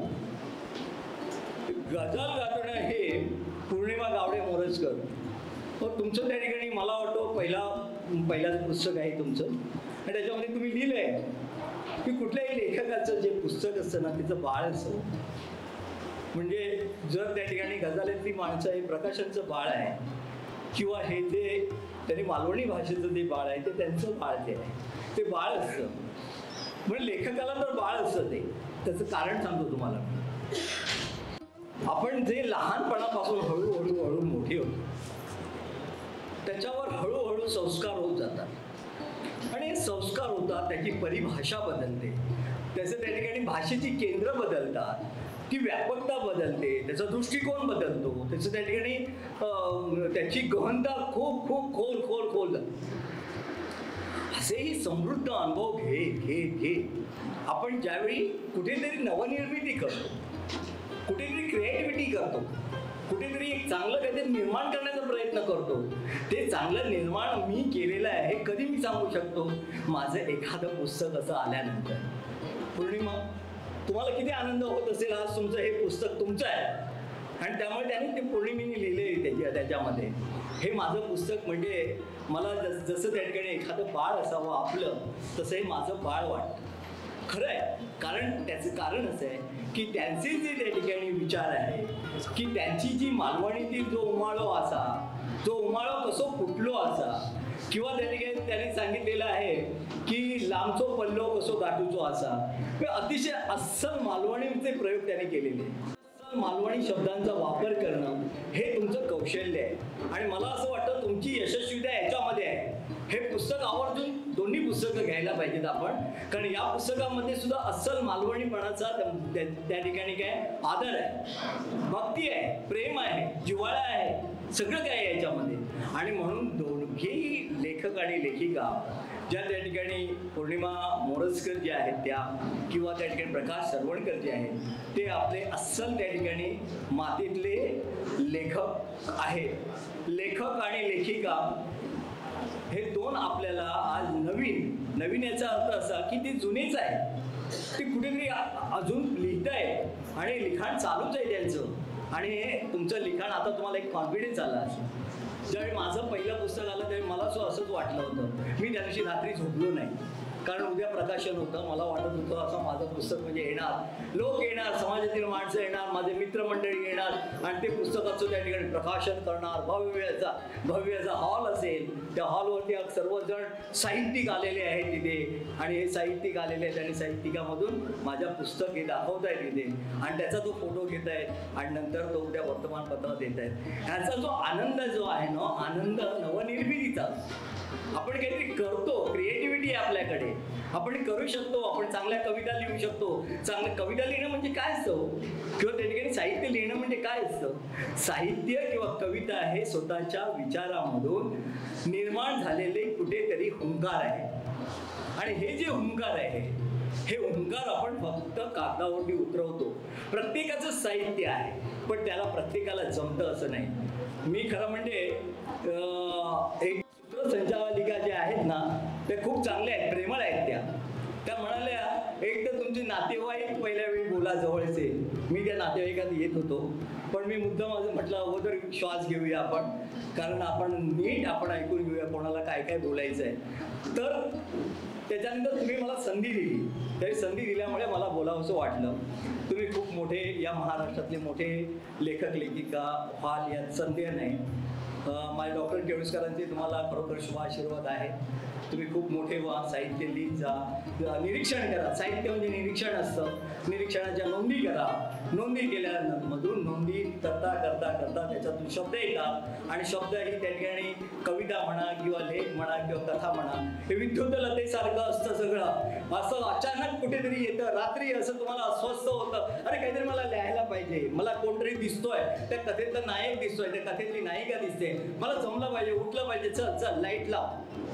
हे पौर्णिमा गावडे मोरजकर. तुमचं त्या ठिकाणी मला वाटतं पहिलाच पुस्तक आहे तुमचं आणि त्याच्यामध्ये तुम्ही लिहिलंय की कुठल्याही लेखकाचं जे पुस्तक असतं ना तिचं बाळ असतं. म्हणजे जर त्या ठिकाणी गझलातली माणसं हे प्रकाशांचं बाळ आहे किंवा हे जे त्यांनी मालवणी भाषेचं जे बाळ आहे ते त्यांचं बाळ जे आहे ते बाळ असतं. म्हणजे लेखकाला तर बाळ असतं ते. त्याचं कारण सांगतो तुम्हाला. आपण जे लहानपणापासून हळूहळू मोठे होतो त्याच्यावर हळूहळू संस्कार होत जातात आणि संस्कार होतात त्याची परिभाषा बदलते. त्याचं त्या ठिकाणी भाषेची केंद्र बदलतात. ती व्यापकता बदलते. त्याचा दृष्टिकोन बदलतो. त्याचं त्या ठिकाणी त्याची गहनता खूप खूप खोल असेही समृद्ध अनुभव घे आपण ज्यावेळी कुठेतरी नवनिर्मिती करतो कुठेतरी क्रिएटिव्हिटी करतो कुठेतरी एक चांगलं काहीतरी निर्माण करण्याचा प्रयत्न करतो. ते चांगलं निर्माण मी केलेलं आहे हे कधी मी सांगू शकतो. माझं एखादं पुस्तक असं आल्यानंतर. पौर्णिमा तुम्हाला किती आनंद होत असेल आज तुमचं हे पुस्तक तुमचं आहे आणि त्यामुळे त्याने ते पौर्णिमेने लिहिले त्याच्यामध्ये. हे माझं पुस्तक म्हणजे मला जसं त्या ठिकाणी एखादं बाळ असावं आपलं तसं हे माझं बाळ वाटतं. खरं आहे. कारण त्याचं कारण असं आहे की त्यांचे जे त्या ठिकाणी विचार आहे की त्यांची जी मालवणीतील जो उमाळो असा जो उमाळो कसो फुटलो असा किंवा त्या ठिकाणी त्यांनी सांगितलेलं आहे की लांबचो पल्लो कसो गाठूचो असा. अतिशय अस्सल मालवणीचे प्रयोग त्यांनी केलेले. अस्सल मालवणी शब्दांचा वापर करणं हे तुमचं कौशल्य आहे आणि मला असं वाटतं तुमची यशस्वीता याच्यामध्ये आहे. हे पुस्तक आवर्जून दोन्ही पुस्तकं घ्यायला पाहिजेत आपण. कारण या पुस्तकामध्ये सुद्धा अस्सल मालवणीपणाचा त्या ठिकाणी काय आदर आहे भक्ती आहे प्रेम आहे जिव्हाळा आहे सगळं काय आहे याच्यामध्ये. आणि म्हणून दोघेही लेखक आणि लेखिका ज्या त्या ठिकाणी पौर्णिमा मोरजकर ज्या आहेत त्या किंवा त्या ठिकाणी प्रकाश सरवणकर जे आहेत ते आपले अस्सल त्या ठिकाणी मातीतले लेखक आहेत. लेखक आणि लेखिका हे दोन आपल्याला आज नवीन याचा अर्थ असा की ते जुनेच आहे. ते कुठेतरी अजून लिहितायत आणि लिखाण चालूच आहे त्यांचं आणि हे तुमचं लिखाण आता तुम्हाला एक कॉन्फिडन्स आला असेल. ज्यावेळी माझं पहिलं पुस्तक आलं त्यावेळी मला असंच वाटलं होतं. मी त्या दिवशी रात्री झोपलो नाही कारण उद्या प्रकाशन होतं. मला वाटत होतं असं माझं पुस्तक म्हणजे येणार लोक येणार समाजातील माणसं येणार माझे मित्रमंडळी येणार आणि ते पुस्तकाचं त्या ठिकाणी प्रकाशन करणार. भव्य असा हॉल असेल. त्या हॉलवरती सर्वजण साहित्यिक आलेले आहेत तिथे आणि हे साहित्यिक आलेले आहेत आणि साहित्यिकामधून माझ्या पुस्तक हे दाखवत आहेत तिथे आणि त्याचा तो फोटो घेत आहेत आणि नंतर तो उद्या वर्तमानपत्रात देत आहेत. ह्याचा जो आनंद जो आहे ना आनंद नवनिर्मितीचा. आपण काहीतरी करतो क्रिएटिव्हिटी आहे आपल्याकडे आपण करू शकतो. आपण चांगल्या कविता लिहू शकतो. चांगल्या कविता लिहिणं म्हणजे काय असतं किंवा त्या ठिकाणी साहित्य लिहिणं म्हणजे काय असतं. साहित्य किंवा कविता हे स्वतःच्या विचारामधून निर्माण झालेले कुठेतरी हुंकार आहे आणि हे जे हुंकार आहे हे हुंकार आपण फक्त कागदावरती उतरवतो. प्रत्येकाचं साहित्य आहे पण त्याला प्रत्येकाला जमतं असं नाही. मी खरं म्हणजे एक संचालिका ज्या आहेत ना त्या खूप चांगल्या आहेत प्रेमळ आहेत. त्या म्हणाल्या एक तर तुमचे नातेवाईक पहिल्या वेळी बोला जवळचे. मी त्या नातेवाईकात येत होतो पण मी मुद्दाम माझं म्हटलं अगोदर श्वास घेऊया आपण कारण आपण नीट आपण ऐकून घेऊया कोणाला काय काय बोलायचं आहे. तर त्याच्यानंतर तुम्ही मला संधी दिली. तरी संधी दिल्यामुळे मला बोलावंसं वाटलं. तुम्ही खूप मोठे या महाराष्ट्रातले मोठे लेखक लेखिका व्हाल यात संदेह नाही. माझे डॉक्टर केळुसकरांचे तुम्हाला खरोखर शुभ आशीर्वाद आहे. तुम्ही खूप मोठे व्हा, साहित्य लिहित जा, निरीक्षण करा. साहित्य म्हणजे निरीक्षण असतं. निरीक्षणाच्या नोंदी करा. नोंदी केल्यामधून नोंदी करता करता करता त्याच्यातून शब्द येतात आणि शब्द ही त्या ठिकाणी कविता म्हणा किंवा लेख म्हणा किंवा कथा म्हणा, हे विद्युत लतेसारखं असतं सगळं. असं अचानक कुठेतरी येतं. रात्री असं तुम्हाला अस्वस्थ होतं, अरे काहीतरी मला लिहायला पाहिजे, मला कोणतरी दिसतोय, त्या कथेतला नायक दिसतोय, त्या कथेतली नायिका दिसते, मला जमलं पाहिजे, उठलं पाहिजे, चल चल लाईट लाव.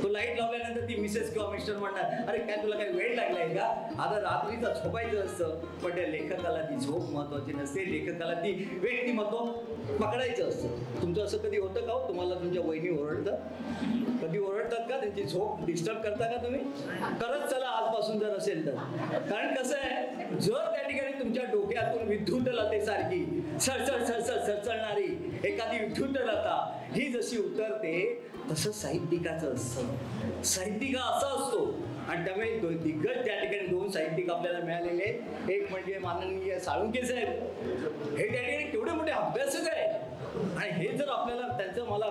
तो लाईट लावल्यानंतर ती मिसेस किंवा मिस्टर म्हणणार, अरे काय तुला काही वेळ लागलाय का, आता रात्रीचा झोपायचं असतं. पण त्या लेखकाला ती झोप महत्वाची नसते, लेखकाला ती व्यक्तिमत्व पकडायचं असतं. तुमचं असं कधी होतं का हो? तुम्हाला तुमच्या वहिनी ओरडतात, कधी ओरडतात का? त्यांची झोप डिस्टर्ब करता का तुम्ही? करत चला आजपासून जर असेल तर. कारण कसं आहे, जर त्या ठिकाणी तुमच्या डोक्यातून विद्युत लतेसारखी सळसळ सळसळ सळसळणारी एखादी विद्युत लता ही जशी उतरते, तसं साहित्यिकाचं असतं. साहित्यिक असा असतो. आणि त्यामुळे दिग्गज त्या ठिकाणी 2 साहित्यिक आपल्याला मिळालेले आहेत. एक म्हणजे माननीय साळुंखे साहेब, हे त्या ठिकाणी केवढे मोठे अभ्यासक आहेत. आणि हे जर आपल्याला त्यांचं, मला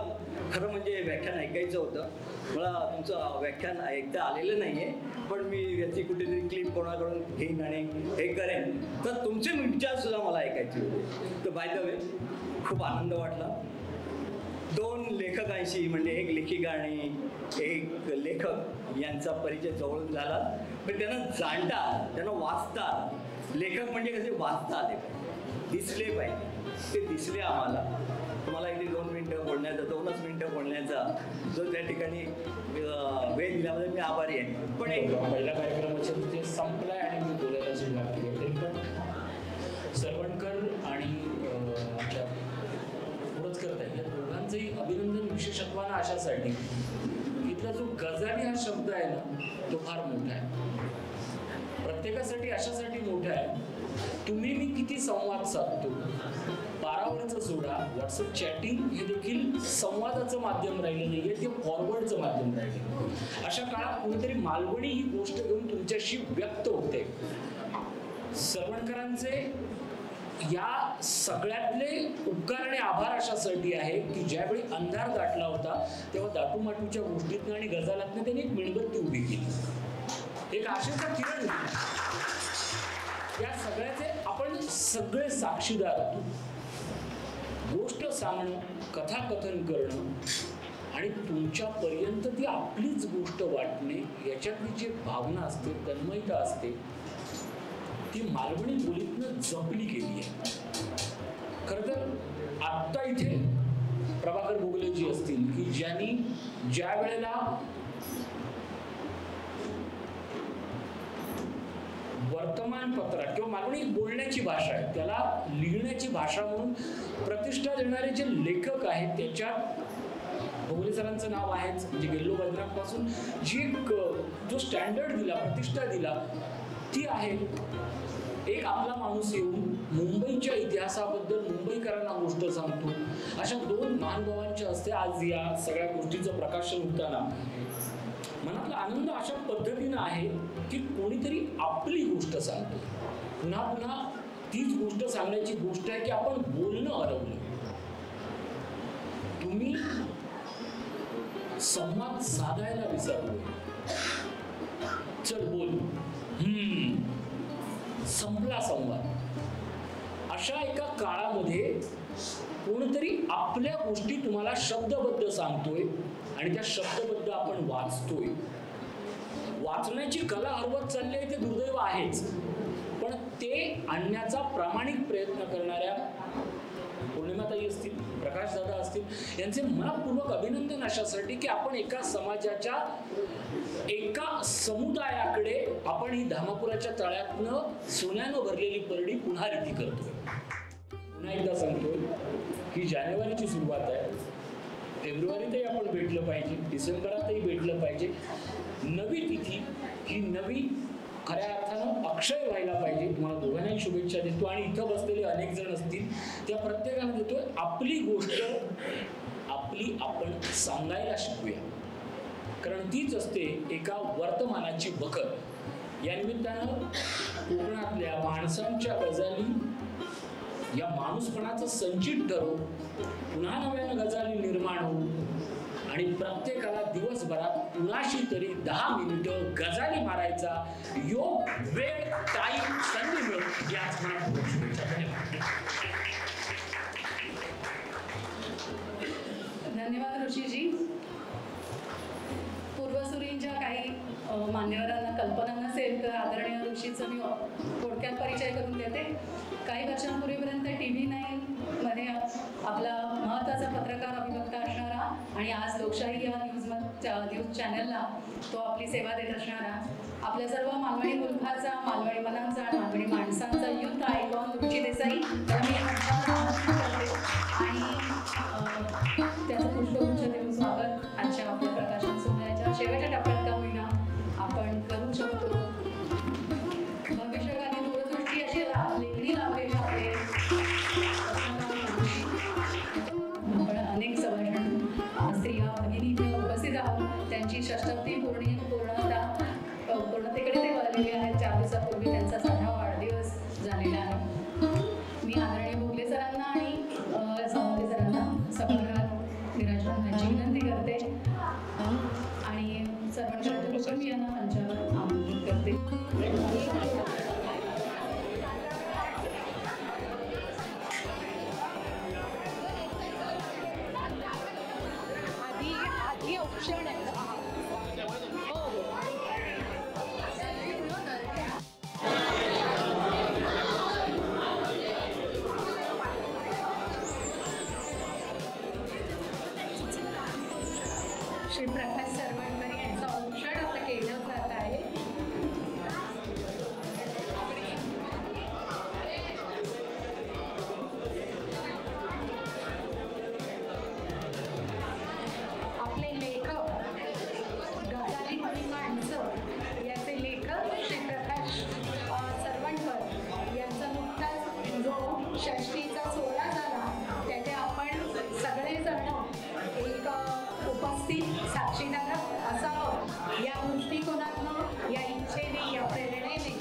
खरं म्हणजे व्याख्यान ऐकायचं होतं, मला तुमचं व्याख्यान ऐकता आलेलं नाहीये, पण मी याची कुठेतरी क्लिप कोणाकडून घेईन आणि हे करेन. तर तुमचे विचार सुद्धा मला ऐकायचे होते. तर बाय द वे खूप आनंद वाटला. 2 लेखकांशी, म्हणजे एक लेखिका आणि एक लेखक यांचा परिचय जवळून झाला. पण त्यांना जाणतात, त्यांना वाचतात. लेखक म्हणजे कसे वाचता आले पाहिजे, दिसले पाहिजे. ते दिसले आम्हाला. तुम्हाला इथे 2 मिनिटं बोलण्याचा, 2च मिनिटं बोलण्याचा जो त्या ठिकाणी वेळ दिल्याबद्दल मी आभारी आहे. पण एक पहिला कार्यक्रमाचं ते संपलाय आणि मी बोलायला सुरुवात केली. तरी पण सरवणकर आणि आमच्या मोरजकर ताई या दोघांचंही अभिनंदन विशेषत्वानं अशासाठी, इथला जो गजाली हा शब्द आहे ना, तो फार मोठा आहे. प्रत्येकासाठी अशासाठी मोठा आहे, तुम्ही मी किती संवाद साधतो. पारावरचं सोडा, व्हॉट्सअप चॅटिंग हे देखील संवादाचं माध्यम राहिलं नाहीये, ते फॉरवर्डचं माध्यम राहिलं. अशा काळात कोणीतरी मालवणी ही गोष्ट घेऊन तुमच्याशी व्यक्त होते. सरवणकरांचे या सगळ्यातले उपकार आणि आभार अशासाठी आहे की ज्यावेळी अंधार दाटला होता, तेव्हा दाटूमाटूच्या गोष्टीतनं आणि गजालातनं त्यांनी एक मेणबत्ती उभी केली, एक आशेचा किरण होता. या सगळ्याचे आपण सगळे साक्षीदार होतो. गोष्ट सांगणं, कथाकथन करणं आणि तुमच्यापर्यंत ती आपलीच गोष्ट वाटणे, याच्यातली जी भावना असते, तन्मयता असते, ती मालवणी बोलीतनं जपली गेली आहे. खरं तर आत्ता इथे प्रभाकर भोगलेजी असतील की ज्यांनी ज्या वेळेला वर्तमानपत्रात, किंवा मालवणी बोलण्याची भाषा आहे, त्याला लिहिण्याची भाषा म्हणून प्रतिष्ठा देणारे जे लेखक आहेत, त्याच्यात भोगले सरांचं नाव आहेच. म्हणजे गेल्लो वैद्यनाथपासून जी एक जो स्टँडर्ड दिला, प्रतिष्ठा दिला, ती आहे. एक आपला माणूस येऊन मुंबईच्या इतिहासाबद्दल मुंबईकरांना गोष्ट सांगतो. अशा 2 महानुभावांच्या हस्ते आज या सगळ्या गोष्टीचं प्रकाशन होताना मनातला आनंद अशा पद्धतीनं आहे की कोणीतरी आपली गोष्ट सांगतो. पुन्हा पुन्हा तीच गोष्ट सांगण्याची गोष्ट आहे की आपण बोलणं हरवलं. तुम्ही संवाद साधायला विसरलो. चल बोल, संपला संवाद. अशा एका काळामध्ये कोणतरी आपल्या गोष्टी तुम्हाला शब्दबद्ध सांगतोय आणि त्या शब्दबद्ध आपण वाचतोय. वाचण्याची कला हरवत चालली आहे, ते दुर्दैव आहेच. पण ते आणण्याचा प्रामाणिक प्रयत्न करणाऱ्या पौर्णिमाताई असतील, प्रकाशदादा असतील, यांचे मनपूर्वक अभिनंदन अशासाठी की आपण एका समाजाच्या, एका समुदायाकडे आपण ही धामापुराच्या तळ्यातनं सोन्यानं भरलेली परडी पुन्हा रीती करतोय. पुन्हा एकदा सांगतोय की जानेवारीची सुरुवात आहे, फेब्रुवारीतही आपण भेटलं पाहिजे, डिसेंबरातही भेटलं पाहिजे. नवी तिथी ही नवी खऱ्या अर्थानं अक्षय व्हायला पाहिजे. तुम्हाला दोघांनाही शुभेच्छा देतो आणि इथं बसलेले अनेक जण असतील, त्या प्रत्येकाला देतोय आपली गोष्ट आपली आपण सांगायला शिकूया, कारण तीच असते एका वर्तमानाची बखर. या निमित्तानं कोकणातल्या माणसांच्या गजाली या माणूसपणाचं संचित ठरवून पुन्हा नव्यानं गजाली निर्माण होऊ आणि प्रत्येकाला दिवसभरात कुणाशी तरी 10 मिनिटं गजाली मारायचा योग, वेळ, टाईम, संधी मिळून याच मनात शुभेच्छा. धन्यवाद ऋषीजी. पूर्वसुरींच्या काही मान्यवरांना कल्पना नसेल तर आदरणीय ऋषीचं मी थोडक्यात परिचय करून देते. काही वर्षांपूर्वीपर्यंत TV9 मध्ये आपला महत्त्वाचा पत्रकार अभिवक्ता असणारा आणि आज लोकशाही या न्यूज चॅनलला तो आपली सेवा देत असणारा, आपल्या सर्व मालवणी मुलखाचा, मालवणी मनांचा आणि मालवणी माणसांचा युथ आयकॉन रुची देसाई त्याला मी आमंत्रित करते आणि त्याचं पुष्पगुच्छ देऊन स्वागत आजच्या आपल्या प्रकाशन सोहळ्याच्या शेवटच्या टप्प्यात का होईना आपण करू शकतो. भविष्यकाली दूरदृष्टी अशी लेखणी लाभलेली आपले आपण अनेक सभाषण स्त्रिया भगिनी इथे उपस्थित आहोत. त्यांची षष्टब्दी पूर्णतेकडे ते वळलेले आहेत. 4 दिवसापूर्वी त्यांचा 6वा वाढदिवस झालेला आहे. मी आदरणीय भोगले सरांना आणि सावंते सरांना सभागृहात विराजमान व्हायची विनंती करते आणि सर्वांच्या कुटुंबियांना मंचावर आमंत्रित करते. आधी ऑप्शन आहे. श्री प्रकाश सरवणकर यांचं औषध आता केलं जात आहे. आपले लेखक गजाली माणसं याचे लेखक श्री प्रकाश सरवणकर यांचा नुकताच जो षष्टीचा सोहळा झाला त्याचे आपण सगळेजण एक उपस्थित साक्षीदार असावं या दृष्टिकोनातनं, या इच्छेने, या प्रेरणेने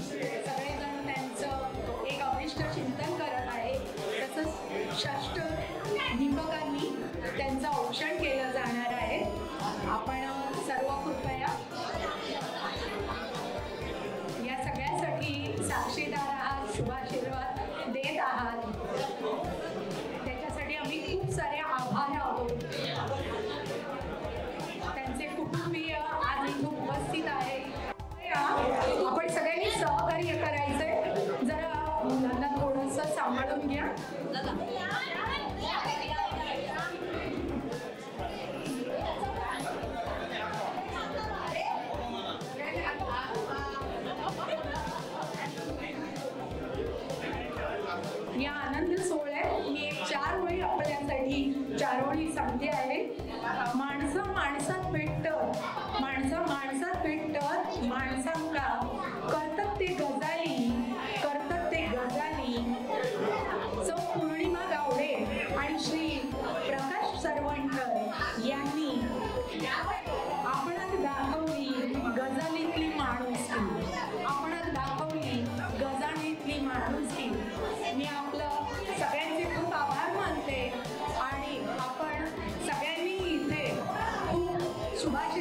सगळेजण त्यांचं एक अभिष्ट चिंतन करत आहे. तसंच षष्ठ दीपकांनी त्यांचं औक्षण केलं जाणार आहे. आपण सर्व कृपया या सगळ्यासाठी साक्षीदार आहात, शुभाशीर्वाद देत आहात. त्याच्यासाठी आम्ही खूप सारे आभार आहोत. त्यांचे कुटुंबीय आज इथे उपस्थित आहे. आपण सगळ्यांनी सहकार्य करायचंय. जरा मुलांना थोडंसं सांभाळून घ्या. या आनंद सोहळ्यात मी एक 4 ओळी आपल्यासाठी 4 ओळी सांगते आहे. माणसं माणसात भेटत, माणसं माणसात भेटत, माणसांका करतात ते गजाली, करतात ते गजाली. सौ पूर्णिमा गावडे आणि श्री प्रकाश सरवणकर यांनी आपणात दाखवली गजालीतली माणुसकी, आपणात दाखवली गजालीतली माणुसकी. मी आपलं सगळ्यांचे खूप आभार मानते आणि आपण सगळ्यांनी इथे खूप शुभाशय